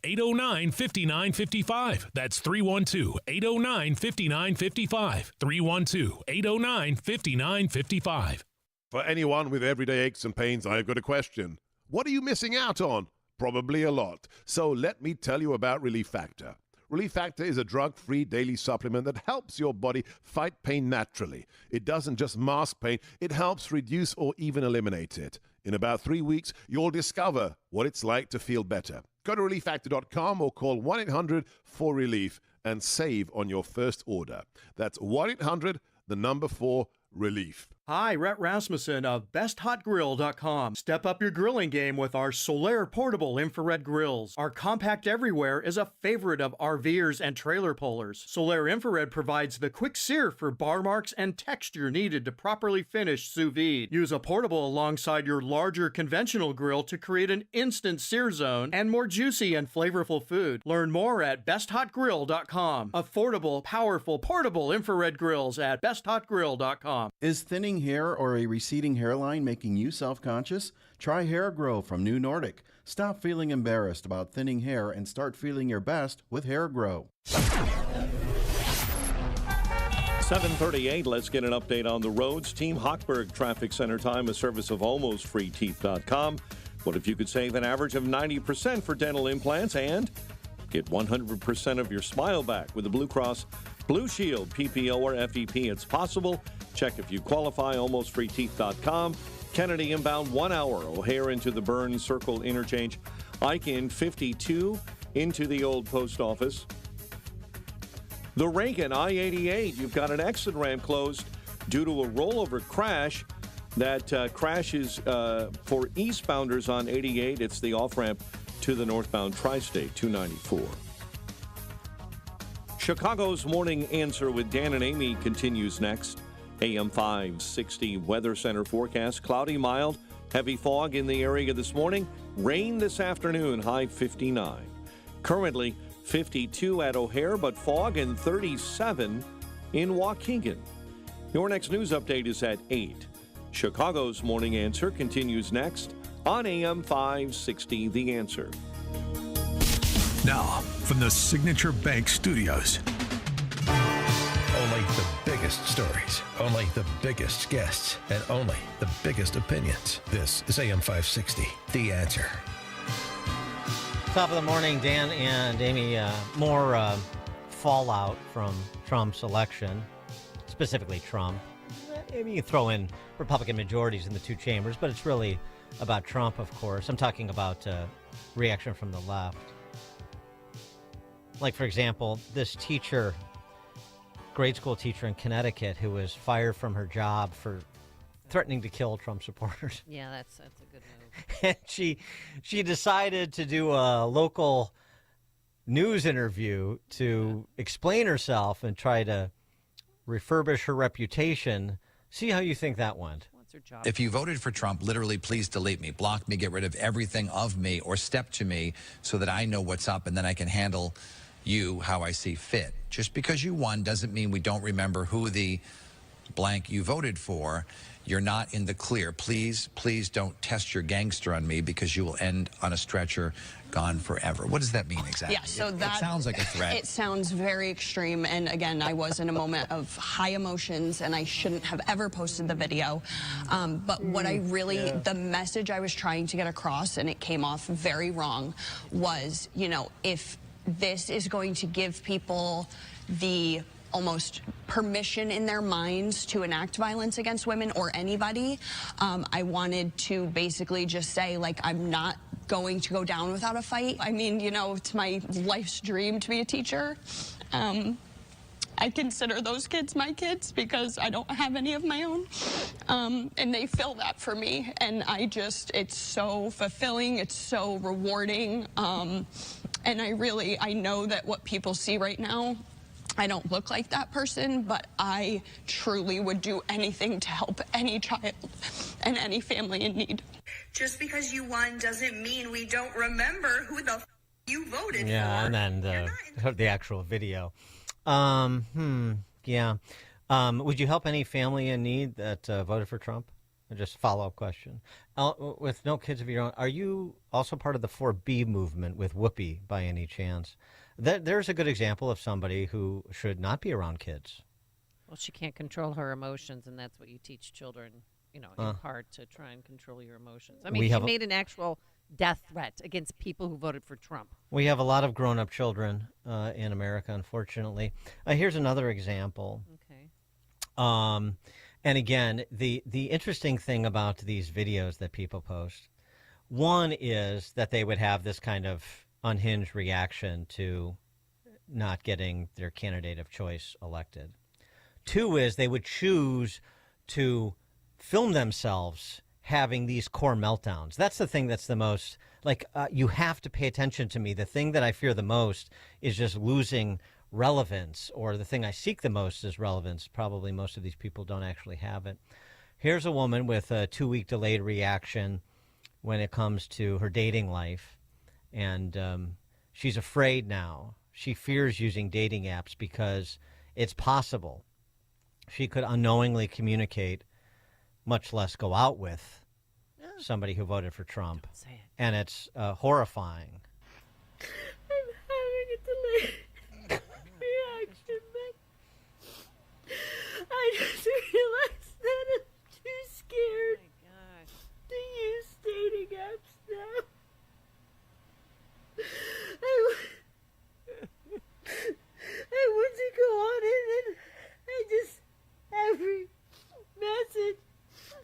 312-809-5955. That's 312-809-5955. 312-809-5955. For anyone with everyday aches and pains, I've got a question. What are you missing out on? Probably a lot. So let me tell you about Relief Factor. Relief Factor is a drug-free daily supplement that helps your body fight pain naturally. It doesn't just mask pain, it helps reduce or even eliminate it. In about 3 weeks, you'll discover what it's like to feel better. Go to relieffactor.com or call 1-800-4RELIEF and save on your first order. That's 1-800-4-RELIEF. Hi, Rhett Rasmussen of BestHotGrill.com. Step up your grilling game with our Solaire portable infrared grills. Our compact everywhere is a favorite of RVers and trailer pullers. Solaire infrared provides the quick sear for bar marks and texture needed to properly finish sous vide. Use a portable alongside your larger conventional grill to create an instant sear zone and more juicy and flavorful food. Learn more at BestHotGrill.com. Affordable, powerful, portable infrared grills at BestHotGrill.com. Is thinning hair or a receding hairline making you self-conscious? Try Hair Grow from New Nordic. Stop feeling embarrassed about thinning hair and start feeling your best with Hair Grow. 7:38, let's get an update on the roads. Team Hochberg Traffic Center time, a service of almostfreeteeth.com. What if you could save an average of 90% for dental implants and get 100% of your smile back with the Blue Cross Blue Shield, PPO, or FEP? It's possible. Check if you qualify, almostfreeteeth.com. Kennedy inbound 1 hour. O'Hare into the Burn Circle interchange. Ike in 52 into the old post office. The Reagan I-88, you've got an exit ramp closed due to a rollover crash. That crash is for eastbounders on 88. It's the off-ramp to the northbound Tri-State 294. Chicago's Morning Answer with Dan and Amy continues next. AM 560 Weather Center forecast. Cloudy, mild, heavy fog in the area this morning. Rain this afternoon, high 59. Currently 52 at O'Hare, but fog and 37 in Waukegan. Your next news update is at 8. Chicago's Morning Answer continues next on AM 560 The Answer. Now, from the Signature Bank Studios. Only the biggest stories, only the biggest guests, and only the biggest opinions. This is AM 560, The Answer. Top of the morning, Dan and Amy. More fallout from Trump's election, specifically Trump. Maybe you throw in Republican majorities in the two chambers, but it's really about Trump, of course. I'm talking about reaction from the left. Like, for example, this teacher, grade school teacher in Connecticut, who was fired from her job for threatening to kill Trump supporters. Yeah, that's a good move. And she decided to do a local news interview to explain herself and try to refurbish her reputation. See how you think that went. If you voted for Trump, literally, please delete me, block me, get rid of everything of me, or step to me so that I know what's up and then I can handle you how I see fit. Just because you won doesn't mean we don't remember who the blank you voted for. You're not in the clear. Please, please don't test your gangster on me because you will end on a stretcher, gone forever. What does that mean exactly? Yeah, so it that sounds like a threat. It sounds very extreme. And again, I was in a moment of high emotions and I shouldn't have ever posted the video. But what I really, the message I was trying to get across, and it came off very wrong, was, you know, if this is going to give people the almost permission in their minds to enact violence against women or anybody, I wanted to basically just say, like, I'm not going to go down without a fight. I mean, you know, it's my life's dream to be a teacher. I consider those kids my kids because I don't have any of my own. And they fill that for me. And it's so fulfilling. It's so rewarding. And I know that what people see right now, I don't look like that person, but I truly would do anything to help any child and any family in need. just because you won doesn't mean we don't remember who the you voted for. Yeah, and then the actual video. Yeah. Would you help any family in need that voted for Trump? Just a follow-up question. With no kids of your own, are you also part of the 4B movement with Whoopi by any chance? There's a good example of somebody who should not be around kids. Well, she can't control her emotions, and that's what you teach children, in part, to try and control your emotions. I mean, she made an actual death threat against people who voted for Trump. We have a lot of grown-up children in America, unfortunately. Here's another example. Okay. And again, the interesting thing about these videos that people post, one is that they would have this kind of unhinged reaction to not getting their candidate of choice elected. Two is they would choose to film themselves having these core meltdowns. That's the thing that's the most, you have to pay attention to me. The thing that I fear the most is just losing relevance, or the thing I seek the most is relevance. Probably most of these people don't actually have it. Here's a woman with a 2-week delayed reaction when it comes to her dating life, and she's afraid now. She fears using dating apps because it's possible she could unknowingly communicate, much less go out with, somebody who voted for Trump. Don't say it. And it's horrifying. I'm having a delayed reaction, but I just realized that I'm too scared to use dating apps now. I want to go on it, and I just, every message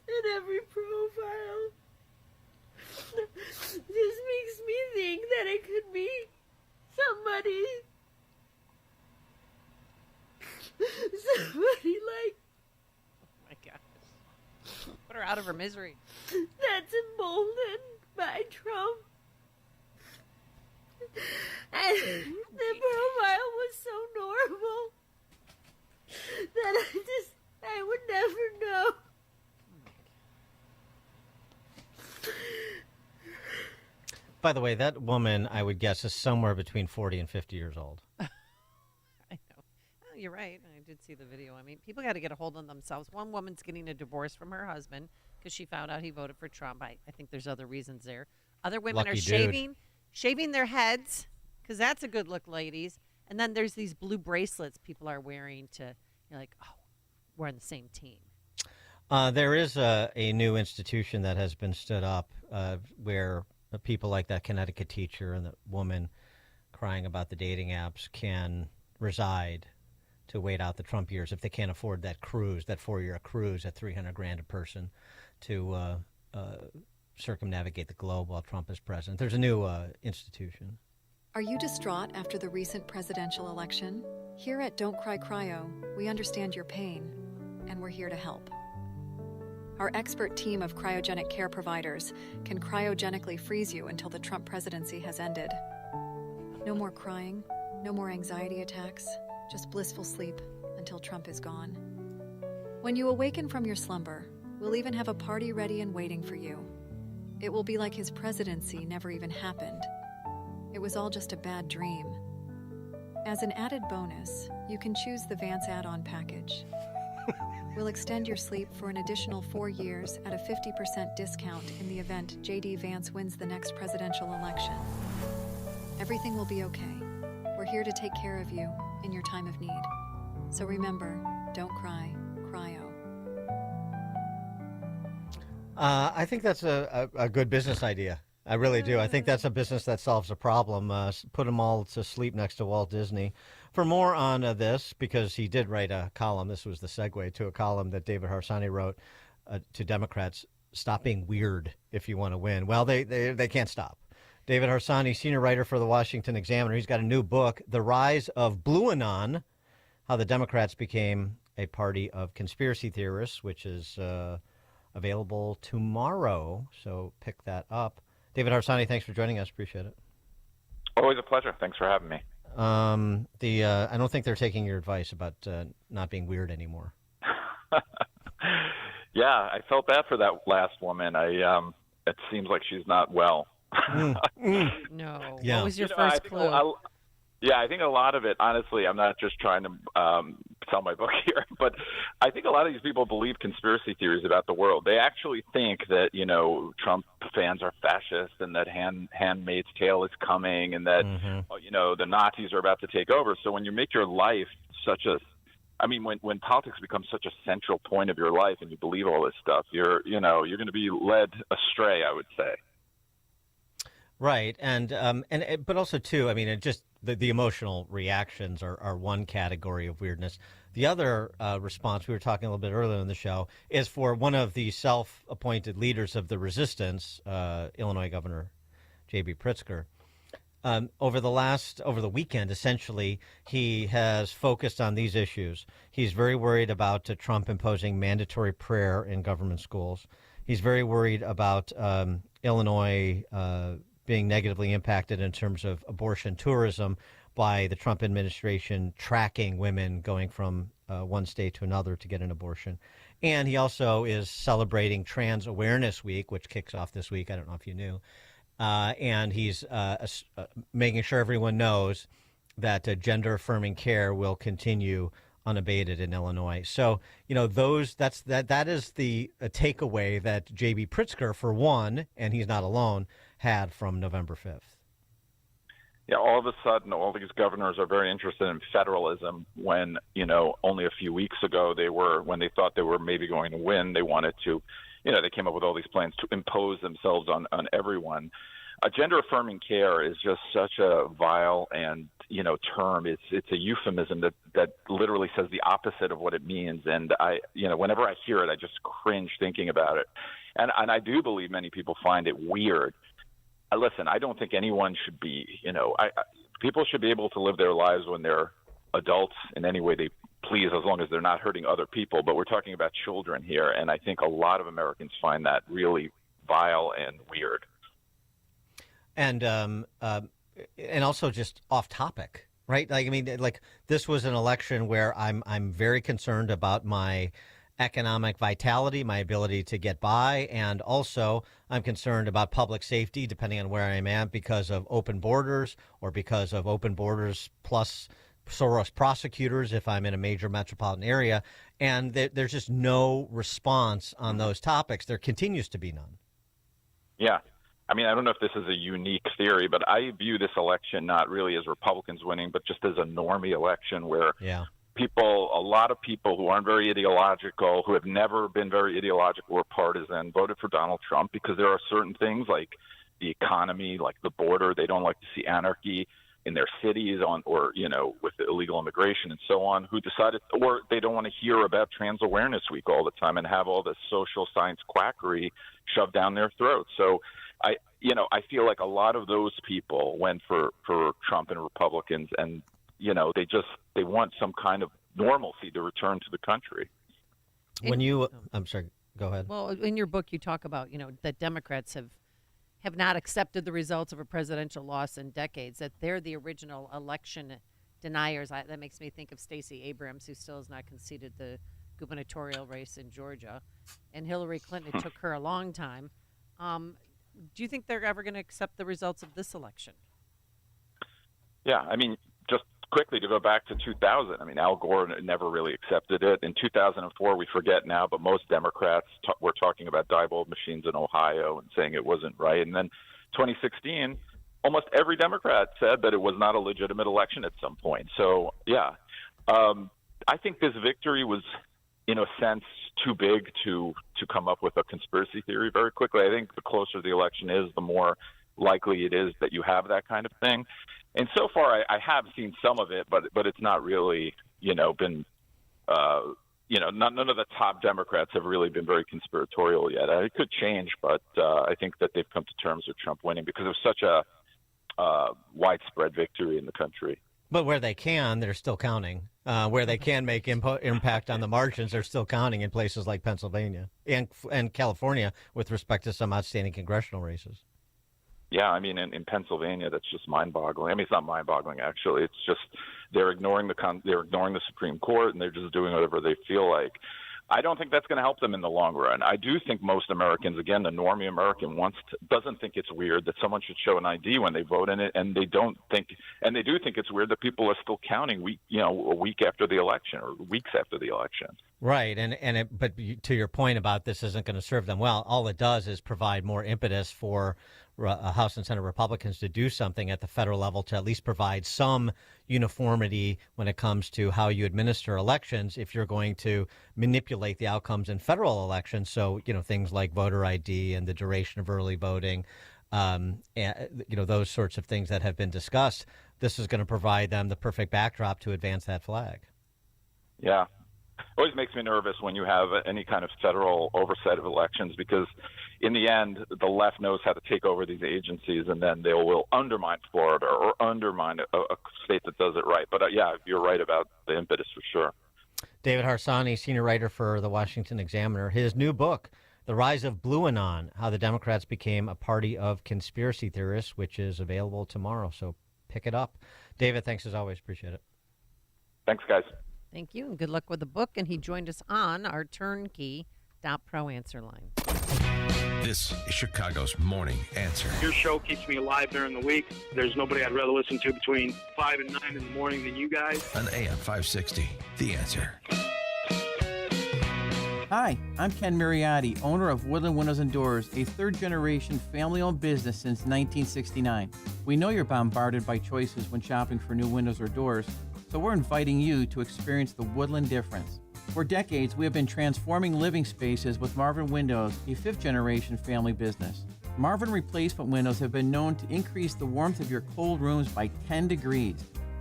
and every profile just makes me think that it could be somebody like, Oh my gosh. Put her out of her misery. that's emboldened by Trump. And the profile was so normal that I would never know. By the way, that woman, I would guess, is somewhere between 40 and 50 years old. I know. Oh, you're right. I did see the video. I mean, people got to get a hold of themselves. One woman's getting a divorce from her husband because she found out he voted for Trump. I think there's other reasons there. Other women Lucky are shaving their heads because that's a good look, ladies. And then there's these blue bracelets people are wearing to, we're on the same team. There is a new institution that has been stood up where people like that Connecticut teacher and the woman crying about the dating apps can reside to wait out the Trump years if they can't afford that cruise, that 4-year cruise at $300,000 a person to circumnavigate the globe while Trump is president. There's a new institution. Are you distraught after the recent presidential election? Here at Don't Cry Cryo, we understand your pain, and we're here to help. Our expert team of cryogenic care providers can cryogenically freeze you until the Trump presidency has ended. No more crying, no more anxiety attacks, just blissful sleep until Trump is gone. When you awaken from your slumber, we'll even have a party ready and waiting for you. It will be like his presidency never even happened. It was all just a bad dream. As an added bonus, you can choose the Vance add-on package. We'll extend your sleep for an additional 4 years at a 50% discount in the event J.D. Vance wins the next presidential election. Everything will be okay. We're here to take care of you in your time of need. So remember, don't cry, cryo. I think that's a good business idea. I really do. I think that's a business that solves a problem. Put them all to sleep next to Walt Disney. For more on this, because he did write a column, this was the segue to a column that David Harsanyi wrote to Democrats, stop being weird if you want to win. Well, they can't stop. David Harsanyi, senior writer for the Washington Examiner, he's got a new book, The Rise of Blue Anon, How the Democrats Became a Party of Conspiracy Theorists, which is available tomorrow, so pick that up. David Harsanyi, thanks for joining us. Appreciate it. Always a pleasure. Thanks for having me. I don't think they're taking your advice about not being weird anymore. Yeah, I felt bad for that last woman. I it seems like she's not well. No. Yeah. What was your I first think clue? I think a lot of it, honestly, I'm not just trying to sell my book here, but I think a lot of these people believe conspiracy theories about the world. They actually think that, Trump fans are fascist and that Handmaid's Tale is coming and that, the Nazis are about to take over. So when you make your life when politics becomes such a central point of your life and you believe all this stuff, you're going to be led astray, I would say. Right, but also too, it just the emotional reactions are one category of weirdness. The other response, we were talking a little bit earlier in the show, is for one of the self-appointed leaders of the resistance, Illinois Governor J.B. Pritzker. Over the weekend, essentially, he has focused on these issues. He's very worried about Trump imposing mandatory prayer in government schools. He's very worried about Illinois being negatively impacted in terms of abortion tourism by the Trump administration tracking women going from one state to another to get an abortion. And he also is celebrating Trans Awareness Week, which kicks off this week. I don't know if you knew. And he's making sure everyone knows that gender-affirming care will continue unabated in Illinois. So, that is the takeaway that J.B. Pritzker, for one, and he's not alone, had from November 5th. Yeah, all of a sudden, all these governors are very interested in federalism when, only a few weeks ago when they thought they were maybe going to win, they wanted to, they came up with all these plans to impose themselves on everyone. Gender-affirming care is just such a vile and, term. It's a euphemism that literally says the opposite of what it means. And whenever I hear it, I just cringe thinking about it. And I do believe many people find it weird. Listen, I don't think anyone should be, people should be able to live their lives when they're adults in any way they please, as long as they're not hurting other people. But we're talking about children here, and I think a lot of Americans find that really vile and weird. And also just off topic, right? This was an election where I'm very concerned about my economic vitality, my ability to get by, and also I'm concerned about public safety, depending on where I'm at, because of open borders or because of open borders plus Soros prosecutors if I'm in a major metropolitan area. And there's just no response on those topics. There continues to be none. Yeah. I don't know if this is a unique theory, but I view this election not really as Republicans winning, but just as a normie election where a lot of people who aren't very ideological, who have never been very ideological or partisan, voted for Donald Trump because there are certain things like the economy, like the border. They don't like to see anarchy in their cities with illegal immigration and so on, who decided, or they don't want to hear about Trans Awareness Week all the time and have all this social science quackery shoved down their throats. So I feel like a lot of those people went for Trump and Republicans, and they want some kind of normalcy to return to the country. I'm sorry, go ahead. Well, in your book, you talk about, that Democrats have not accepted the results of a presidential loss in decades, that they're the original election deniers. That makes me think of Stacey Abrams, who still has not conceded the gubernatorial race in Georgia. And Hillary Clinton, it took her a long time. Do you think they're ever going to accept the results of this election? Yeah, just quickly to go back to 2000, Al Gore never really accepted it. In 2004, we forget now, but most Democrats were talking about Diebold machines in Ohio and saying it wasn't right. And then 2016, almost every Democrat said that it was not a legitimate election at some point. So, yeah, I think this victory was, in a sense, too big to come up with a conspiracy theory very quickly. I think the closer the election is, the more likely it is that you have that kind of thing. And so far, I have seen some of it, but it's not really, been, none of the top Democrats have really been very conspiratorial yet. It could change, but I think that they've come to terms with Trump winning because it was such a widespread victory in the country. But where they can, they're still counting. Where they can make impact on the margins, they're still counting in places like Pennsylvania and California with respect to some outstanding congressional races. Yeah, in Pennsylvania, that's just mind-boggling. It's not mind-boggling, actually. It's just they're ignoring the Supreme Court, and they're just doing whatever they feel like. I don't think that's going to help them in the long run. I do think most Americans, again, the normie American doesn't think it's weird that someone should show an ID when they vote in it, and they do think it's weird that people are still counting a week after the election or weeks after the election. Right, but to your point about this isn't going to serve them well. All it does is provide more impetus for House and Senate Republicans to do something at the federal level to at least provide some uniformity when it comes to how you administer elections if you're going to manipulate the outcomes in federal elections. So, things like voter ID and the duration of early voting, and, those sorts of things that have been discussed. This is going to provide them the perfect backdrop to advance that flag. Yeah. Always makes me nervous when you have any kind of federal oversight of elections, because in the end, the left knows how to take over these agencies, and then they will undermine Florida or undermine a state that does it right. But yeah, you're right about the impetus for sure. David Harsanyi, senior writer for the Washington Examiner, his new book, The Rise of Blue Anon, How the Democrats Became a Party of Conspiracy Theorists, which is available tomorrow. So pick it up. David, thanks as always. Appreciate it. Thanks, guys. Thank you, and good luck with the book. And he joined us on our turnkey.pro answer line. This is Chicago's Morning Answer. Your show keeps me alive during the week. There's nobody I'd rather listen to between 5 and 9 in the morning than you guys. On AM 560, The Answer. Hi, I'm Ken Mariotti, owner of Woodland Windows and Doors, a third-generation family-owned business since 1969. We know you're bombarded by choices when shopping for new windows or doors, so we're inviting you to experience the Woodland difference. For decades, we have been transforming living spaces with Marvin Windows, a fifth-generation family business. Marvin replacement windows have been known to increase the warmth of your cold rooms by 10 degrees.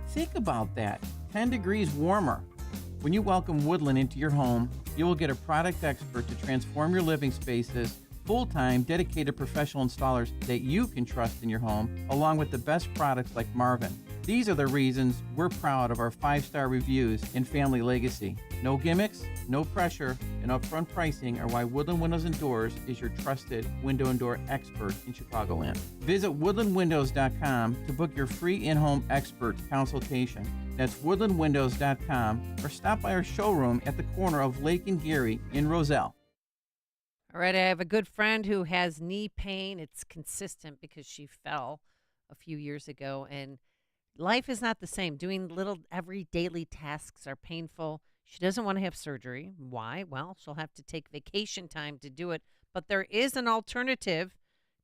Think about that, 10 degrees warmer. When you welcome Woodland into your home, you will get a product expert to transform your living spaces, full-time, dedicated professional installers that you can trust in your home, along with the best products like Marvin. These are the reasons we're proud of our 5-star reviews and family legacy. No gimmicks, no pressure, and upfront pricing are why Woodland Windows and Doors is your trusted window and door expert in Chicagoland. Visit woodlandwindows.com to book your free in-home expert consultation. That's woodlandwindows.com, or stop by our showroom at the corner of Lake and Geary in Roselle. All right, I have a good friend who has knee pain. It's consistent because she fell a few years ago, and life is not the same. Doing little every daily tasks are painful. She doesn't want to have surgery. Why? Well, she'll have to take vacation time to do it. But there is an alternative,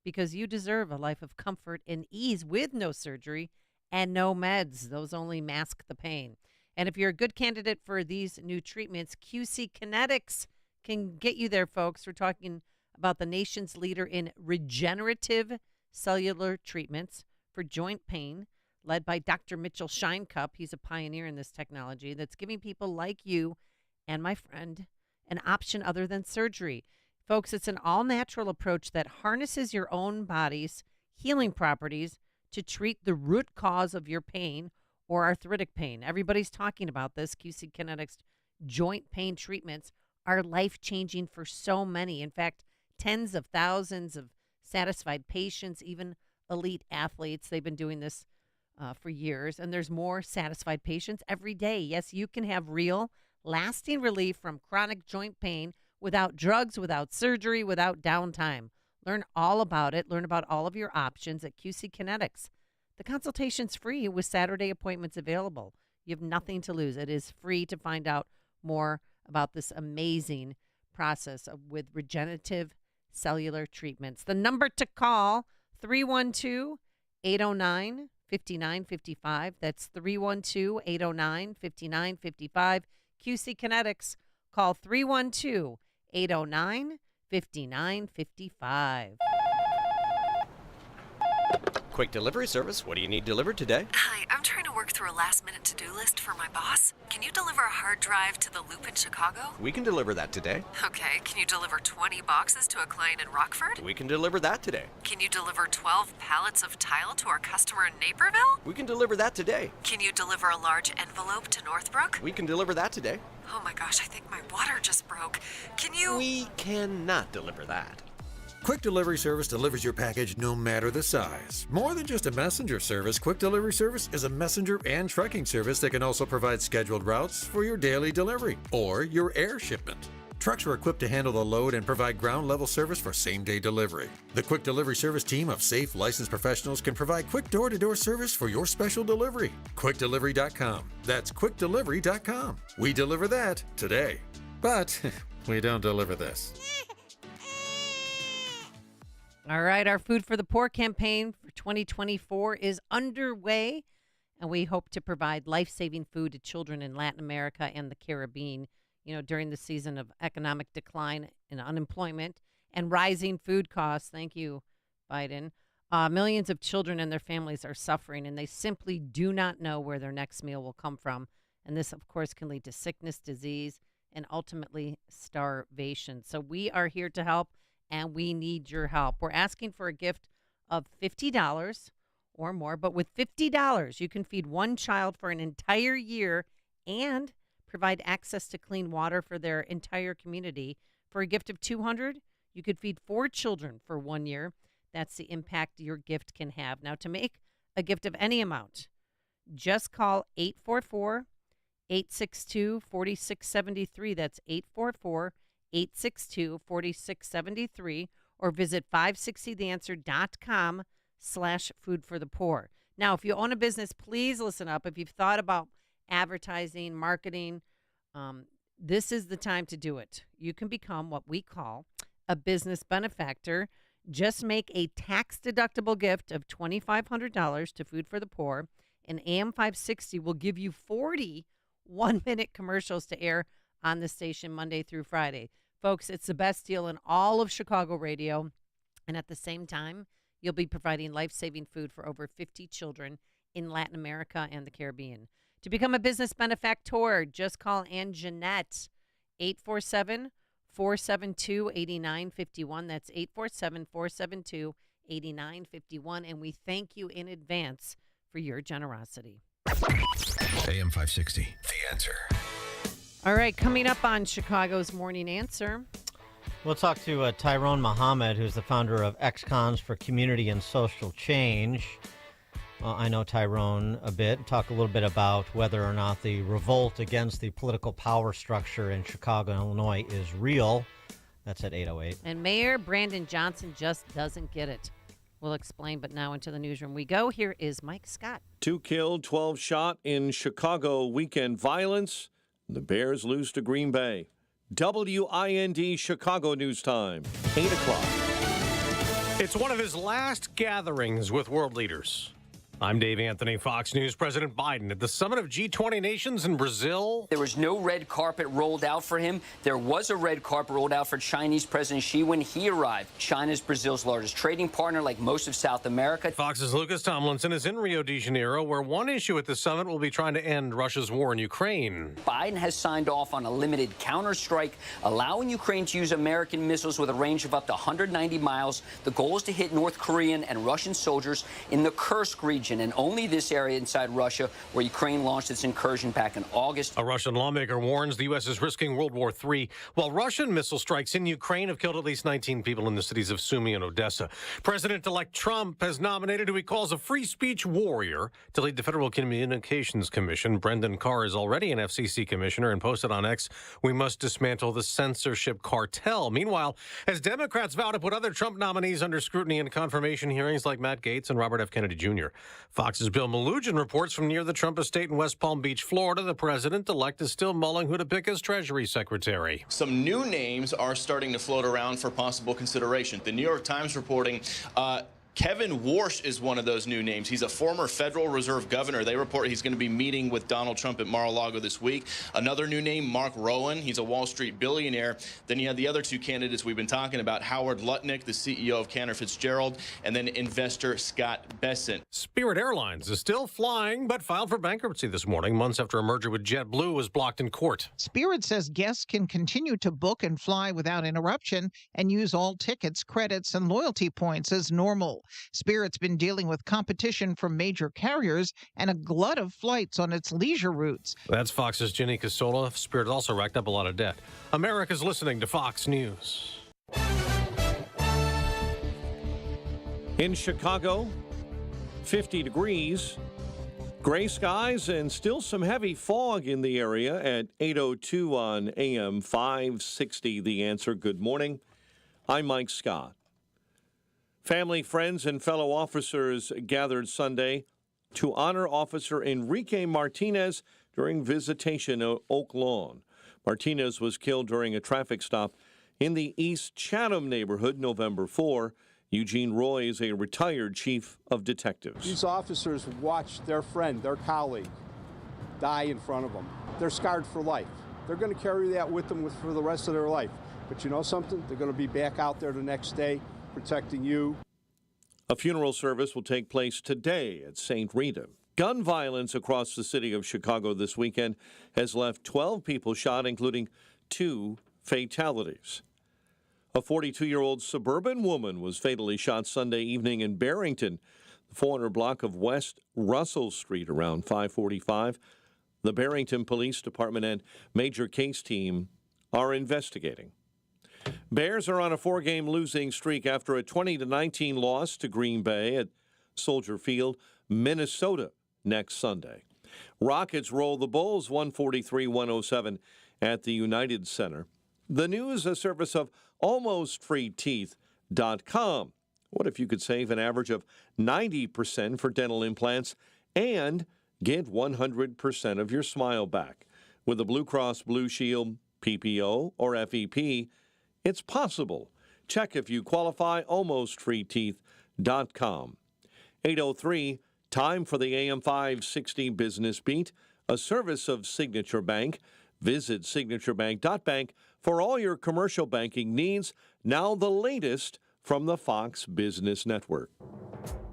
because you deserve a life of comfort and ease with no surgery and no meds. Those only mask the pain. And if you're a good candidate for these new treatments, QC Kinetics can get you there, folks. We're talking about the nation's leader in regenerative cellular treatments for joint pain, led by Dr. Mitchell Shinecup. He's a pioneer in this technology that's giving people like you and my friend an option other than surgery. Folks, it's an all-natural approach that harnesses your own body's healing properties to treat the root cause of your pain or arthritic pain. Everybody's talking about this. QC Kinetics joint pain treatments are life-changing for so many. In fact, tens of thousands of satisfied patients, even elite athletes. They've been doing this for years, and there's more satisfied patients every day. Yes, you can have real, lasting relief from chronic joint pain without drugs, without surgery, without downtime. Learn all about it. Learn about all of your options at QC Kinetics. The consultation's free with Saturday appointments available. You have nothing to lose. It is free to find out more about this amazing process with regenerative cellular treatments. The number to call, 312-809-5955. That's 312-809-5955. QC Kinetics. Call 312-809-5955. Quick delivery service. What do you need delivered today? Hi, I'm trying to work through a last-minute to-do list for my boss. Can you deliver a hard drive to the Loop in Chicago? We can deliver that today. Okay, can you deliver 20 boxes to a client in Rockford? We can deliver that today. Can you deliver 12 pallets of tile to our customer in Naperville? We can deliver that today. Can you deliver a large envelope to Northbrook? We can deliver that today. Oh my gosh, I think my water just broke. Can you? We cannot deliver that. Quick Delivery Service delivers your package no matter the size. More than just a messenger service, Quick Delivery Service is a messenger and trucking service that can also provide scheduled routes for your daily delivery or your air shipment. Trucks are equipped to handle the load and provide ground-level service for same-day delivery. The Quick Delivery Service team of safe, licensed professionals can provide quick door-to-door service for your special delivery. QuickDelivery.com. That's QuickDelivery.com. We deliver that today. But we don't deliver this. All right, our Food for the Poor campaign for 2024 is underway, and we hope to provide life-saving food to children in Latin America and the Caribbean, during the season of economic decline and unemployment and rising food costs. Thank you, Biden. Millions of children and their families are suffering, and they simply do not know where their next meal will come from. And this, of course, can lead to sickness, disease, and ultimately starvation. So we are here to help, and we need your help. We're asking for a gift of $50 or more, but with $50, you can feed one child for an entire year and provide access to clean water for their entire community. For a gift of $200, you could feed 4 children for 1 year. That's the impact your gift can have. Now, to make a gift of any amount, just call 844-862-4673. That's 844-862-4673, or visit 560theanswer.com/foodforthepoor. Now, if you own a business, please listen up. If you've thought about advertising, marketing, this is the time to do it. You can become what we call a business benefactor. Just make a tax-deductible gift of $2,500 to Food for the Poor, and AM 560 will give you 40 one-minute commercials to air on the station Monday through Friday. Folks, it's the best deal in all of Chicago radio, and at the same time, you'll be providing life-saving food for over 50 children in Latin America and the Caribbean. To become a business benefactor, just call Ann Jeanette, 847-472-8951. That's 847-472-8951. And we thank you in advance for your generosity. AM 560, The Answer. All right, coming up on Chicago's Morning Answer. We'll talk to Tyrone Muhammad, who's the founder of Ex-Cons for Community and Social Change. I know Tyrone a bit. Talk a little bit about whether or not the revolt against the political power structure in Chicago, Illinois is real. That's at 8:08. And Mayor Brandon Johnson just doesn't get it. We'll explain, but now into the newsroom we go. Here is Mike Scott. 2 killed, 12 shot in Chicago weekend violence. The Bears lose to Green Bay. WIND Chicago News Time, 8 o'clock. It's one of his last gatherings with world leaders. I'm Dave Anthony, Fox News. President Biden at the summit of G20 nations in Brazil. There was no red carpet rolled out for him. There was a red carpet rolled out for Chinese President Xi when he arrived. China's Brazil's largest trading partner, like most of South America. Fox's Lucas Tomlinson is in Rio de Janeiro, where one issue at the summit will be trying to end Russia's war in Ukraine. Biden has signed off on a limited counterstrike, allowing Ukraine to use American missiles with a range of up to 190 miles. The goal is to hit North Korean and Russian soldiers in the Kursk region, and only this area inside Russia where Ukraine launched its incursion back in August. A Russian lawmaker warns the U.S. is risking World War III, while Russian missile strikes in Ukraine have killed at least 19 people in the cities of Sumy and Odessa. President-elect Trump has nominated who he calls a free speech warrior to lead the Federal Communications Commission. Brendan Carr is already an FCC commissioner and posted on X, "We must dismantle the censorship cartel." Meanwhile, as Democrats vow to put other Trump nominees under scrutiny in confirmation hearings like Matt Gaetz and Robert F. Kennedy Jr., Fox's Bill Malugin reports from near the Trump estate in West Palm Beach, Florida. The president-elect is still mulling who to pick as Treasury Secretary. Some new names are starting to float around for possible consideration. The New York Times reporting Kevin Warsh is one of those new names. He's a former Federal Reserve governor. They report he's going to be meeting with Donald Trump at Mar-a-Lago this week. Another new name, Mark Rowan. He's a Wall Street billionaire. Then you had the other two candidates we've been talking about, Howard Lutnick, the CEO of Cantor Fitzgerald, and then investor Scott Bessent. Spirit Airlines is still flying, but filed for bankruptcy this morning, months after a merger with JetBlue was blocked in court. Spirit says guests can continue to book and fly without interruption and use all tickets, credits, and loyalty points as normal. Spirit's been dealing with competition from major carriers and a glut of flights on its leisure routes. That's Fox's Ginny Casola. Spirit also racked up a lot of debt. America's listening to Fox News. In Chicago, 50 degrees. Gray skies and still some heavy fog in the area at 8:02 on AM 560. The Answer. Good morning. I'm Mike Scott. Family, friends, and fellow officers gathered Sunday to honor Officer Enrique Martinez during visitation at Oak Lawn. Martinez was killed during a traffic stop in the East Chatham neighborhood November 4. Eugene Roy is a retired chief of detectives. These officers watched their friend, their colleague, die in front of them. They're scarred for life. They're going to carry that with them for the rest of their life. But you know something? They're going to be back out there the next day protecting you. A funeral service will take place today at St. Rita. Gun violence across the city of Chicago this weekend has left 12 people shot, including 2 fatalities. A 42-year-old suburban woman was fatally shot Sunday evening in Barrington, the 400 block of West Russell Street, around 5:45. The Barrington Police Department and major case team are investigating. Bears are on a 4-game losing streak after a 20-19 loss to Green Bay at Soldier Field, Minnesota, next Sunday. Rockets roll the Bulls 143-107 at the United Center. The news, a service of almostfreeteeth.com. What if you could save an average of 90% for dental implants and get 100% of your smile back? With a Blue Cross Blue Shield, PPO, or FEP, it's possible. Check if you qualify, almostfreeteeth.com. 8:03, time for the AM 560 Business Beat, a service of Signature Bank. Visit signaturebank.bank for all your commercial banking needs. Now the latest from the Fox Business Network.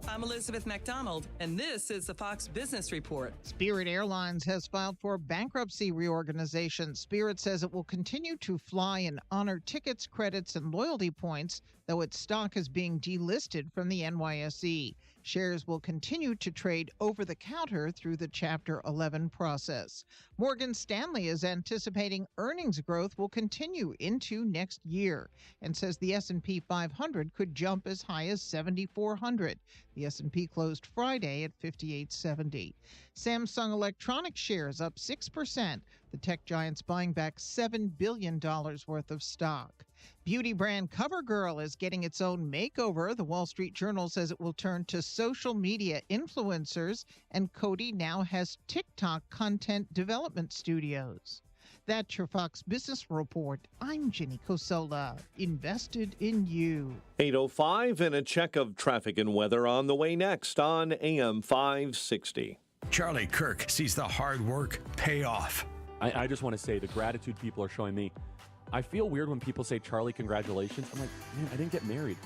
I'm Elizabeth McDonald, and this is the Fox Business Report. Spirit Airlines has filed for bankruptcy reorganization. Spirit says it will continue to fly and honor tickets, credits, and loyalty points, though its stock is being delisted from the NYSE. Shares will continue to trade over the counter through the Chapter 11 process. Morgan Stanley is anticipating earnings growth will continue into next year and says the S&P 500 could jump as high as 7,400. The S&P closed Friday at 5870. Samsung Electronics shares up 6%. The tech giant's buying back $7 billion worth of stock. Beauty brand CoverGirl is getting its own makeover. The Wall Street Journal says it will turn to social media influencers, and Coty now has TikTok content development studios. That's your Fox Business Report. I'm Jenny Cosola, invested in you. 8:05 and a check of traffic and weather on the way next on AM 560. Charlie Kirk sees the hard work pay off. I just want to say the gratitude people are showing me. I feel weird when people say, Charlie, congratulations. I'm like, man, I didn't get married.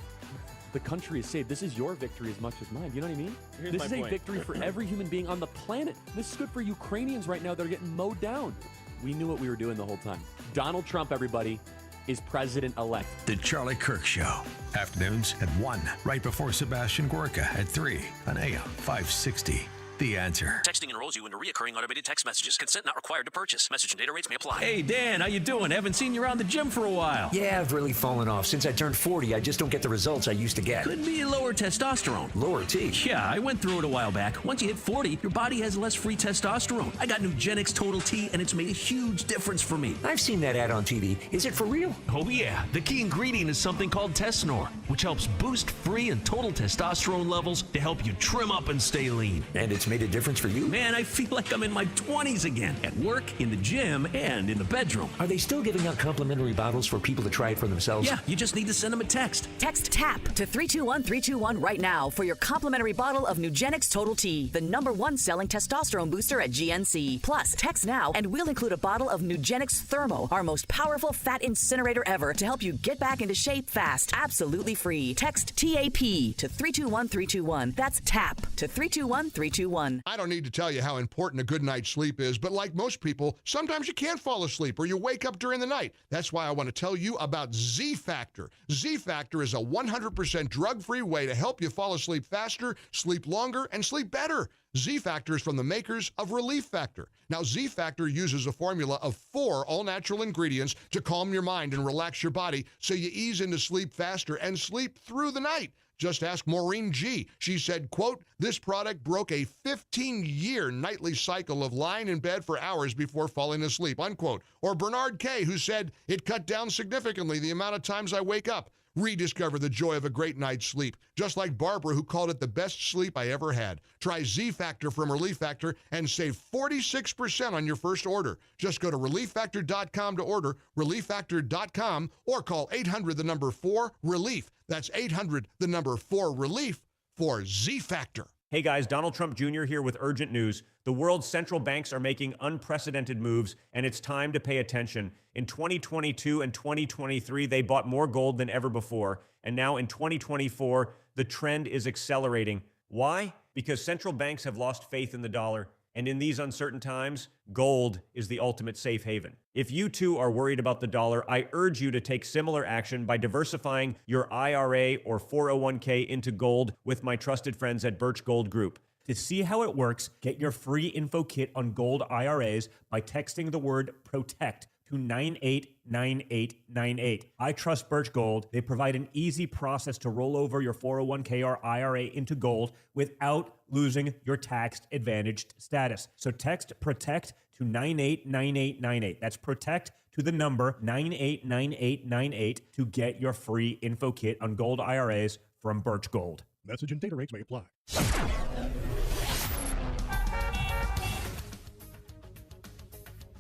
The country is saved. This is your victory as much as mine. You know what I mean? This is a victory for every human being on the planet. This is good for Ukrainians right now that are getting mowed down. We knew what we were doing the whole time. Donald Trump, everybody, is president-elect. The Charlie Kirk Show. Afternoons at 1, right before Sebastian Gorka at 3 on AM 560. The Answer. Texting enrolls you into recurring automated text messages. Consent not required to purchase. Message and data rates may apply. Hey, Dan, how you doing? Haven't seen you around the gym for a while. Yeah, I've really fallen off. Since I turned 40, I just don't get the results I used to get. Could be lower testosterone. Lower T? Yeah, I went through it a while back. Once you hit 40, your body has less free testosterone. I got Nugenix Total T, and it's made a huge difference for me. I've seen that ad on TV. Is it for real? Oh, yeah. The key ingredient is something called Tesnor, which helps boost free and total testosterone levels to help you trim up and stay lean. And it's made a difference for you? Man, I feel like I'm in my 20s again. At work, in the gym, and in the bedroom. Are they still giving out complimentary bottles for people to try it for themselves? Yeah, you just need to send them a text. Text TAP to 321-321 right now for your complimentary bottle of Nugenix Total T, the #1 selling testosterone booster at GNC. Plus, text now and we'll include a bottle of Nugenix Thermo, our most powerful fat incinerator ever, to help you get back into shape fast. Absolutely free. Text TAP to 321-321. That's TAP to 321-321. I don't need to tell you how important a good night's sleep is, but like most people, sometimes you can't fall asleep or you wake up during the night. That's why I want to tell you about Z-Factor. Z-Factor is a 100% drug-free way to help you fall asleep faster, sleep longer, and sleep better. Z-Factor is from the makers of Relief Factor. Now, Z-Factor uses a formula of 4 all-natural ingredients to calm your mind and relax your body so you ease into sleep faster and sleep through the night. Just ask Maureen G. She said, quote, this product broke a 15-year nightly cycle of lying in bed for hours before falling asleep, unquote. Or Bernard K., who said, it cut down significantly the amount of times I wake up. Rediscover the joy of a great night's sleep. Just like Barbara, who called it the best sleep I ever had. Try Z-Factor from Relief Factor and save 46% on your first order. Just go to ReliefFactor.com to order, ReliefFactor.com, or call 800-4-RELIEF. That's 800-4-RELIEF for Z-Factor. Hey guys, Donald Trump Jr. here with urgent news. The world's central banks are making unprecedented moves, and it's time to pay attention. In 2022 and 2023, they bought more gold than ever before. And now in 2024, the trend is accelerating. Why? Because central banks have lost faith in the dollar. And in these uncertain times, gold is the ultimate safe haven. If you too are worried about the dollar, I urge you to take similar action by diversifying your IRA or 401k into gold with my trusted friends at Birch Gold Group. To see how it works, get your free info kit on gold IRAs by texting the word PROTECT to 989898. I trust Birch Gold. They provide an easy process to roll over your 401k or IRA into gold without losing your tax-advantaged status. So text PROTECT to 989898. That's PROTECT to the number 989898 to get your free info kit on gold IRAs from Birch Gold. Message and data rates may apply.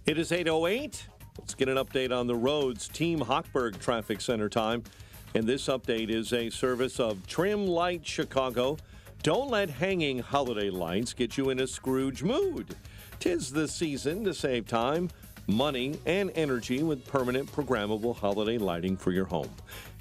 It is 8:08. Let's get an update on the roads. Team Hochberg Traffic Center time. And this update is a service of Trim Light Chicago. Don't let hanging holiday lights get you in a Scrooge mood. 'Tis the season to save time, money, and energy with permanent programmable holiday lighting for your home.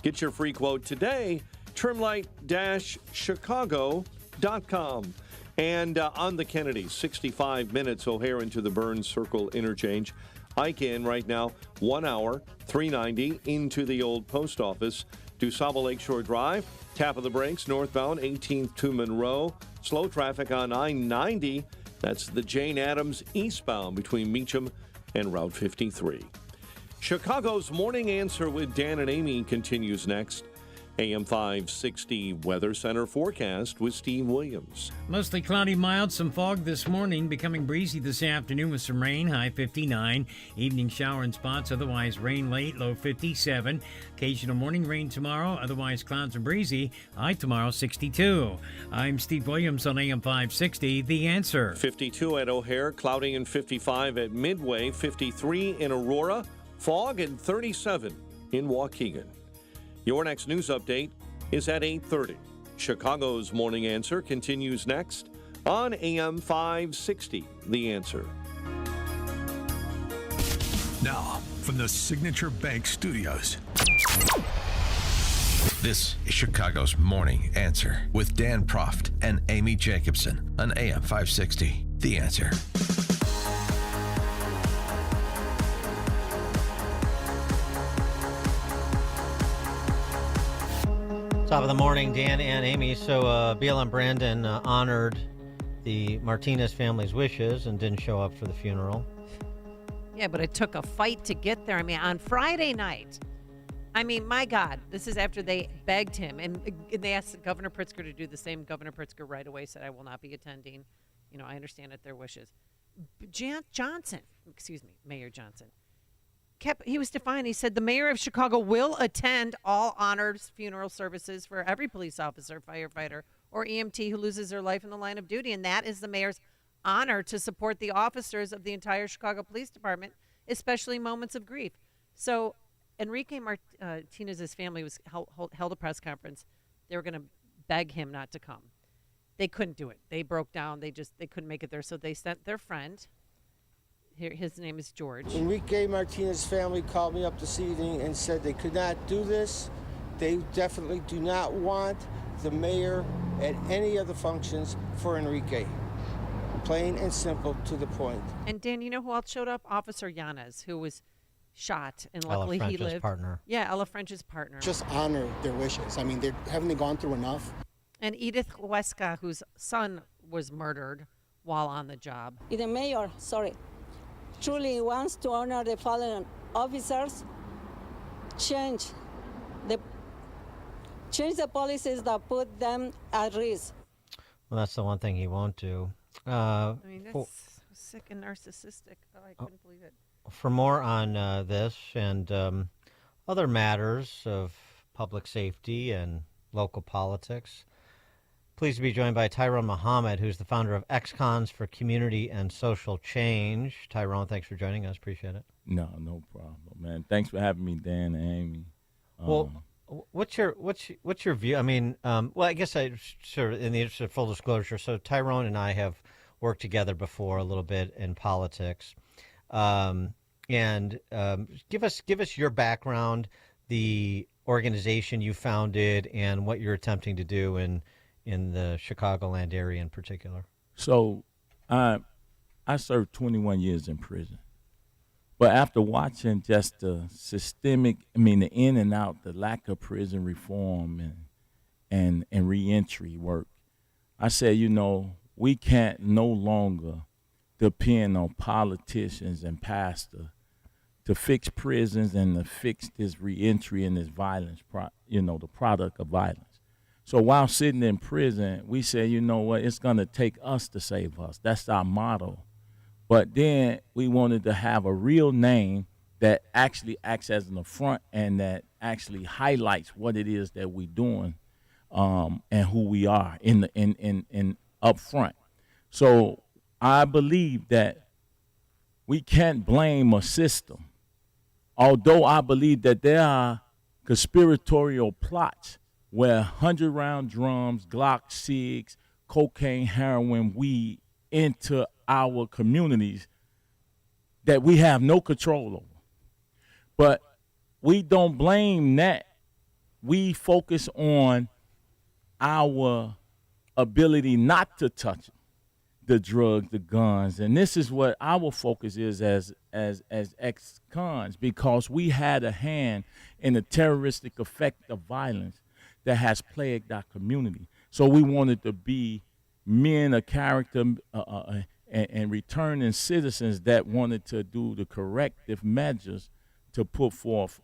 Get your free quote today, trimlight-chicago.com. And on the Kennedy, 65 minutes O'Hare into the Burns Circle interchange. Ike in right now, 1 hour, 390 into the old post office. DuSable Lakeshore Drive, tap of the brakes, northbound 18th to Monroe. Slow traffic on I-90. That's the Jane Addams eastbound between Meacham and Route 53. Chicago's Morning Answer with Dan and Amy continues next. AM 560 Weather Center forecast with Steve Williams. Mostly cloudy, mild, some fog this morning, becoming breezy this afternoon with some rain, high 59. Evening shower in spots, otherwise rain late, low 57. Occasional morning rain tomorrow, otherwise clouds and breezy, high tomorrow 62. I'm Steve Williams on AM 560, The Answer. 52 at O'Hare, cloudy and 55 at Midway, 53 in Aurora, fog and 37 in Waukegan. Your next news update is at 8:30. Chicago's Morning Answer continues next on AM 560, The Answer. Now, from the Signature Bank Studios, this is Chicago's Morning Answer with Dan Proft and Amy Jacobson on AM 560, The Answer. Top of the morning, Dan and Amy. So BLM Brandon honored the Martinez family's wishes and didn't show up for the funeral. Yeah, but it took a fight to get there. I mean, on Friday night, I mean, my God, this is after they begged him. And they asked Governor Pritzker to do the same. Governor Pritzker right away said, I will not be attending. You know, I understand that their wishes. Mayor Johnson, he was defiant. He said the mayor of Chicago will attend all honors funeral services for every police officer, firefighter, or EMT who loses their life in the line of duty. And that is the mayor's honor, to support the officers of the entire Chicago Police Department, especially in moments of grief. So Enrique Martinez's family was held a press conference. They were going to beg him not to come. They couldn't do it. They broke down. They couldn't make it there. So they sent their friend. Here, his name is George. Enrique Martinez's family called me up this evening and said they could not do this. They definitely do not want the mayor at any of the functions for Enrique. Plain and simple, to the point. And Dan, you know who else showed up? Officer Yanez, who was shot, and luckily he lived. French's partner. Yeah, Ella French's partner. Just honor their wishes. I mean, haven't they gone through enough? And Edith Huesca, whose son was murdered while on the job. The mayor, truly wants to honor the fallen officers, change change the policies that put them at risk. Well, that's the one thing he won't do. I mean, that's sick and narcissistic. Oh, I couldn't believe it. For more on this and other matters of public safety and local politics, pleased to be joined by Tyrone Muhammad, who's the founder of Ex-Cons for Community and Social Change. Tyrone, thanks for joining us. Appreciate it. No problem, man. Thanks for having me, Dan and Amy. Well, what's your view? I mean, well, I guess I sort of, in the interest of full disclosure, so Tyrone and I have worked together before a little bit in politics, and give us your background, the organization you founded, and what you're attempting to do in the Chicagoland area in particular. So, I served 21 years in prison. But after watching just the systemic, the in and out, the lack of prison reform and reentry work, I said, we can't no longer depend on politicians and pastors to fix prisons and to fix this reentry and this violence, the product of violence. So while sitting in prison, we said, you know what, it's going to take us to save us. That's our motto. But then we wanted to have a real name that actually acts as an affront and that actually highlights what it is that we're doing and who we are in up front. So I believe that we can't blame a system, although I believe that there are conspiratorial plots where 100-round drums, Glock 6, cocaine, heroin, weed into our communities that we have no control over. But we don't blame that. We focus on our ability not to touch the drugs, the guns. And this is what our focus is as ex-cons, because we had a hand in the terroristic effect of violence that has plagued our community. So we wanted to be men of character and returning citizens that wanted to do the corrective measures to put forth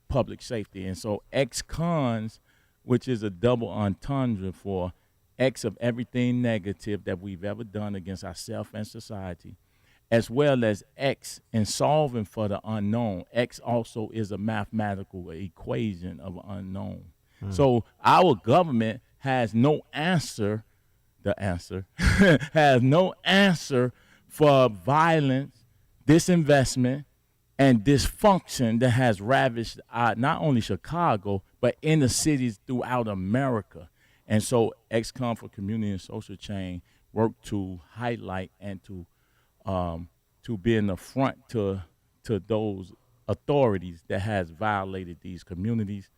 public safety. And so ex-cons, which is a double entendre for X of everything negative that we've ever done against ourselves and society, as well as X in solving for the unknown. X also is a mathematical equation of unknown. So our government has no answer. The answer has no answer for violence, disinvestment, and dysfunction that has ravaged not only Chicago, but inner cities throughout America. And so Ex-Con for Community and Social Change work to highlight and to be in the front to those authorities that has violated these communities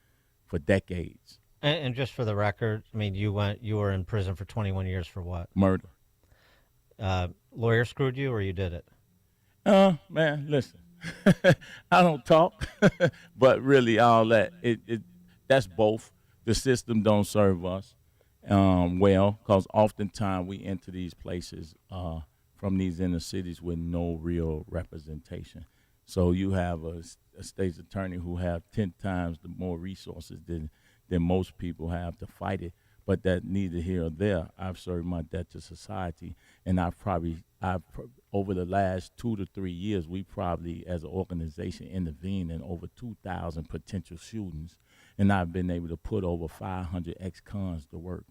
for decades. And just for the record, I mean, you were in prison for 21 years for what? Murder. Lawyer screwed you, or you did it? Man, listen, I don't talk, but really all that, that's both. The system don't serve us well, because oftentimes we enter these places from these inner cities with no real representation. So you have a state's attorney who have 10 times the more resources than most people have to fight it, but that neither here or there. I've served my debt to society, and I've over the last 2 to 3 years, we probably as an organization intervened in over 2,000 potential shootings, and I've been able to put over 500 ex-cons to work.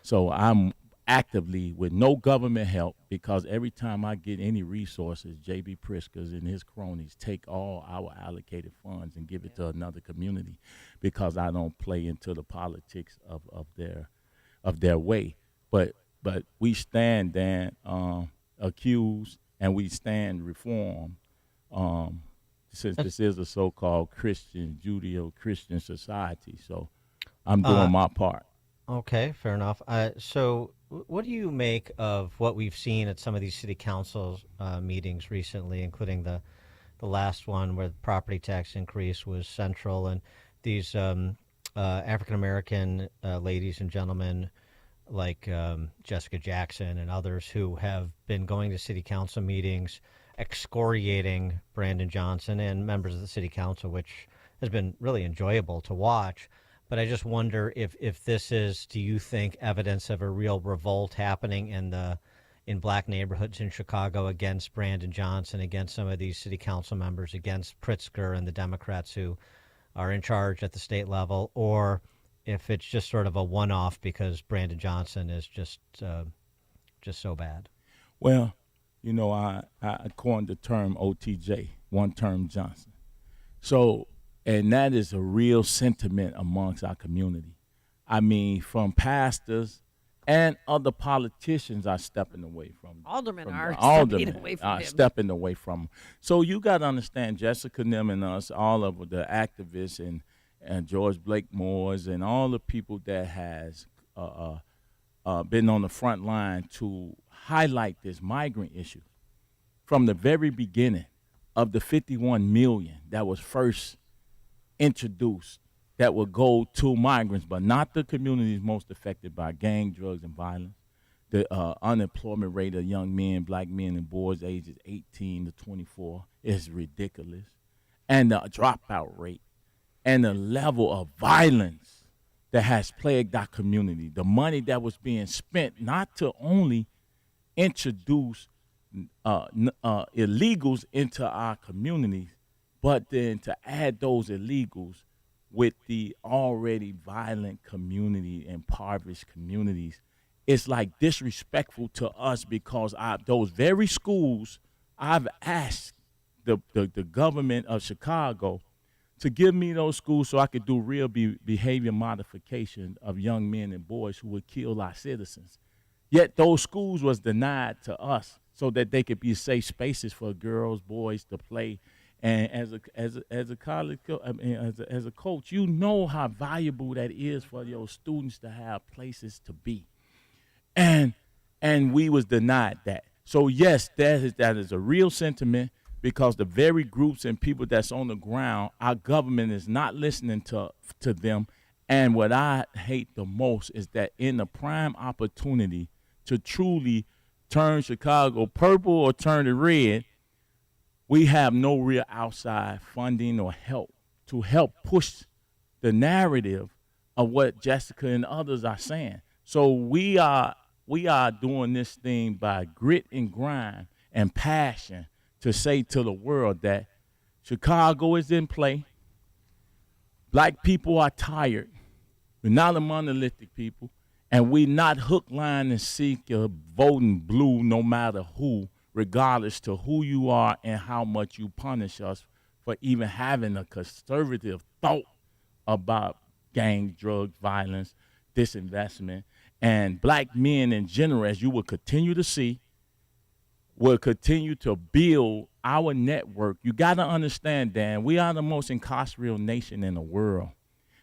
So I'm actively with no government help, because every time I get any resources, J.B. Pritzker's and his cronies take all our allocated funds and give it to another community, because I don't play into the politics of their way. But we stand then accused, and we stand reformed, since this is a so-called Christian, Judeo-Christian society. So I'm doing my part. Okay, fair enough. So what do you make of what we've seen at some of these city council meetings recently, including the last one where the property tax increase was central, and these African-American ladies and gentlemen like Jessica Jackson and others who have been going to city council meetings excoriating Brandon Johnson and members of the city council, which has been really enjoyable to watch. But I just wonder if this is, do you think, evidence of a real revolt happening in black neighborhoods in Chicago against Brandon Johnson, against some of these city council members, against Pritzker and the Democrats who are in charge at the state level, or if it's just sort of a one-off because Brandon Johnson is just so bad? Well, I coined the term OTJ, one-term Johnson. So, and that is a real sentiment amongst our community. I mean, from pastors and other politicians are stepping away from Aldermen from are the stepping away from him. Stepping away from him. So you got to understand, Jessica Nim and us, all of the activists and George Blake Moores and all the people that has been on the front line to highlight this migrant issue from the very beginning of the 51 million that was first introduced that would go to migrants, but not the communities most affected by gang, drugs, and violence. The unemployment rate of young men, black men, and boys ages 18 to 24 is ridiculous. And the dropout rate and the level of violence that has plagued our community, the money that was being spent not to only introduce illegals into our communities, but then to add those illegals with the already violent community, impoverished communities. It's like disrespectful to us because those very schools, I've asked the government of Chicago to give me those schools so I could do real behavior modification of young men and boys who would kill our citizens. Yet those schools was denied to us so that they could be safe spaces for girls, boys to play. And as a college as a coach, you know how valuable that is for your students to have places to be. And we was denied that. So yes, that is a real sentiment because the very groups and people that's on the ground, our government is not listening to them. And what I hate the most is that in the prime opportunity to truly turn Chicago purple or turn it red, we have no real outside funding or help to help push the narrative of what Jessica and others are saying. So we are doing this thing by grit and grind and passion to say to the world that Chicago is in play. Black people are tired. We're not a monolithic people, and we're not hook, line, and sinker voting blue no matter who, regardless to who you are and how much you punish us for even having a conservative thought about gang, drugs, violence, disinvestment. And black men in general, as you will continue to see, will continue to build our network. You got to understand, Dan, we are the most incarcerated nation in the world.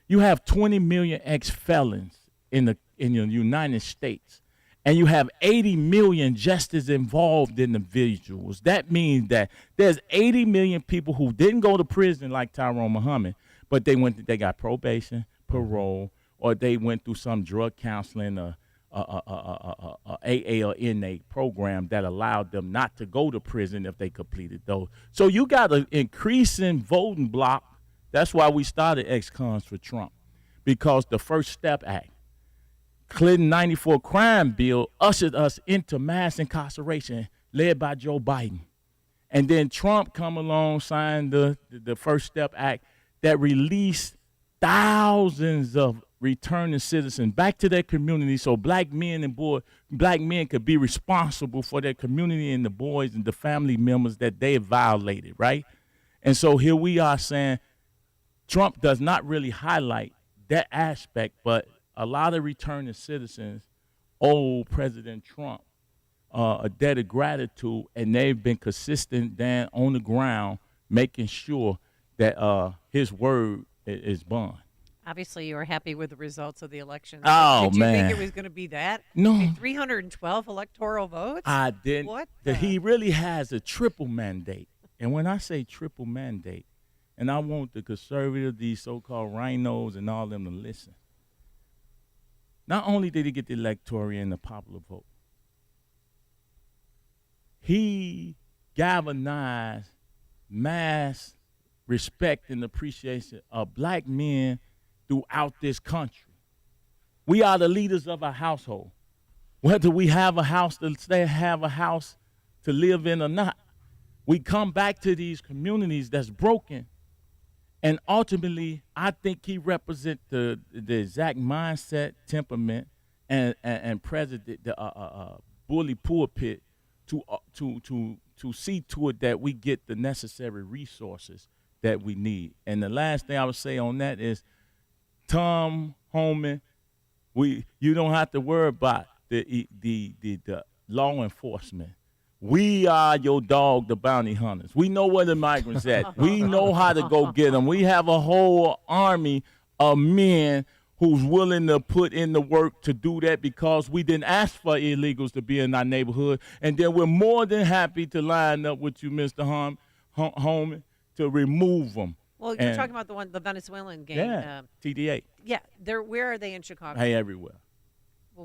You have 20 million ex-felons in the United States. And you have 80 million just as involved individuals. That means that there's 80 million people who didn't go to prison like Tyrone Muhammad, but they got probation, parole, or they went through some drug counseling, AA or NA program that allowed them not to go to prison if they completed those. So you got an increasing voting block. That's why we started ex-cons for Trump, because the First Step Act, Clinton 94 crime bill ushered us into mass incarceration led by Joe Biden. And then Trump come along, signed the First Step Act that released thousands of returning citizens back to their community so black men could be responsible for their community and the boys and the family members that they violated, right? And so here we are saying Trump does not really highlight that aspect, but a lot of returning citizens owe President Trump a debt of gratitude, and they've been consistent down on the ground, making sure that his word is bond. Obviously, you were happy with the results of the election. Oh, Did you man. think it was going to be that? No. I mean, 312 electoral votes? I didn't. What? He really has a triple mandate. And when I say triple mandate, and I want the conservative, these so-called rhinos and all them to listen. Not only did he get the electoral and the popular vote, he galvanized mass respect and appreciation of black men throughout this country. We are the leaders of our household. Whether we have a house to stay, have a house to live in or not, we come back to these communities that's broken. And ultimately, I think he represents the exact mindset, temperament, and president, the bully pulpit to see to it that we get the necessary resources that we need. And the last thing I would say on that is, Tom Homan, you don't have to worry about the law enforcement. We are your dog, the bounty hunters. We know where the migrants at. We know how to go get them. We have a whole army of men who's willing to put in the work to do that because we didn't ask for illegals to be in our neighborhood. And then we're more than happy to line up with you, Mr. Homan, to remove them. Well, you're talking about the Venezuelan gang. Yeah, TDA. Yeah, where are they in Chicago? Hey, everywhere.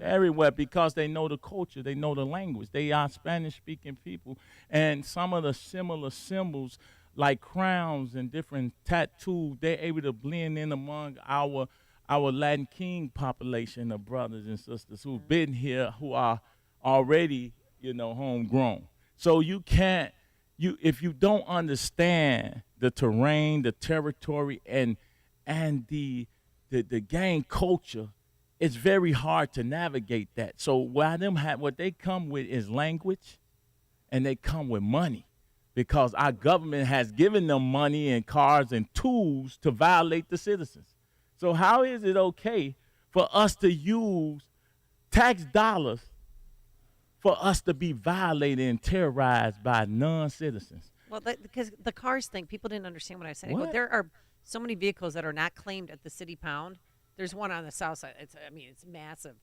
Everywhere, because they know the culture, they know the language. They are Spanish-speaking people. And some of the similar symbols, like crowns and different tattoos, they're able to blend in among our Latin King population of brothers and sisters who've been here, who are already, homegrown. So you can't, if you don't understand the terrain, the territory, and the gang culture, it's very hard to navigate that. So what they come with is language, and they come with money, because our government has given them money and cars and tools to violate the citizens. So how is it okay for us to use tax dollars for us to be violated and terrorized by non-citizens? Well, because the cars thing, people didn't understand what I said. What? There are so many vehicles that are not claimed at the city pound. There's one on the south side. It's massive.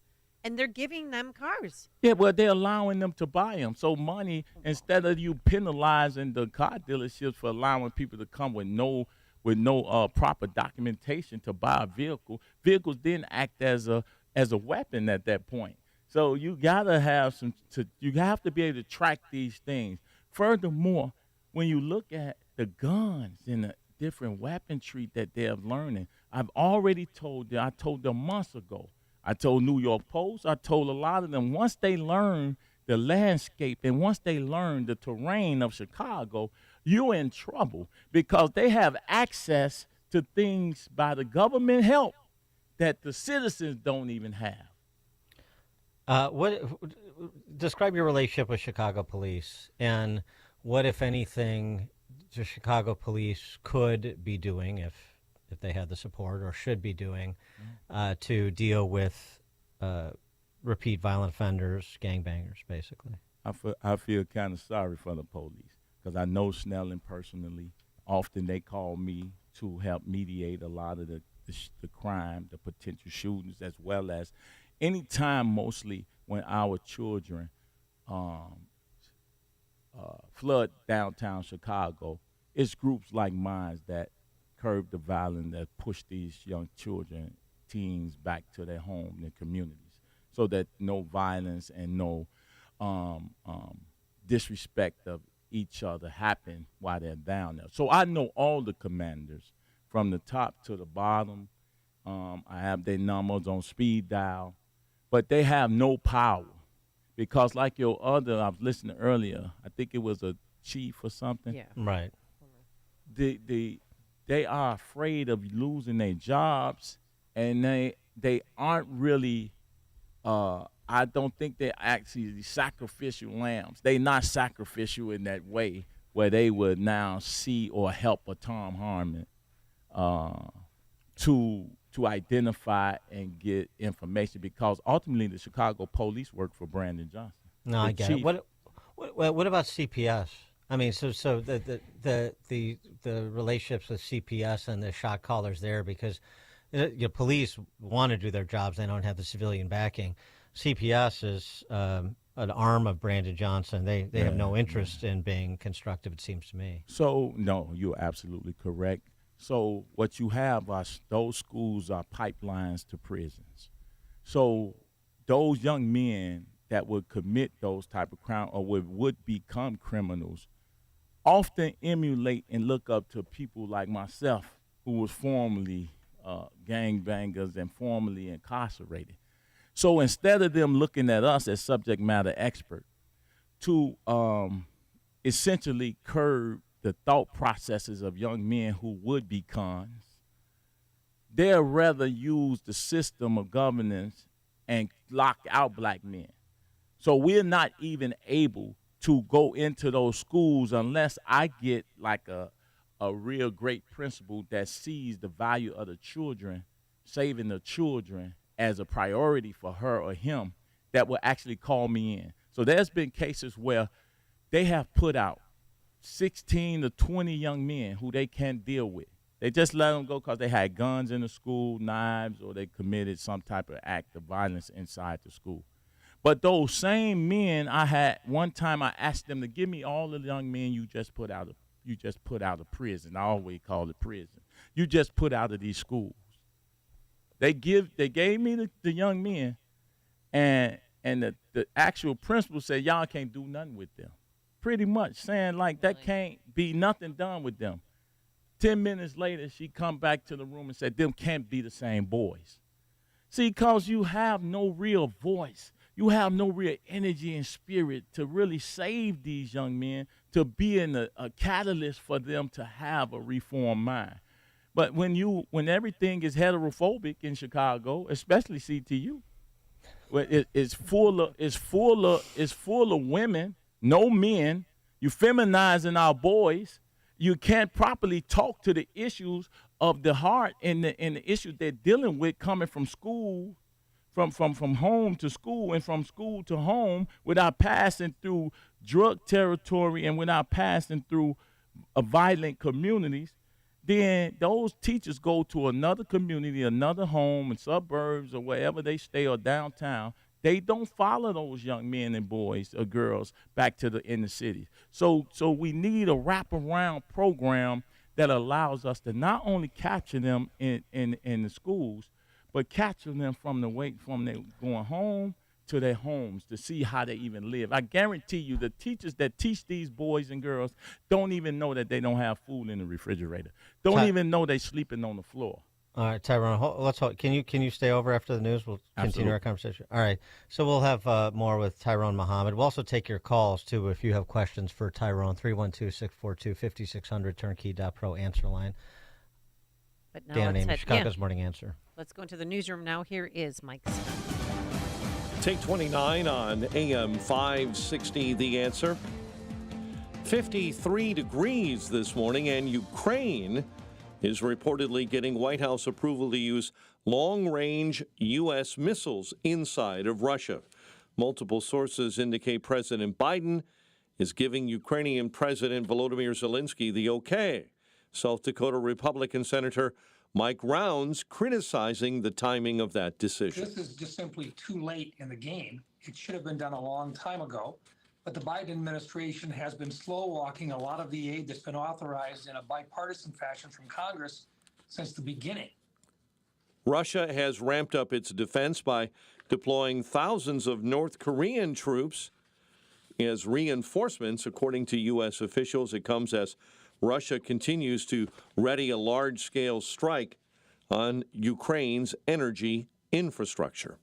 And they're giving them cars. Yeah, well, they're allowing them to buy them. So money, instead of you penalizing the car dealerships for allowing people to come with no proper documentation to buy a vehicle, vehicles then act as a weapon at that point. So you gotta have you have to be able to track these things. Furthermore, when you look at the guns and the different weaponry that they're learning, I've already told them. I told them months ago. I told New York Post. I told a lot of them, once they learn the landscape and once they learn the terrain of Chicago, you're in trouble, because they have access to things by the government help that the citizens don't even have. Describe your relationship with Chicago police, and what, if anything, the Chicago police could be doing, if they had the support, or should be doing, to deal with repeat violent offenders, gangbangers, basically. I feel kind of sorry for the police, because I know Snelling personally. Often they call me to help mediate a lot of the crime, the potential shootings, as well as any time, mostly when our children flood downtown Chicago. It's groups like mine that curb the violence, that push these young children, teens, back to their home, their communities, so that no violence and no disrespect of each other happen while they're down there. So I know all the commanders from the top to the bottom. I have their numbers on speed dial, but they have no power, because like I was listening earlier, I think it was a chief or something. Yeah. Right. They are afraid of losing their jobs, and they aren't really, I don't think they're actually sacrificial lambs. They're not sacrificial in that way where they would now see or help a Tom Harmon to identify and get information, because ultimately the Chicago police work for Brandon Johnson. No, I get it. What about CPS? I mean, so the relationships with CPS and the shot callers there, because police want to do their jobs, they don't have the civilian backing. CPS is an arm of Brandon Johnson. They have no interest in being constructive, it seems to me. So no, you're absolutely correct. So what you have are those schools are pipelines to prisons. So those young men that would commit those type of crime or would become criminals often emulate and look up to people like myself, who was formerly gangbangers and formerly incarcerated. So instead of them looking at us as subject matter expert to essentially curb the thought processes of young men who would be cons, they'd rather use the system of governance and lock out black men. So we're not even able to go into those schools unless I get like a real great principal that sees the value of the children, saving the children as a priority for her or him, that will actually call me in. So there's been cases where they have put out 16 to 20 young men who they can't deal with. They just let them go because they had guns in the school, knives, or they committed some type of act of violence inside the school. But those same men, one time I asked them to give me all the young men you just put out of prison. I always call it prison. You just put out of these schools. They gave me the young men, and the actual principal said, y'all can't do nothing with them. Pretty much saying like that can't be nothing done with them. 10 minutes later, she come back to the room and said, them can't be the same boys. See, because you have no real voice. You have no real energy and spirit to really save these young men, to be a catalyst for them to have a reformed mind. But when everything is heterophobic in Chicago, especially CTU, it's full of women, no men. You feminizing our boys. You can't properly talk to the issues of the heart and the issues they're dealing with coming from school, from home to school and from school to home, without passing through drug territory and without passing through violent communities. Then those teachers go to another community, another home in suburbs or wherever they stay or downtown. They don't follow those young men and boys or girls back to the inner cities. So we need a wraparound program that allows us to not only capture them in the schools, but capture them from their going home to their homes to see how they even live. I guarantee you the teachers that teach these boys and girls don't even know that they don't have food in the refrigerator. Don't even know they're sleeping on the floor. All right, Tyrone, let's hold. Can you stay over after the news? We'll continue our conversation. All right, so we'll have more with Tyrone Muhammad. We'll also take your calls, too, if you have questions for Tyrone. 312-642-5600, turnkey.pro answer line. But now Dan Amy, Chicago's Morning Answer. Let's go into the newsroom now. Here is Mike. Take 29 on AM 560, The Answer. 53 degrees this morning, and Ukraine is reportedly getting White House approval to use long-range U.S. missiles inside of Russia. Multiple sources indicate President Biden is giving Ukrainian President Volodymyr Zelensky the okay. South Dakota Republican Senator Mike Rounds criticizing the timing of that decision. This is just simply too late in the game. It should have been done a long time ago. But the Biden administration has been slow-walking a lot of the aid that's been authorized in a bipartisan fashion from Congress since the beginning. Russia has ramped up its defense by deploying thousands of North Korean troops as reinforcements, according to U.S. officials. It comes as Russia continues to ready a large-scale strike on Ukraine's energy infrastructure.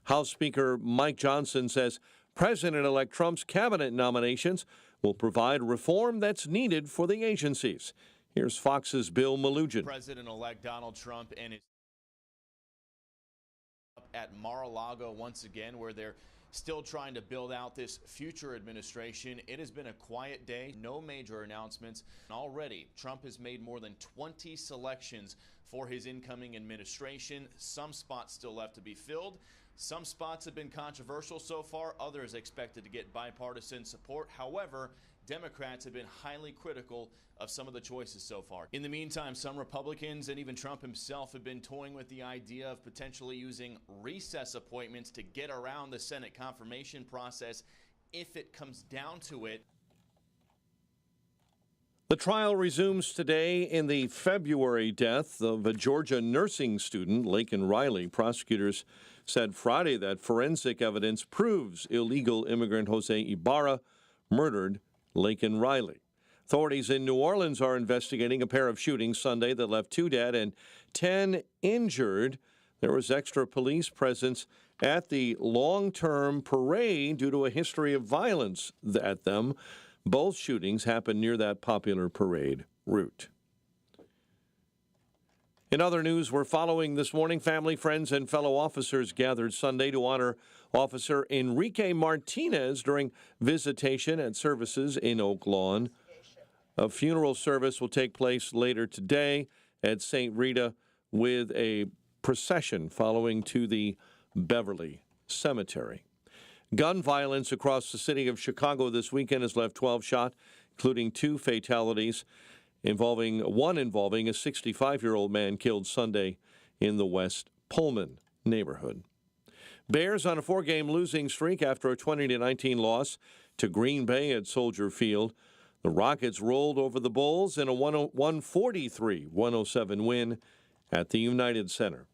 House Speaker Mike Johnson says President-elect Trump's cabinet nominations will provide reform that's needed for the agencies. Here's Fox's Bill Malugin. President-elect Donald Trump and his at Mar-a-Lago once again, where they're still trying to build out this future administration. It has been a quiet day, no major announcements. Already, Trump has made more than 20 selections for his incoming administration. Some spots still left to be filled. Some spots have been controversial so far, others expected to get bipartisan support. However, Democrats have been highly critical of some of the choices so far. In the meantime, some Republicans and even Trump himself have been toying with the idea of potentially using recess appointments to get around the Senate confirmation process if it comes down to it. The trial resumes today in the February death of a Georgia nursing student, Laken Riley. Prosecutors said Friday that forensic evidence proves illegal immigrant Jose Ibarra murdered Laken Riley. Authorities in New Orleans are investigating a pair of shootings Sunday that left 2 dead and 10 injured. There was extra police presence at the long-term parade due to a history of violence at them. Both shootings happened near that popular parade route. In other news we're following this morning, family, friends, and fellow officers gathered Sunday to honor Officer Enrique Martinez during visitation at services in Oak Lawn. A funeral service will take place later today at St. Rita with a procession following to the Beverly Cemetery. Gun violence across the city of Chicago this weekend has left 12 shot, including 2 fatalities, involving a 65-year-old man killed Sunday in the West Pullman neighborhood. Bears on a 4-game losing streak after a 20-19 loss to Green Bay at Soldier Field. The Rockets rolled over the Bulls in a 143-107 win at the United Center.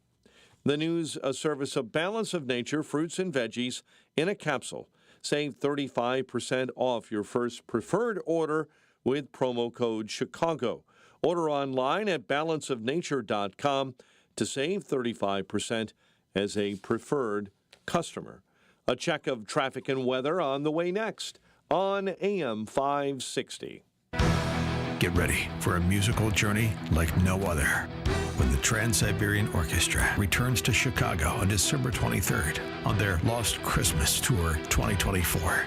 The news, a service of Balance of Nature fruits and veggies in a capsule. Save 35% off your first preferred order with promo code Chicago. Order online at balanceofnature.com to save 35% as a preferred customer. A check of traffic and weather on the way next on AM 560. Get ready for a musical journey like no other when the Trans-Siberian Orchestra returns to Chicago on December 23rd on their Lost Christmas Tour 2024.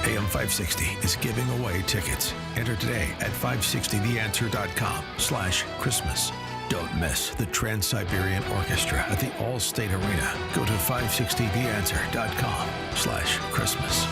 AM 560 is giving away tickets. Enter today at 560theanswer.com/Christmas. Don't miss the Trans-Siberian Orchestra at the All-State Arena. Go to 560theanswer.com/Christmas.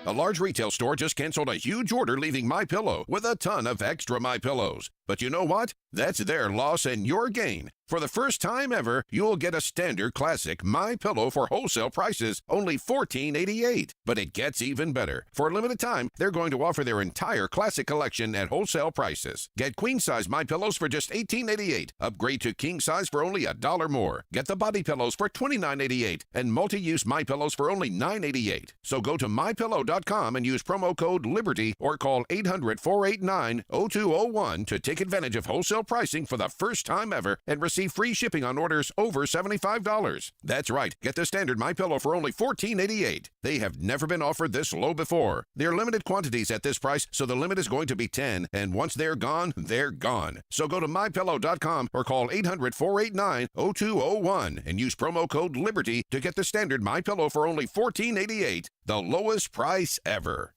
A large retail store just canceled a huge order, leaving MyPillow with a ton of extra MyPillows. But you know what? That's their loss and your gain. For the first time ever, you'll get a standard classic MyPillow for wholesale prices, only $14.88. But it gets even better. For a limited time, they're going to offer their entire classic collection at wholesale prices. Get queen-size MyPillows for just $18.88. Upgrade to king-size for only $1 more. Get the body pillows for $29.88 and multi-use MyPillows for only $9.88. So go to MyPillow.com and use promo code LIBERTY or call 800-489-0201 to take advantage of wholesale pricing for the first time ever and receive free shipping on orders over $75. That's right. Get the standard MyPillow for only $14.88. They have never been offered this low before. There are limited quantities at this price, so the limit is going to be 10, and once they're gone, they're gone. So go to MyPillow.com or call 800-489-0201 and use promo code LIBERTY to get the standard MyPillow for only $14.88, the lowest price ever.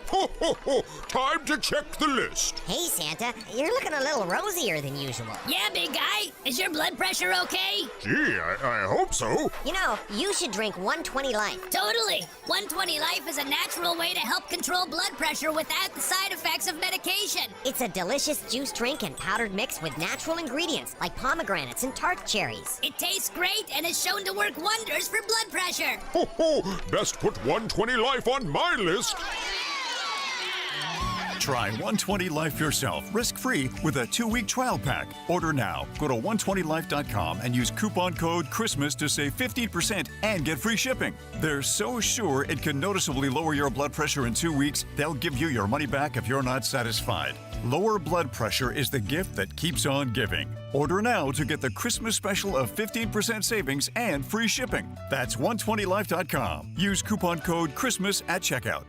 Ho, ho, ho! Time to check the list. Hey, Santa, you're looking a little rosier than usual. Yeah, big guy. Is your blood pressure okay? Gee, I hope so. You know, you should drink 120 Life. Totally. 120 Life is a natural way to help control blood pressure without the side effects of medication. It's a delicious juice drink and powdered mix with natural ingredients like pomegranates and tart cherries. It tastes great and is shown to work wonders for blood pressure. Ho, ho! Best put 120 Life on my list. Try 120 Life yourself, risk-free, with a 2-week trial pack. Order now. Go to 120life.com and use coupon code CHRISTMAS to save 15% and get free shipping. They're so sure it can noticeably lower your blood pressure in 2 weeks, they'll give you your money back if you're not satisfied. Lower blood pressure is the gift that keeps on giving. Order now to get the Christmas special of 15% savings and free shipping. That's 120life.com. Use coupon code CHRISTMAS at checkout.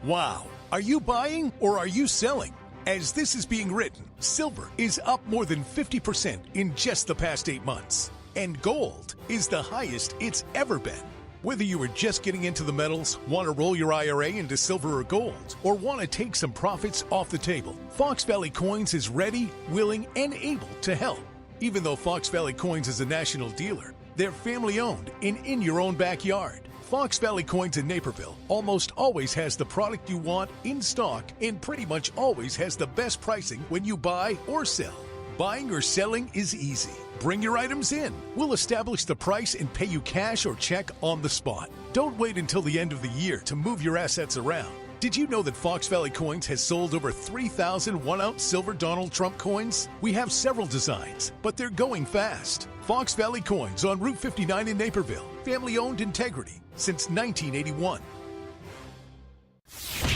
Wow. Are you buying or are you selling? As this is being written, silver is up more than 50% in just the past 8 months. And gold is the highest it's ever been. Whether you are just getting into the metals, want to roll your IRA into silver or gold, or want to take some profits off the table, Fox Valley Coins is ready, willing, and able to help. Even though Fox Valley Coins is a national dealer, they're family-owned and in your own backyard. Fox Valley Coins in Naperville almost always has the product you want in stock and pretty much always has the best pricing when you buy or sell. Buying or selling is easy. Bring your items in. We'll establish the price and pay you cash or check on the spot. Don't wait until the end of the year to move your assets around. Did you know that Fox Valley Coins has sold over 3,000 1-ounce silver Donald Trump coins? We have several designs, but they're going fast. Fox Valley Coins on Route 59 in Naperville. Family-owned integrity since 1981.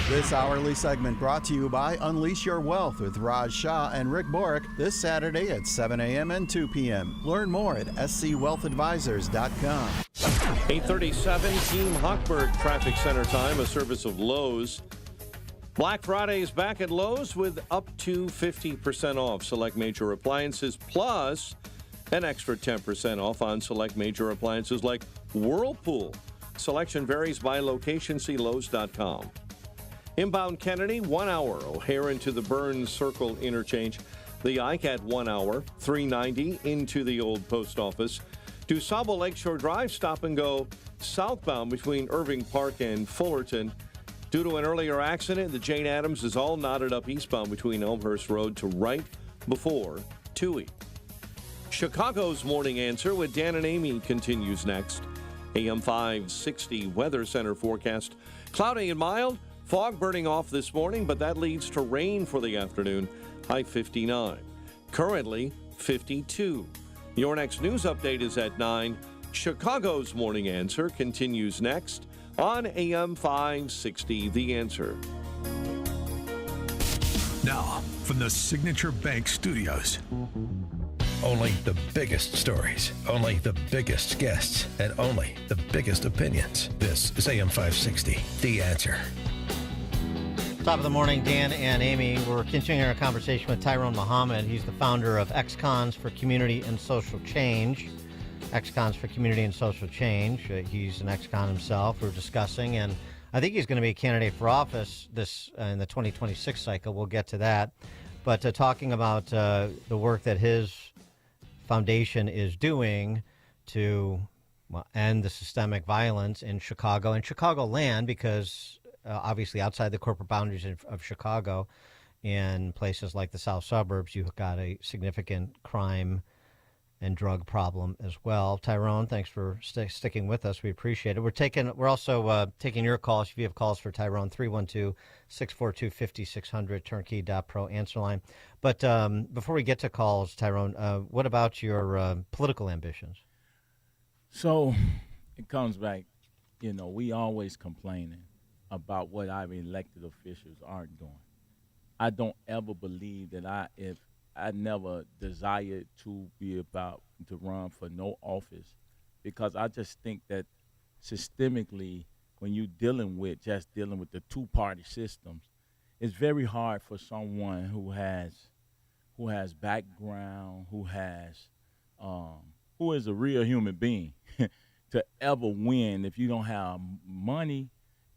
This hourly segment brought to you by Unleash Your Wealth with Raj Shah and Rick Borick this Saturday at 7 a.m. and 2 p.m. Learn more at scwealthadvisors.com. 8:37 Team Hochberg Traffic Center time, a service of Lowe's. Black Friday is back at Lowe's with up to 50% off select major appliances, plus an extra 10% off on select major appliances like Whirlpool. Selection varies by location. See Lowe's.com. Inbound Kennedy, 1 hour. O'Hare into the Burns Circle interchange. The Ike at 1 hour. 390 into the old post office. DuSable Lakeshore Drive, stop and go southbound between Irving Park and Fullerton. Due to an earlier accident, the Jane Addams is all knotted up eastbound between Elmhurst Road to right before Toohey. Chicago's Morning Answer with Dan and Amy continues next. AM 560 Weather Center forecast. Cloudy and mild. Fog burning off this morning, but that leads to rain for the afternoon. High 59. Currently 52. Your next news update is at 9. Chicago's Morning Answer continues next on AM 560 The Answer. Now, from the Signature Bank Studios. Only the biggest stories, only the biggest guests, and only the biggest opinions. This is AM 560 The Answer. Top of the morning, Dan and Amy. We're continuing our conversation with Tyrone Muhammad. He's the founder of Ex-Cons for Community and Social Change. Ex-Cons for Community and Social Change. He's an ex-con himself. We're discussing, and I think he's going to be a candidate for office this in the 2026 cycle. We'll get to that. But talking about the work that his foundation is doing to end the systemic violence in Chicago and Chicagoland, because obviously outside the corporate boundaries of Chicago, in places like the south suburbs, you've got a significant crime and drug problem as well. Tyrone, thanks for sticking with us. We appreciate it. We're also taking your calls. If you have calls for Tyrone, 312-642-5600, turnkey.pro answer line. But before we get to calls, Tyrone, what about your political ambitions? So it comes back, we always complaining about what our elected officials aren't doing. I don't ever believe that I never desired to run for no office, because I just think that systemically, when you're dealing with the two-party systems, it's very hard for someone who has background, who is a real human being to ever win if you don't have money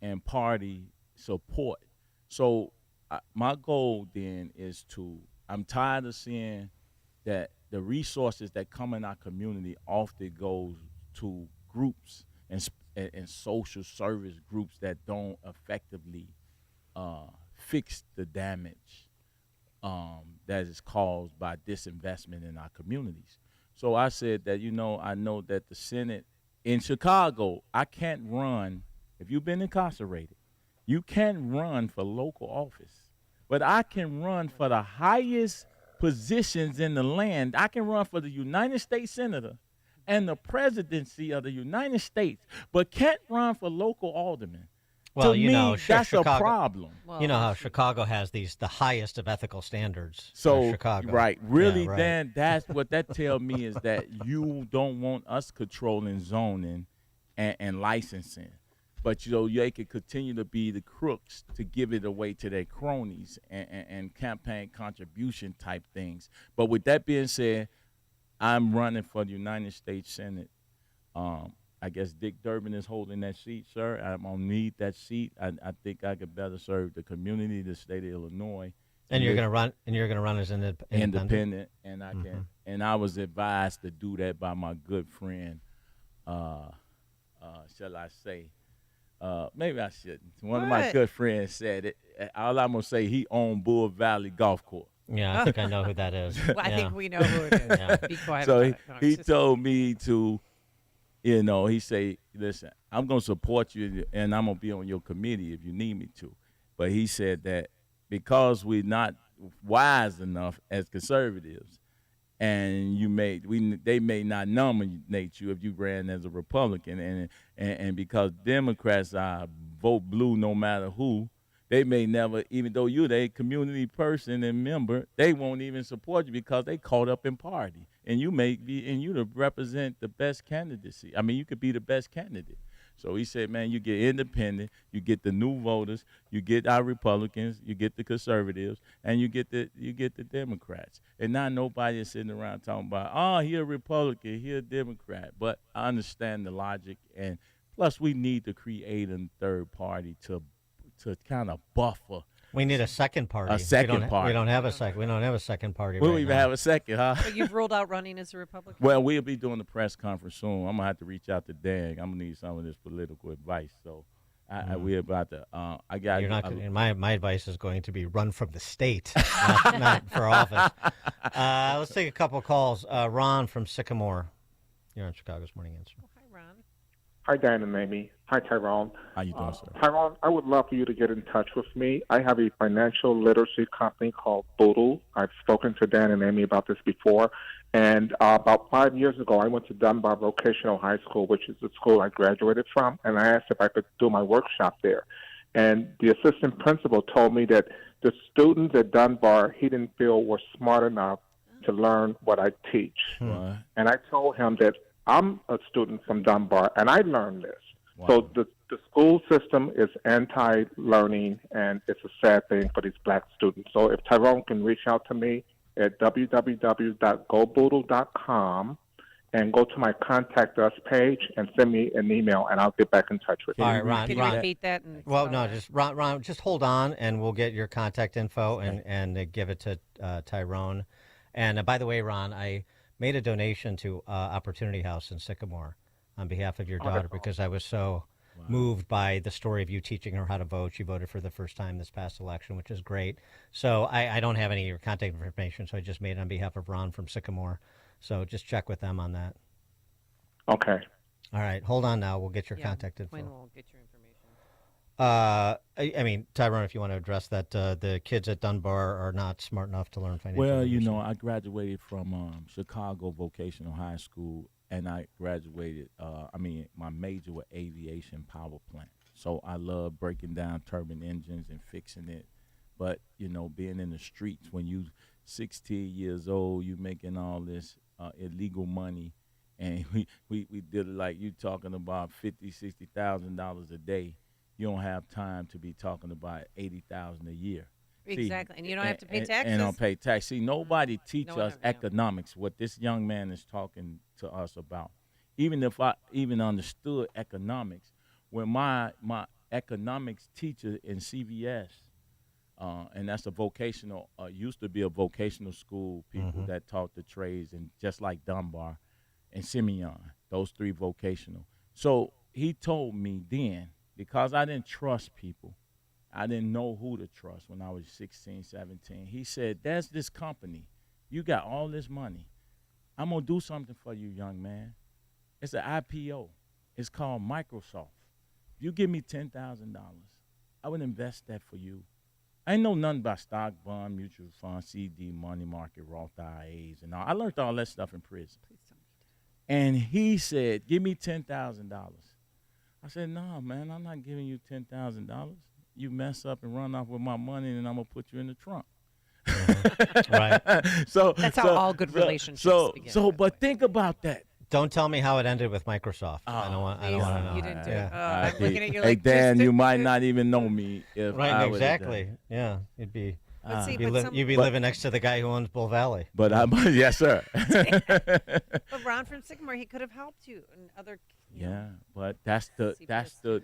and party support. So my goal then is I'm tired of seeing that the resources that come in our community often goes to groups and social service groups that don't effectively fix the damage that is caused by disinvestment in our communities. So I said that, I know that the Senate in Chicago, I can't run. If you've been incarcerated, you can't run for local office. But I can run for the highest positions in the land. I can run for the United States Senator and the presidency of the United States, but can't run for local aldermen. Well, to me, that's Chicago, a problem. You know how Chicago has the highest of ethical standards. So, Chicago. right, really, yeah, right. Dan, that's what that tells me is that you don't want us controlling zoning and licensing. But, they could continue to be the crooks to give it away to their cronies and campaign contribution type things. But with that being said, I'm running for the United States Senate. I guess Dick Durbin is holding that seat, sir. I'm going to need that seat. I think I could better serve the community, the state of Illinois. And you're going to run. And you're going to run as an independent. And I can. And I was advised to do that by my good friend. Shall I say? Maybe I shouldn't. One of my good friends said it. All I'm going to say, he owned Bull Valley Golf Course. Yeah, I think I know who that is. Well, I think we know who it is. Yeah. Be quiet so about it. he told me to, he say, listen, I'm going to support you and I'm going to be on your committee if you need me to. But he said that because we're not wise enough as conservatives, and they may not nominate you if you ran as a Republican, and because Democrats vote blue no matter who, they may never, even though you're a community person and member, they won't even support you because they caught up in party. And you may be, and you to represent the best candidacy. I mean, you could be the best candidate. So he said, man, you get independent, you get the new voters, you get our Republicans, you get the conservatives, and you get the Democrats. And not nobody is sitting around talking about, oh, he a Republican, he a Democrat. But I understand the logic, and plus we need to create a third party to kind of buffer. We need a second party. A second party. We don't have a second. We don't have a second party. We don't right even now. have a second, huh? So you've ruled out running as a Republican? Well, we'll be doing the press conference soon. I'm gonna have to reach out to Dan. I'm gonna need some of this political advice. So, we're about to. I got. You're not. My advice is going to be run from the state, not for office. Let's take a couple calls. Ron from Sycamore. You're on Chicago's Morning Answer. Oh, hi, Ron. Hi, Dan and Amy. Hi, Tyrone. How you doing, sir? Tyrone, I would love for you to get in touch with me. I have a financial literacy company called Boodle. I've spoken to Dan and Amy about this before. And about 5 years ago, I went to Dunbar Vocational High School, which is the school I graduated from, and I asked if I could do my workshop there. And the assistant principal told me that the students at Dunbar, he didn't feel were smart enough to learn what I teach. Right. And I told him that I'm a student from Dunbar, and I learned this. Wow. So the school system is anti-learning, and it's a sad thing for these black students. So if Tyrone can reach out to me at www.goboodle.com and go to my Contact Us page and send me an email, and I'll get back in touch with you. All right, Ron. Can you repeat that? And Well, no, just Ron, just hold on, and we'll get your contact info and give it to Tyrone. And by the way, Ron, I made a donation to Opportunity House in Sycamore on behalf of your daughter because I was so moved by the story of you teaching her how to vote. She voted for the first time this past election, which is great. So I don't have any of your contact information, so I just made it on behalf of Ron from Sycamore. So just check with them on that. Okay. All right, hold on now. We'll get your contact info. When we'll get your information. I mean, Tyrone, if you want to address that, the kids at Dunbar are not smart enough to learn financial Well, literacy. you know, I graduated from Chicago Vocational High School, and I graduated, my major was aviation power plant. So I love breaking down turbine engines and fixing it. But, you know, being in the streets, when you 16 years old, you making all this illegal money, and we did it like you talking about $50,000, $60,000 a day. You don't have time to be talking about $80,000 a year. Exactly, and you don't have to pay taxes. And don't pay tax. See, nobody teach No one us ever, yeah. economics, what this young man is talking to us about. Even if I even understood economics, when my economics teacher in CVS, and that's a vocational, used to be a vocational school, people that taught the trades, and just like Dunbar and Simeon, those three vocational. So he told me then, because I didn't trust people, I didn't know who to trust when I was 16, 17. He said, there's this company. You got all this money. I'm going to do something for you, young man. It's an IPO. It's called Microsoft. If you give me $10,000, I would invest that for you. I ain't know nothing about stock, bond, mutual fund, CD, money market, Roth IRAs, and all. I learned all that stuff in prison. And he said, give me $10,000. I said, no, man, I'm not giving you $10,000. You mess up and run off with my money, and I'm going to put you in the trunk. Right. So That's how all good relationships begin. But think about that. Don't tell me how it ended with Microsoft. I don't want to know. You didn't do Yeah. it. I'm looking at you Hey, like, Dan, just you might not even know me if Right, I would've exactly. done it. Yeah, you'd be. But see, You'd be living next to the guy who owns Bull Valley. But yes, sir. But Ron from Sycamore, he could have helped you and other. Yeah, but that's the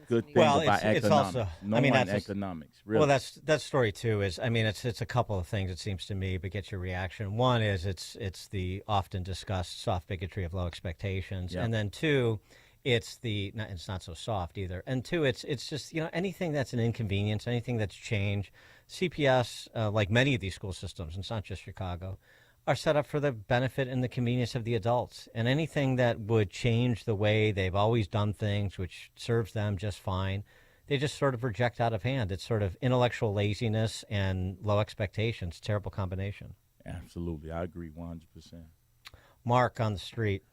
good thing Well, about it's economics. also. No I mean, one that's economics. Really. Well, that story too is. I mean, it's a couple of things. It seems to me, but get your reaction. One is it's the often discussed soft bigotry of low expectations, Yeah. and then two, it's not so soft either. And two, it's just anything that's an inconvenience, anything that's change. CPS, like many of these school systems, and it's not just Chicago, are set up for the benefit and the convenience of the adults. And anything that would change the way they've always done things, which serves them just fine, they just sort of reject out of hand. It's sort of intellectual laziness and low expectations. Terrible combination. Absolutely. I agree 100%. Mark on the street.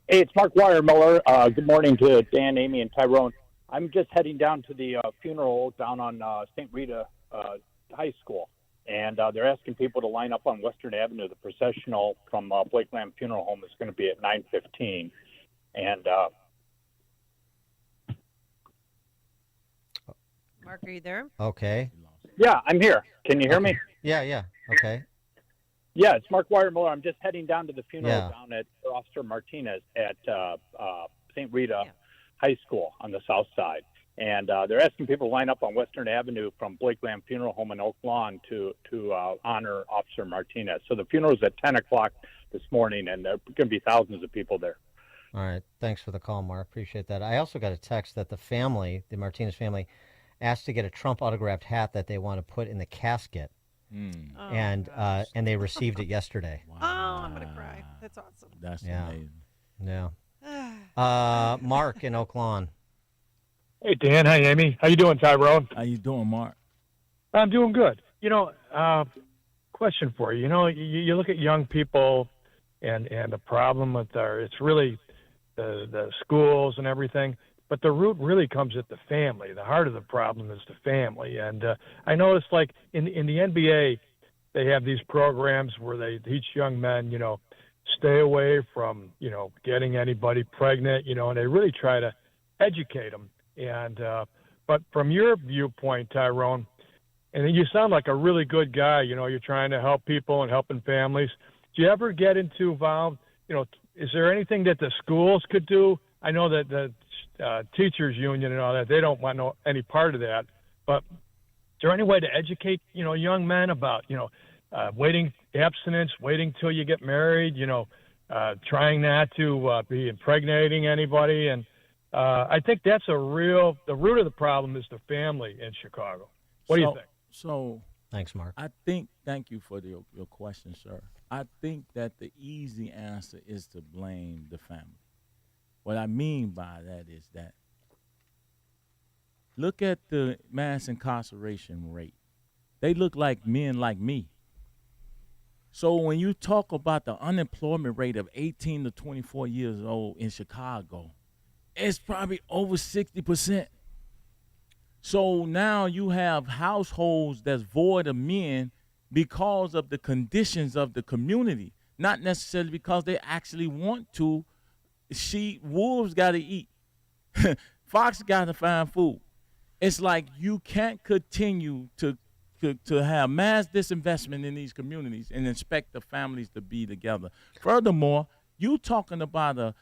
Hey, it's Mark Weiermiller. Good morning to Dan, Amy, and Tyrone. I'm just heading down to the funeral down on St. Rita High School, and they're asking people to line up on Western Avenue. The processional from Blake Lamb Funeral Home is going to be at 9:15, and Mark, are you there? Okay. yeah, I'm here. Can you hear me? Yeah. Okay. Yeah, it's Mark Miller. I'm just heading down to the funeral Yeah. down at Officer Martinez at St. Rita High School on the south side. And they're asking people to line up on Western Avenue from Blake Lamb Funeral Home in Oak Lawn to honor Officer Martinez. So the funeral's at 10 o'clock this morning, and there are going to be thousands of people there. All right. Thanks for the call, Mark. Appreciate that. I also got a text that the family, the Martinez family, asked to get a Trump autographed hat that they want to put in the casket. And they received it yesterday. Oh, I'm going to cry. That's awesome. That's amazing. Yeah. Mark in Oak Lawn. Hey, Dan. Hi, Amy. How you doing, Tyrone? How you doing, Mark? I'm doing good. Question for you. You look at young people and the problem with it's really the schools and everything, but the root really comes at the family. The heart of the problem is the family. And I noticed, like, in the NBA, they have these programs where they teach young men, stay away from, getting anybody pregnant, and they really try to educate them. And but from your viewpoint, Tyrone, and you sound like a really good guy. You're trying to help people and helping families. Do you ever get involved? Is there anything that the schools could do? I know that the teachers union and all that, they don't want any part of that. But is there any way to educate, young men about, waiting abstinence, waiting till you get married, trying not to be impregnating anybody? And I think that's the root of the problem is the family in Chicago. What do you think? So thanks, Mark. Thank you for your question, sir. I think that the easy answer is to blame the family. What I mean by that is that look at the mass incarceration rate. They look like men like me. So when you talk about the unemployment rate of 18 to 24 years old in Chicago, it's probably over 60%. So now you have households that's void of men because of the conditions of the community, not necessarily because they actually want to. Wolves got to eat. Fox got to find food. It's like you can't continue to have mass disinvestment in these communities and expect the families to be together. Furthermore, you talking about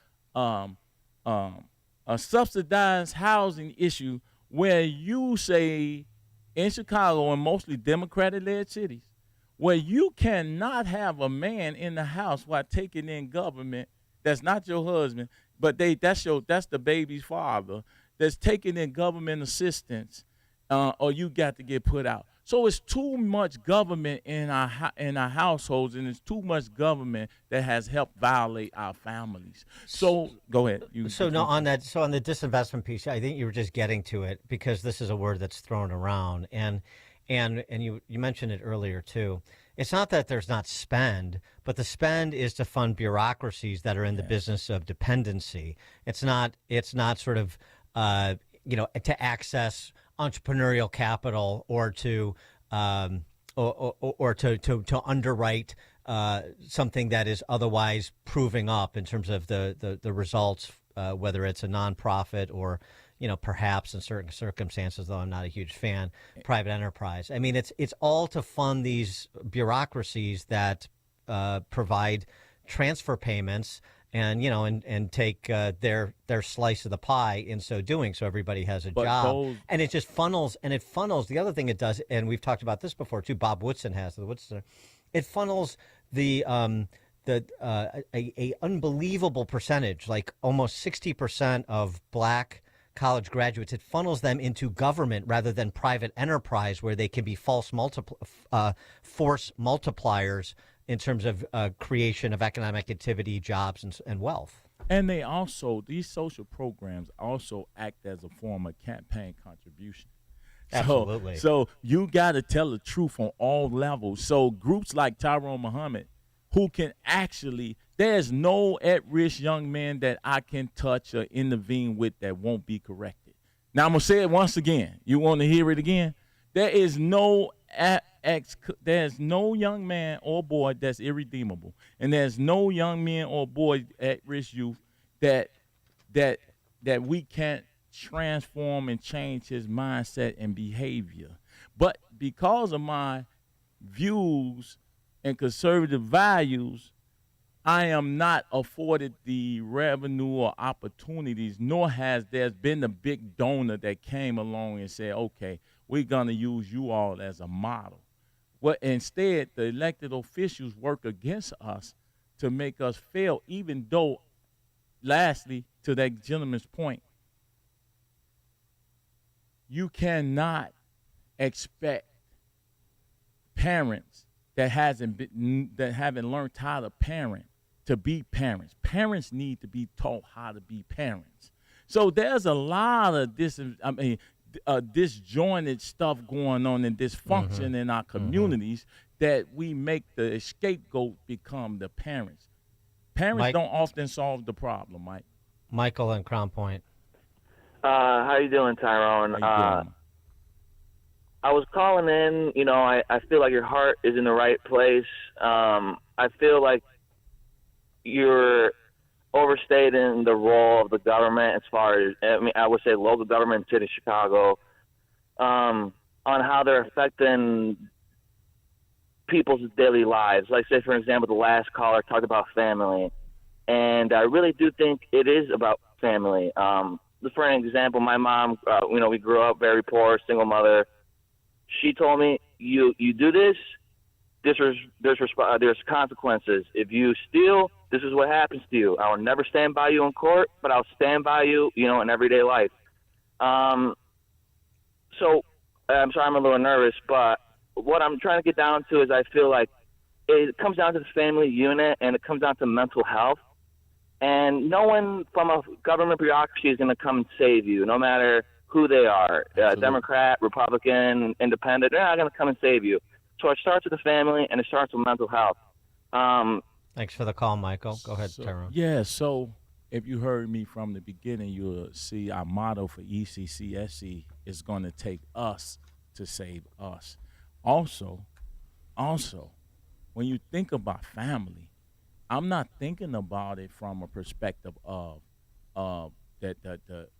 a subsidized housing issue where you say in Chicago and mostly Democratic-led cities, where you cannot have a man in the house while taking in government that's not your husband, but that's the baby's father that's taking in government assistance, or you got to get put out. So it's too much government in our households, and it's too much government that has helped violate our families. So go ahead. On the disinvestment piece, I think you were just getting to it because this is a word that's thrown around, and you mentioned it earlier too. It's not that there's not spend, but the spend is to fund bureaucracies that are in the business of dependency. It's not sort of to access entrepreneurial capital or to underwrite something that is otherwise proving up in terms of the results, whether it's a nonprofit or perhaps in certain circumstances, though I'm not a huge fan, private enterprise. I mean, it's all to fund these bureaucracies that provide transfer payments and take their slice of the pie in so doing, so everybody has a job. And it just funnels. The other thing it does, and we've talked about this before too, Bob Woodson has, the Woodson Center, it funnels a unbelievable percentage, like almost 60% of black college graduates, it funnels them into government rather than private enterprise, where they can be force multipliers in terms of creation of economic activity, jobs, and wealth. And these social programs also act as a form of campaign contribution. Absolutely. So you got to tell the truth on all levels. So groups like Tyrone Muhammad, who can actually, there's no at-risk young man that I can touch or intervene with that won't be corrected. Now I'm gonna say it once again. You want to hear it again? There is no there's no young man or boy that's irredeemable, and there's no young man or boy at risk youth that we can't transform and change his mindset and behavior. But because of my views and conservative values, I am not afforded the revenue or opportunities, nor has there been a big donor that came along and said, okay, we're going to use you all as a model. Well, instead, the elected officials work against us to make us fail, even though, lastly, to that gentleman's point, you cannot expect parents that haven't learned how to parent to be parents. Parents need to be taught how to be parents. So there's a lot of disjointed stuff going on and dysfunction in our communities that we make the scapegoat become the parents. Parents don't often solve the problem, Mike. Michael and Crown Point. How you doing, Tyrone? How you doing? I was calling in. You know, I feel like your heart is in the right place. I feel like you're overstating the role of the government as far as, I would say local government, city of Chicago, on how they're affecting people's daily lives. Like, say, for example, the last caller talked about family, and I really do think it is about family. For an example, my mom, we grew up very poor, single mother. She told me, you do this, there's consequences. If you steal, this is what happens to you. I will never stand by you in court, but I'll stand by you, in everyday life. So I'm sorry, I'm a little nervous, but what I'm trying to get down to is I feel like it comes down to the family unit and it comes down to mental health. And no one from a government bureaucracy is going to come and save you, no matter who they are, Democrat, Republican, Independent. They're not going to come and save you. So it starts with the family, and it starts with mental health. Thanks for the call, Michael. Go ahead, Tyrone. Yeah, so if you heard me from the beginning, you'll see our motto for ECCSC is going to take us to save us. Also, when you think about family, I'm not thinking about it from a perspective of the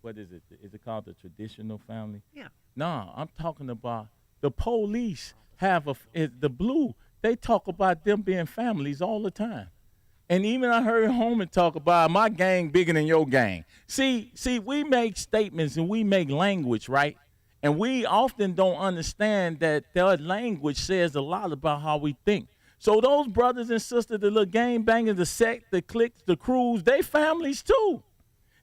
what is it? Is it called the traditional family? Yeah. No, I'm talking about the police have the blue. They talk about them being families all the time. And even I heard Holman talk about my gang bigger than your gang. See, we make statements and we make language, right? And we often don't understand that their language says a lot about how we think. So those brothers and sisters, the little gang bangers, the sect, the cliques, the crews, they families too.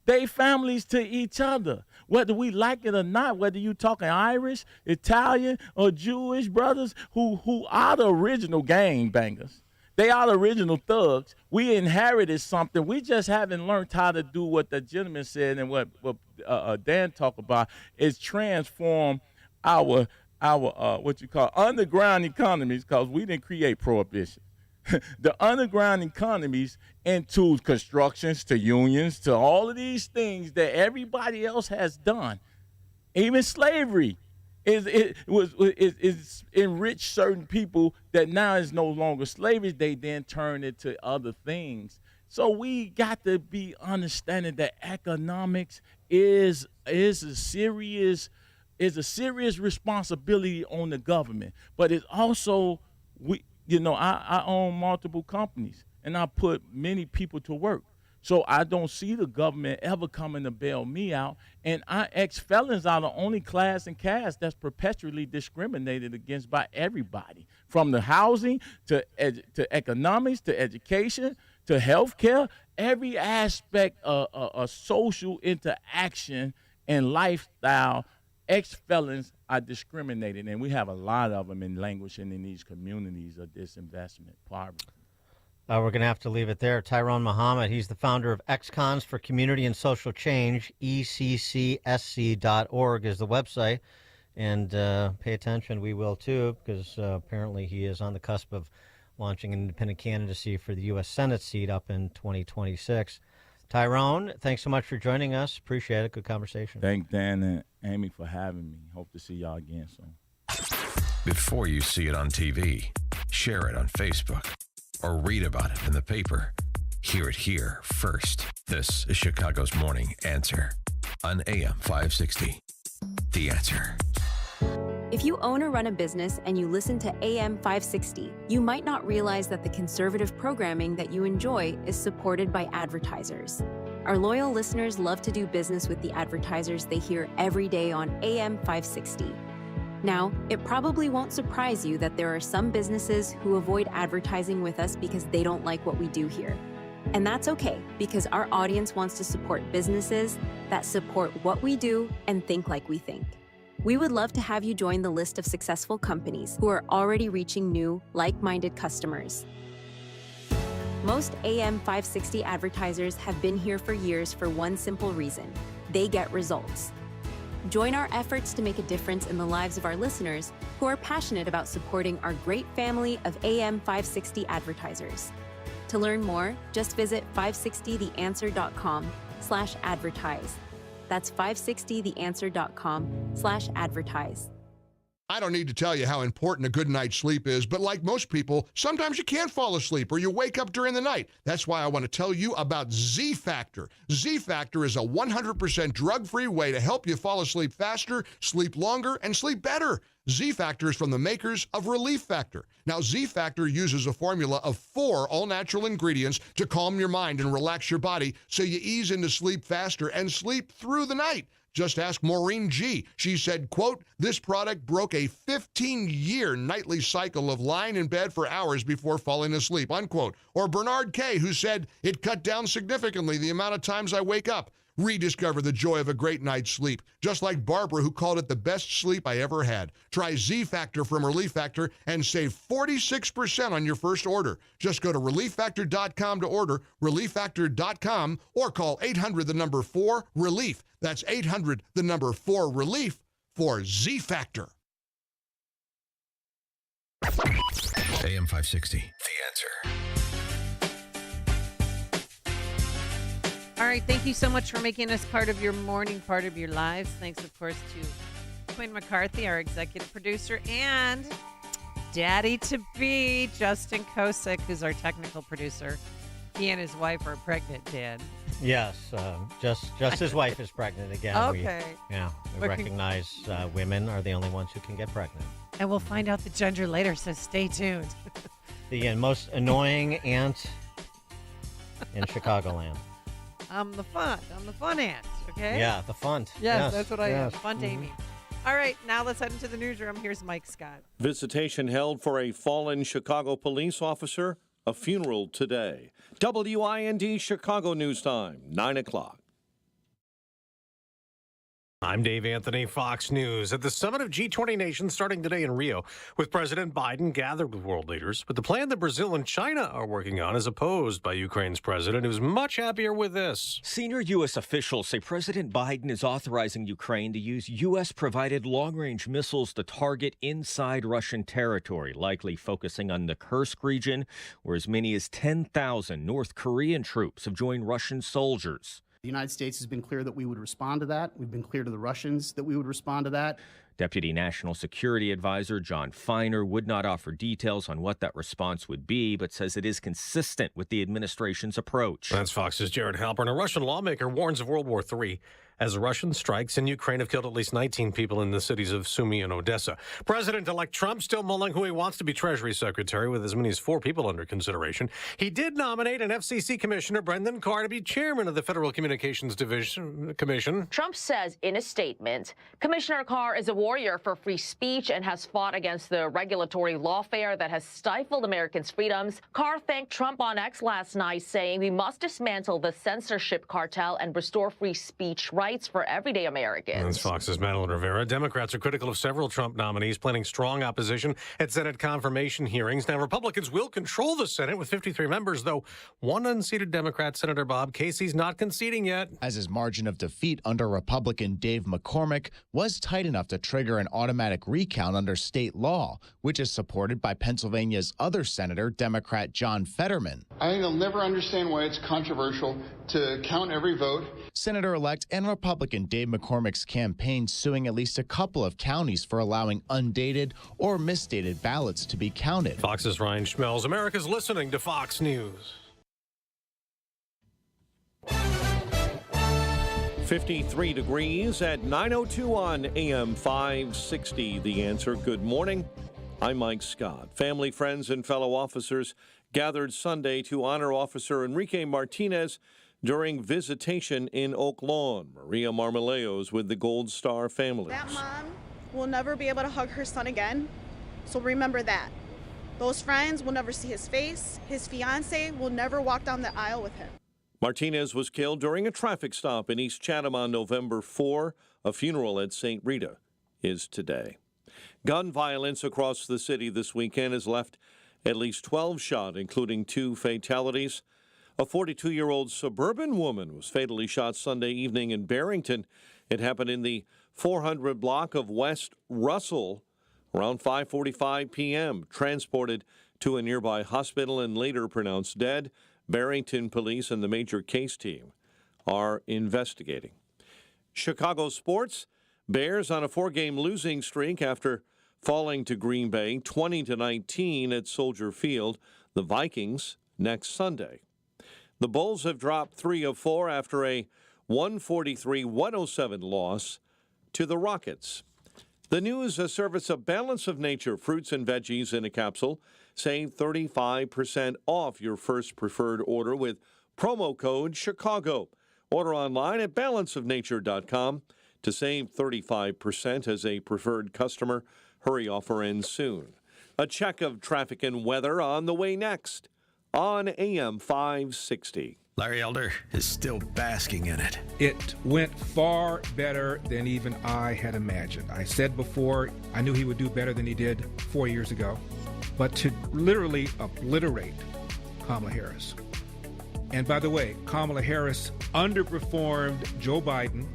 They families to each other, whether we like it or not, whether you talking Irish, Italian, or Jewish brothers who are the original gang bangers. They are the original thugs. We inherited something. We just haven't learned how to do what the gentleman said and what Dan talked about is transform our what you call underground economies, because we didn't create prohibition. The underground economies into constructions, to unions, to all of these things that everybody else has done. Even slavery is enriched certain people that now is no longer slavery. They then turn it to other things. So we got to be understanding that economics is a serious responsibility on the government, but it's also I own multiple companies, and I put many people to work. So I don't see the government ever coming to bail me out. And our ex-felons are the only class and caste that's perpetually discriminated against by everybody, from the housing to economics to education to healthcare. Every aspect of social interaction and lifestyle, ex-felons are discriminated, and we have a lot of them in languishing in these communities of disinvestment, poverty. We're going to have to leave it there. Tyrone Muhammad, he's the founder of Ex-Cons for Community and Social Change. ECCSC.org is the website. And pay attention, we will too, because apparently he is on the cusp of launching an independent candidacy for the U.S. Senate seat up in 2026. Tyrone, thanks so much for joining us. Appreciate it. Good conversation. Thank Dan and Amy for having me. Hope to see y'all again soon. Before you see it on TV, share it on Facebook, or read about it in the paper. Hear it here first. This is Chicago's Morning Answer on AM 560. The Answer. If you own or run a business and you listen to AM 560, you might not realize that the conservative programming that you enjoy is supported by advertisers. Our loyal listeners love to do business with the advertisers they hear every day on AM 560. Now, it probably won't surprise you that there are some businesses who avoid advertising with us because they don't like what we do here. And that's okay, because our audience wants to support businesses that support what we do and think like we think. We would love to have you join the list of successful companies who are already reaching new, like-minded customers. Most AM 560 advertisers have been here for years for one simple reason: they get results. Join our efforts to make a difference in the lives of our listeners who are passionate about supporting our great family of AM 560 advertisers. To learn more, just visit 560theanswer.com/advertise. That's 560theanswer.com/advertise. I don't need to tell you how important a good night's sleep is, but like most people, sometimes you can't fall asleep or you wake up during the night. That's why I want to tell you about Z-Factor. Z-Factor is a 100% drug-free way to help you fall asleep faster, sleep longer, and sleep better. Z-Factor is from the makers of Relief Factor. Now, Z-Factor uses a formula of 4 all-natural ingredients to calm your mind and relax your body so you ease into sleep faster and sleep through the night. Just ask Maureen G. She said, quote, "This product broke a 15-year nightly cycle of lying in bed for hours before falling asleep," unquote. Or Bernard K., who said, "It cut down significantly the amount of times I wake up." Rediscover the joy of a great night's sleep, just like Barbara, who called it the best sleep I ever had. Try Z-Factor from Relief Factor and save 46% on your first order. Just go to ReliefFactor.com to order, ReliefFactor.com, or call 800-4-RELIEF. That's 800-4-RELIEF for Z-Factor. AM 560, The Answer. All right, thank you so much for making us part of your morning, part of your lives. Thanks, of course, to Quinn McCarthy, our executive producer, and daddy-to-be, Justin Kosick, who's our technical producer. He and his wife are pregnant, Dan. Yes, just his wife is pregnant again. Okay. We recognize women are the only ones who can get pregnant. And we'll find out the gender later, so stay tuned. The most annoying aunt in Chicagoland. I'm the fun aunt, okay? Yeah, the font. Yes, that's what I am. Fun Amy. All right, now let's head into the newsroom. Here's Mike Scott. Visitation held for a fallen Chicago police officer. A funeral today. WIND Chicago News Time, 9 o'clock. I'm Dave Anthony, Fox News. At the summit of G20 nations starting today in Rio, with President Biden gathered with world leaders. But the plan that Brazil and China are working on is opposed by Ukraine's president, who's much happier with this. Senior U.S. officials say President Biden is authorizing Ukraine to use U.S.-provided long-range missiles to target inside Russian territory, likely focusing on the Kursk region, where as many as 10,000 North Korean troops have joined Russian soldiers. The United States has been clear that we would respond to that. We've been clear to the Russians that we would respond to that. Deputy National Security Advisor John Feiner would not offer details on what that response would be, but says it is consistent with the administration's approach. That's Fox's Jared Halpern. A Russian lawmaker warns of World War III as Russian strikes in Ukraine have killed at least 19 people in the cities of Sumy and Odessa. President-elect Trump still mulling who he wants to be Treasury Secretary, with as many as 4 people under consideration. He did nominate an FCC Commissioner, Brendan Carr, to be chairman of the Federal Communications Commission. Trump says in a statement, Commissioner Carr is a warrior for free speech and has fought against the regulatory lawfare that has stifled Americans' freedoms. Carr thanked Trump on X last night, saying we must dismantle the censorship cartel and restore free speech rights. rights for everyday Americans. That's Fox's Madeline Rivera. Democrats are critical of several Trump nominees, planning strong opposition at Senate confirmation hearings. Now, Republicans will control the Senate with 53 members, though one unseated Democrat, Senator Bob Casey's not conceding yet. As his margin of defeat under Republican Dave McCormick was tight enough to trigger an automatic recount under state law, which is supported by Pennsylvania's other senator, Democrat John Fetterman. I think they'll never understand why it's controversial to count every vote. Senator-elect and Republican Dave McCormick's campaign suing at least a couple of counties for allowing undated or misdated ballots to be counted. Fox's Ryan Schmelz. America's listening to Fox News. 53 degrees at 9:02 on AM 560. The Answer. Good morning. I'm Mike Scott. Family, friends, and fellow officers gathered Sunday to honor Officer Enrique Martinez during visitation in Oak Lawn. Maria Marmoleos with the Gold Star families. That mom will never be able to hug her son again, so remember that. Those friends will never see his face. His fiance will never walk down the aisle with him. Martinez was killed during a traffic stop in East Chatham on November 4. A funeral at St. Rita is today. Gun violence across the city this weekend has left at least 12 shot, including 2 fatalities. A 42-year-old suburban woman was fatally shot Sunday evening in Barrington. It happened in the 400 block of West Russell around 5:45 p.m., transported to a nearby hospital and later pronounced dead. Barrington police and the major case team are investigating. Chicago sports. Bears on a 4-game losing streak after falling to Green Bay 20-19 at Soldier Field. The Vikings next Sunday. The Bulls have dropped 3 of 4 after a 143-107 loss to the Rockets. The News, a service of Balance of Nature, fruits and veggies in a capsule. Save 35% off your first preferred order with promo code Chicago. Order online at balanceofnature.com to save 35% as a preferred customer. Hurry, offer ends soon. A check of traffic and weather on the way next on AM 560. Larry Elder is still basking in it. It went far better than even I had imagined. I said before, I knew he would do better than he did 4 years ago. But to literally obliterate Kamala Harris. And by the way, Kamala Harris underperformed Joe Biden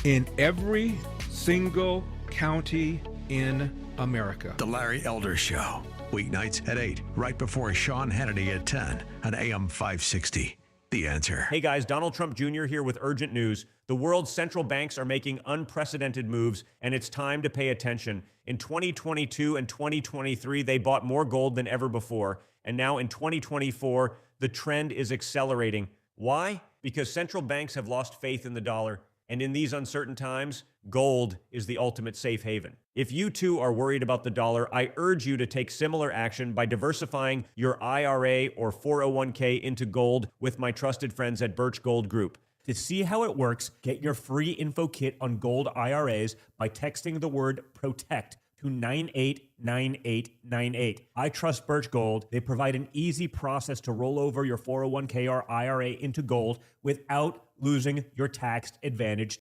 in every single county in America. The Larry Elder Show. Weeknights at 8, right before Sean Hannity at 10 on AM 560. The Answer. Hey guys, Donald Trump Jr. here with urgent news. The world's central banks are making unprecedented moves, and it's time to pay attention. In 2022 and 2023, they bought more gold than ever before. And now in 2024, the trend is accelerating. Why? Because central banks have lost faith in the dollar. And in these uncertain times, gold is the ultimate safe haven. If you too are worried about the dollar, I urge you to take similar action by diversifying your IRA or 401k into gold with my trusted friends at Birch Gold Group. To see how it works, get your free info kit on gold IRAs by texting the word PROTECT to 989898. I trust Birch Gold. They provide an easy process to roll over your 401k or IRA into gold without losing your tax advantage